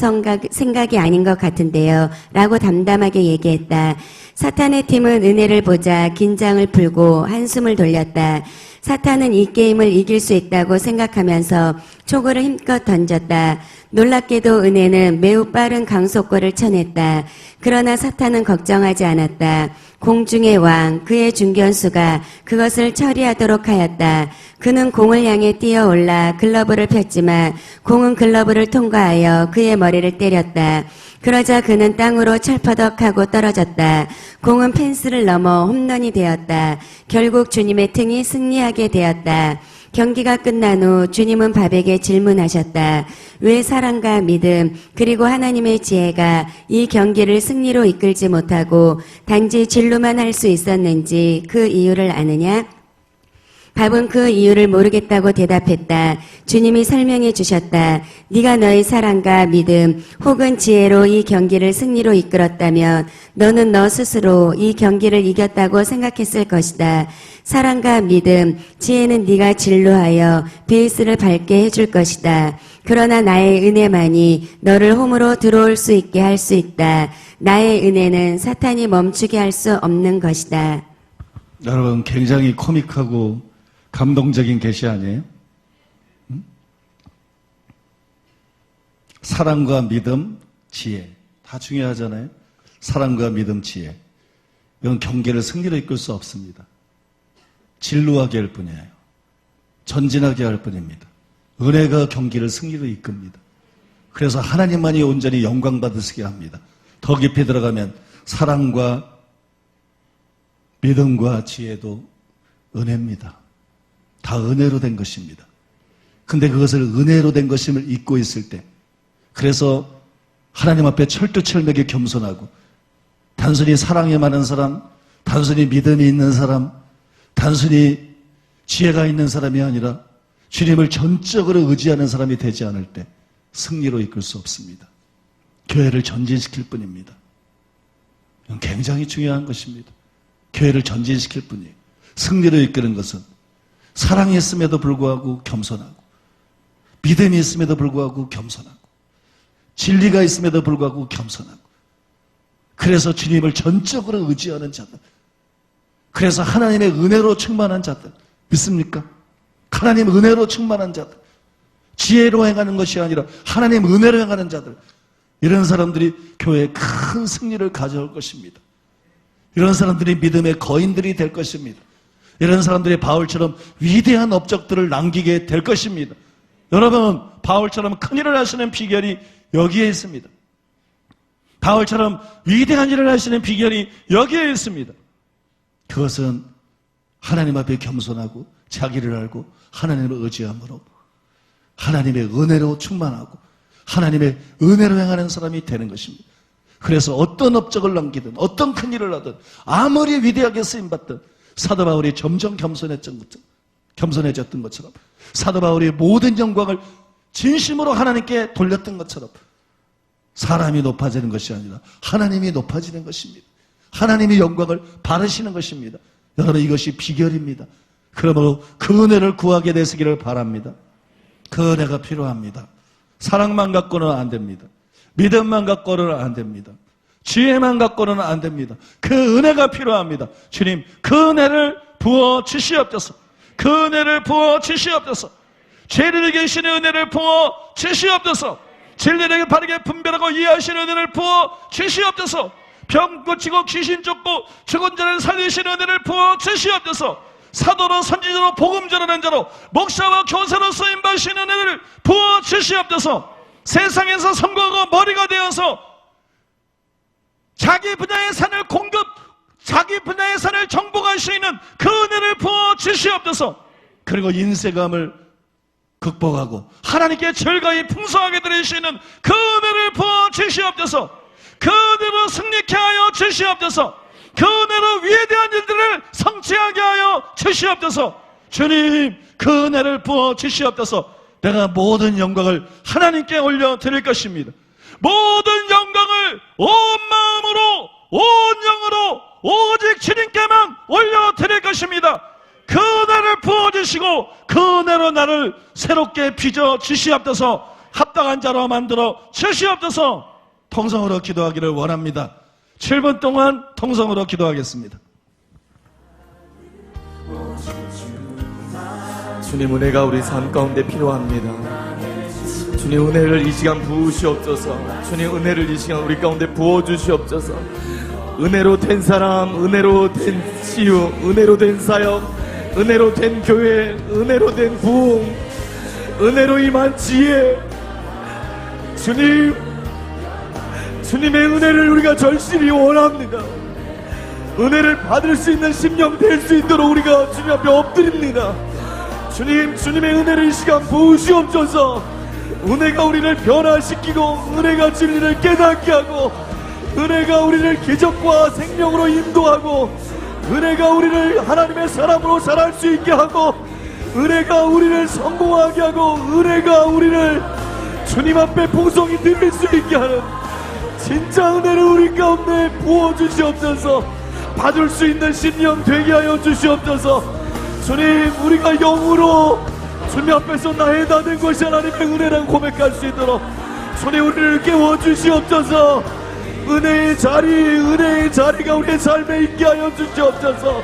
Speaker 3: 생각이 아닌 것 같은데요 라고 담담하게 얘기했다. 사탄의 팀은 은혜를 보자 긴장을 풀고 한숨을 돌렸다. 사탄은 이 게임을 이길 수 있다고 생각하면서 초구를 힘껏 던졌다. 놀랍게도 은혜는 매우 빠른 강속구를 쳐냈다. 그러나 사탄은 걱정하지 않았다. 공중의 왕, 그의 중견수가 그것을 처리하도록 하였다. 그는 공을 향해 뛰어올라 글러브를 폈지만 공은 글러브를 통과하여 그의 머리를 때렸다. 그러자 그는 땅으로 철퍼덕하고 떨어졌다. 공은 펜스를 넘어 홈런이 되었다. 결국 주님의 팀이 승리하게 되었다. 경기가 끝난 후 주님은 밥에게 질문하셨다. 왜 사랑과 믿음 그리고 하나님의 지혜가 이 경기를 승리로 이끌지 못하고 단지 진로만 할 수 있었는지 그 이유를 아느냐? 밥은 그 이유를 모르겠다고 대답했다. 주님이 설명해 주셨다. 네가 너의 사랑과 믿음 혹은 지혜로 이 경기를 승리로 이끌었다면 너는 너 스스로 이 경기를 이겼다고 생각했을 것이다. 사랑과 믿음, 지혜는 네가 진로하여 베이스를 밟게 해줄 것이다. 그러나 나의 은혜만이 너를 홈으로 들어올 수 있게 할 수 있다. 나의 은혜는 사탄이 멈추게 할 수 없는 것이다.
Speaker 2: 여러분 굉장히 코믹하고 감동적인 계시 아니에요? 사랑과 믿음, 지혜 다 중요하잖아요. 사랑과 믿음, 지혜 이건 경기를 승리로 이끌 수 없습니다.
Speaker 4: 진루하게 할 뿐이에요. 전진하게 할 뿐입니다. 은혜가 경기를 승리로 이끕니다. 그래서 하나님만이 온전히 영광 받으시게 합니다. 더 깊이 들어가면 사랑과 믿음과 지혜도 은혜입니다. 다 은혜로 된 것입니다. 근데 그것을 은혜로 된 것임을 잊고 있을 때, 그래서 하나님 앞에 철두철미하게 겸손하고 단순히 사랑에 많은 사람, 단순히 믿음이 있는 사람, 단순히 지혜가 있는 사람이 아니라 주님을 전적으로 의지하는 사람이 되지 않을 때 승리로 이끌 수 없습니다. 교회를 전진시킬 뿐입니다. 이건 굉장히 중요한 것입니다. 교회를 전진시킬 뿐이에요. 승리로 이끄는 것은 사랑이 있음에도 불구하고 겸손하고, 믿음이 있음에도 불구하고 겸손하고, 진리가 있음에도 불구하고 겸손하고, 그래서 주님을 전적으로 의지하는 자들, 그래서 하나님의 은혜로 충만한 자들, 믿습니까? 하나님 은혜로 충만한 자들, 지혜로 행하는 것이 아니라 하나님 은혜로 행하는 자들, 이런 사람들이 교회에 큰 승리를 가져올 것입니다. 이런 사람들이 믿음의 거인들이 될 것입니다. 이런 사람들이 바울처럼 위대한 업적들을 남기게 될 것입니다. 여러분, 바울처럼 큰일을 하시는 비결이 여기에 있습니다. 바울처럼 위대한 일을 하시는 비결이 여기에 있습니다. 그것은 하나님 앞에 겸손하고 자기를 알고 하나님을 의지함으로 하나님의 은혜로 충만하고 하나님의 은혜로 행하는 사람이 되는 것입니다. 그래서 어떤 업적을 남기든 어떤 큰일을 하든 아무리 위대하게 쓰임받든 사도 바울이 점점 겸손해졌던 것처럼, 사도 바울이 모든 영광을 진심으로 하나님께 돌렸던 것처럼 사람이 높아지는 것이 아니라 하나님이 높아지는 것입니다. 하나님이 영광을 바르시는 것입니다. 여러분, 이것이 비결입니다. 그러므로 그 은혜를 구하게 되시기를 바랍니다. 그 은혜가 필요합니다. 사랑만 갖고는 안 됩니다. 믿음만 갖고는 안 됩니다. 지혜만 갖고는 안 됩니다. 그 은혜가 필요합니다. 주님, 그 은혜를 부어 주시옵소서. 그 은혜를 부어 주시옵소서. 죄를 계시는 은혜를 부어 주시옵소서. 진리를 바르게 분별하고 이해하시는 은혜를 부어 주시옵소서. 병 고치고 귀신 쫓고 죽은 자를 살리시는 은혜를 부어 주시옵소서. 사도로 선지자로 복음 전하는 자로 목사와 교사로 쓰임 받으시는 은혜를 부어 주시옵소서. 세상에서 선거하고 머리가 되어서 자기 분야의 산을 자기 분야의 산을 정복할 수 있는 그 은혜를 부어 주시옵소서. 그리고 인세감을 극복하고 하나님께 즐거이 풍성하게 드릴 수 있는 그 은혜를 부어 주시옵소서. 그 은혜로 승리케 하여 주시옵소서. 그 은혜로 위대한 일들을 성취하게 하여 주시옵소서. 주님, 그 은혜를 부어 주시옵소서. 내가 모든 영광을 하나님께 올려드릴 것입니다. 모든 영광을 온 마음으로 온 영으로 오직 주님께만 올려드릴 것입니다. 그 은혜를 부어주시고 그 은혜로 나를 새롭게 빚어 주시옵소서. 합당한 자로 만들어 주시옵소서. 통성으로 기도하기를 원합니다. 7분 동안 통성으로 기도하겠습니다.
Speaker 1: 주님, 은혜가 우리 삶 가운데 필요합니다. 주님, 은혜를 이 시간 부으시옵소서. 주님, 은혜를 이 시간 우리 가운데 부어주시옵소서. 은혜로 된 사람, 은혜로 된 치유, 은혜로 된 사역, 은혜로 된 교회, 은혜로 된 부흥, 은혜로 임한 지혜. 주님, 주님의 은혜를 우리가 절실히 원합니다. 은혜를 받을 수 있는 심령 될 수 있도록 우리가 주님 앞에 엎드립니다. 주님, 주님의 은혜를 이 시간 부으시옵소서. 은혜가 우리를 변화시키고 은혜가 진리를 깨닫게 하고 은혜가 우리를 기적과 생명으로 인도하고 은혜가 우리를 하나님의 사람으로 자랄 수 있게 하고 은혜가 우리를 성공하게 하고 은혜가 우리를 주님 앞에 풍성히 드릴 수 있게 하는 진짜 은혜를 우리 가운데 부어주시옵소서. 받을 수 있는 심령 되게 하여 주시옵소서. 주님, 우리가 영으로 주님 앞에서 나의 다 된 것이 하나님의 은혜라고 고백할 수 있도록 주님, 우리를 깨워주시옵소서. 은혜의 자리가 우리의 삶에 있게 하여 주시옵소서.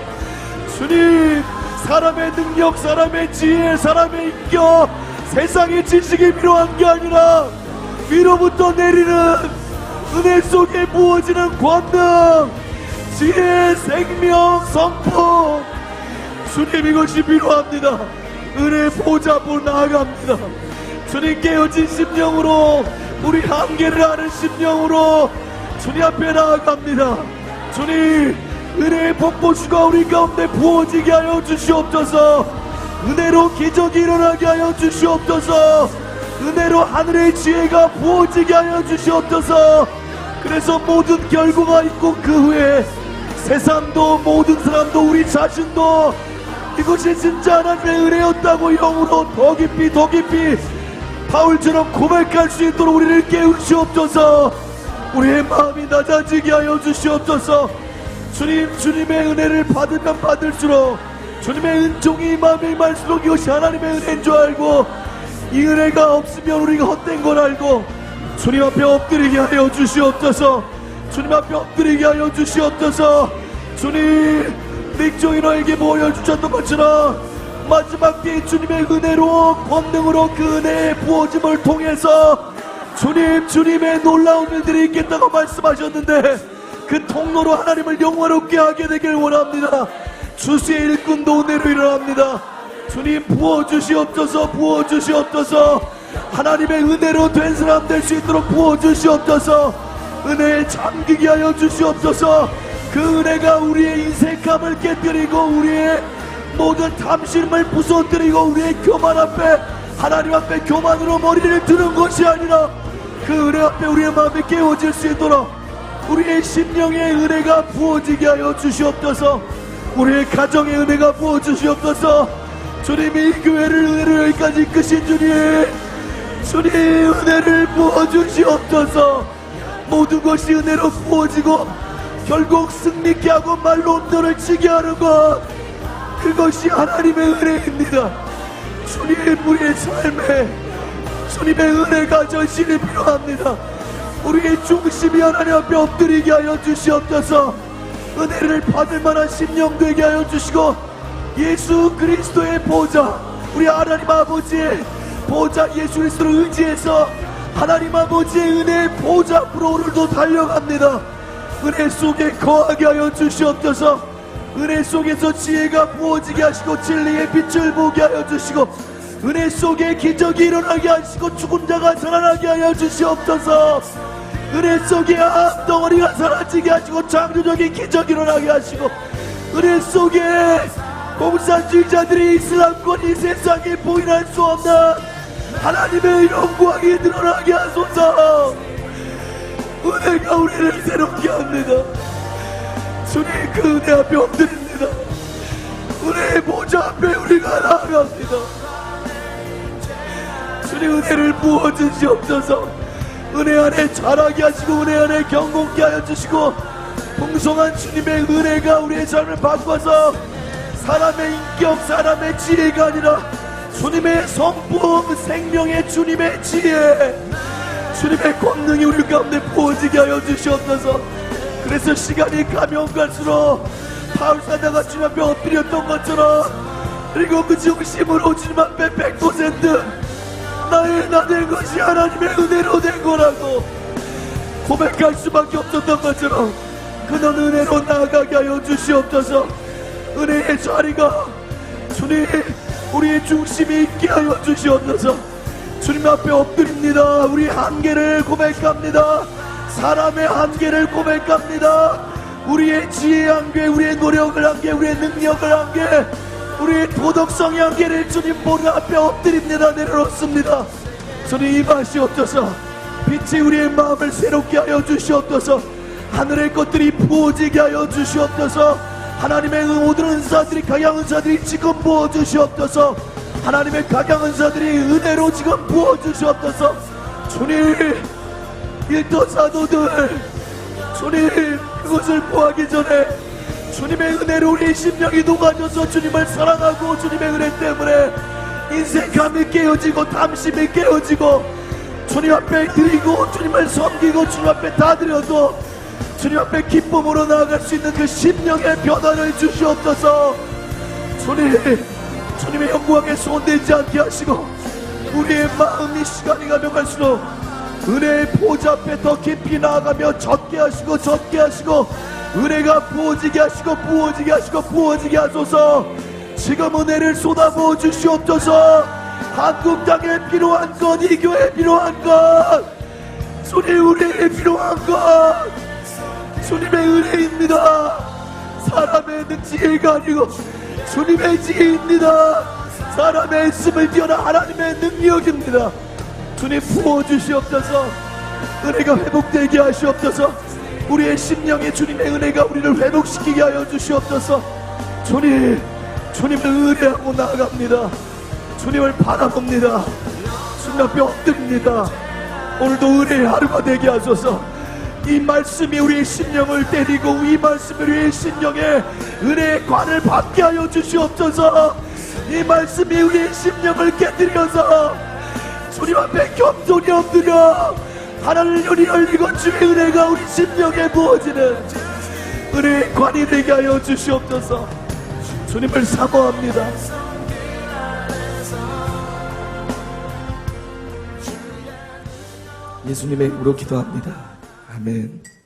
Speaker 1: 주님, 사람의 능력, 사람의 지혜, 사람의 인격, 세상의 지식이 필요한 게 아니라 위로부터 내리는 은혜 속에 부어지는 권능, 지혜, 생명, 성품, 주님, 이것이 필요합니다. 은혜의 보좌 앞으로 나아갑니다. 주님, 깨어진 심령으로, 우리 한계를 아는 심령으로 주님 앞에 나아갑니다. 주님, 은혜의 폭포수가 우리 가운데 부어지게 하여 주시옵소서. 은혜로 기적이 일어나게 하여 주시옵소서. 은혜로 하늘의 지혜가 부어지게 하여 주시옵소서. 그래서 모든 결과가 있고 그 후에 세상도 모든 사람도 우리 자신도 이것이 진짜 하나님의 은혜였다고 영으로 더 깊이 바울처럼 고백할 수 있도록 우리를 깨우시옵소서. 우리의 마음이 낮아지게 하여 주시옵소서. 주님, 주님의 은혜를 받으면 받을수록, 주님의 은총이 이 마음에 임할수록 이것이 하나님의 은혜인 줄 알고, 이 은혜가 없으면 우리가 헛된 걸 알고 주님 앞에 엎드리게 하여 주시옵소서. 주님 앞에 엎드리게 하여 주시옵소서. 주님, 닉종이 너에게 보여주셨던 것처럼 마지막 때에 주님의 은혜로, 권능으로 그 은혜의 부어짐을 통해서 주님의 놀라운 일들이 있겠다고 말씀하셨는데, 그 통로로 하나님을 영화롭게 하게 되길 원합니다. 주수의 일꾼도 은혜로 일어납니다. 주님, 부어주시옵소서. 부어주시옵소서. 하나님의 은혜로 된 사람 될 수 있도록 부어주시옵소서. 은혜에 잠기게 하여 주시옵소서. 그 은혜가 우리의 인색함을 깨뜨리고 우리의 모든 탐심을 부숴뜨리고 우리의 교만 앞에, 하나님 앞에 교만으로 머리를 드는 것이 아니라 그 은혜 앞에 우리의 마음이 깨워질 수 있도록 우리의 심령의 은혜가 부어지게 하여 주시옵소서. 우리의 가정의 은혜가 부어주시옵소서. 주님이 이 교회를 은혜로 여기까지 이끄신 주님 은혜를 부어주시옵소서. 모든 것이 은혜로 부어지고 결국 승리케 하고 말로 엄도를 치게 하는 것, 그것이 하나님의 은혜입니다. 주님, 우리의 삶에 주님의 은혜가 전신이 필요합니다. 우리의 중심이 하나님 앞에 엎드리게 하여 주시옵소서. 은혜를 받을 만한 심령 되게 하여 주시고, 예수 그리스도의 보좌, 우리 하나님 아버지의 보좌 예수 그리스도를 의지해서 하나님 아버지의 은혜의 보좌 앞으로 오늘도 달려갑니다. 은혜 속에 거하게 하여 주시옵소서. 은혜 속에서 지혜가 부어지게 하시고 진리의 빛을 보게 하여 주시고, 은혜 속에 기적이 일어나게 하시고 죽은 자가 살아나게 하여 주시옵소서. 은혜 속에 암덩어리가 사라지게 하시고 창조적인 기적이 일어나게 하시고, 은혜 속에 공산주의자들이 이슬람권 이 세상에 보인할 수 없는 하나님의 영광이 드러나게 하소서. 은혜가 우리를 새롭게 합니다. 주님, 그 은혜 앞에 엎드립니다. 은혜의 보좌 앞에 우리가 나아갑니다. 주님, 은혜를 부어주시옵소서. 은혜 안에 자라게 하시고 은혜 안에 경건케 하여 주시고, 풍성한 주님의 은혜가 우리의 삶을 바꿔서 사람의 인격, 사람의 지혜가 아니라 주님의 성품, 생명의 주님의 지혜, 주님의 권능이 우리 가운데 부어지게 하여 주시옵소서. 그래서 시간이 가면 갈수록 바울 사자가 주님 앞에 엎드렸던 것처럼, 그리고 그 중심으로 주님 앞에 100% 나의 나 된 것이 하나님의 은혜로 된 거라고 고백할 수밖에 없었던 것처럼, 그는 은혜로 나아가게 하여 주시옵소서. 은혜의 자리가 주님, 우리의 중심이 있게 하여 주시옵소서. 주님 앞에 엎드립니다. 우리 한계를 고백합니다. 사람의 한계를 고백합니다. 우리의 지혜의 한계, 우리의 노력을 한계, 우리의 능력을 한계, 우리의 도덕성의 한계를 주님 보는 앞에 엎드립니다. 내려놓습니다. 주님, 임하시옵소서. 빛이 우리의 마음을 새롭게 하여 주시옵소서. 하늘의 것들이 부어지게 하여 주시옵소서. 하나님의 모든 은사들이, 각양 은사들이 지금 부어주시옵소서. 하나님의 각양 은사들이 은혜로 지금 부어주시옵소서. 주님, 일도 사도들, 주님, 그것을 구하기 전에 주님의 은혜로 우리의 심령이 녹아져서 주님을 사랑하고, 주님의 은혜 때문에 인색함이 깨어지고 탐심이 깨어지고 주님 앞에 드리고 주님을 섬기고 주님 앞에 다 드려도 주님 앞에 기쁨으로 나아갈 수 있는 그 심령의 변화를 주시옵소서. 주님의 영광에 손대지 않게 하시고, 우리의 마음이 시간이 가면 갈수록 은혜의 보좌 앞에 더 깊이 나아가며 젖게 하시고 은혜가 부어지게 하시고 부어지게 하소서. 지금 은혜를 쏟아부어 주시옵소서. 한국 땅에 필요한 것, 이 교회에 필요한 것, 주님 은혜에 필요한 것, 주님의 은혜입니다. 사람의 지혜가 아니고 주님의 지혜입니다. 사람의 있음을 뛰어난 하나님의 능력입니다. 주님 부어주시옵소서. 은혜가 회복되게 하시옵소서. 우리의 심령에 주님의 은혜가 우리를 회복시키게 하여 주시옵소서. 주님, 주님을 의뢰하고 나아갑니다. 주님을 바라봅니다. 주님 앞에 엎드립니다. 오늘도 은혜의 하루가 되게 하소서. 이 말씀이 우리의 심령을 때리고 이 말씀이 우리의 심령에 은혜의 관을 받게 하여 주시옵소서. 이 말씀이 우리의 심령을 깨뜨려서 주님 앞에 겸손히 엎드려 하나님의 눈이 열리고 주의 은혜가 우리 심령에 부어지는 은혜의 관이 되게 하여 주시옵소서. 주님을 사모합니다. 예수님의 이름으로 기도합니다. 아멘.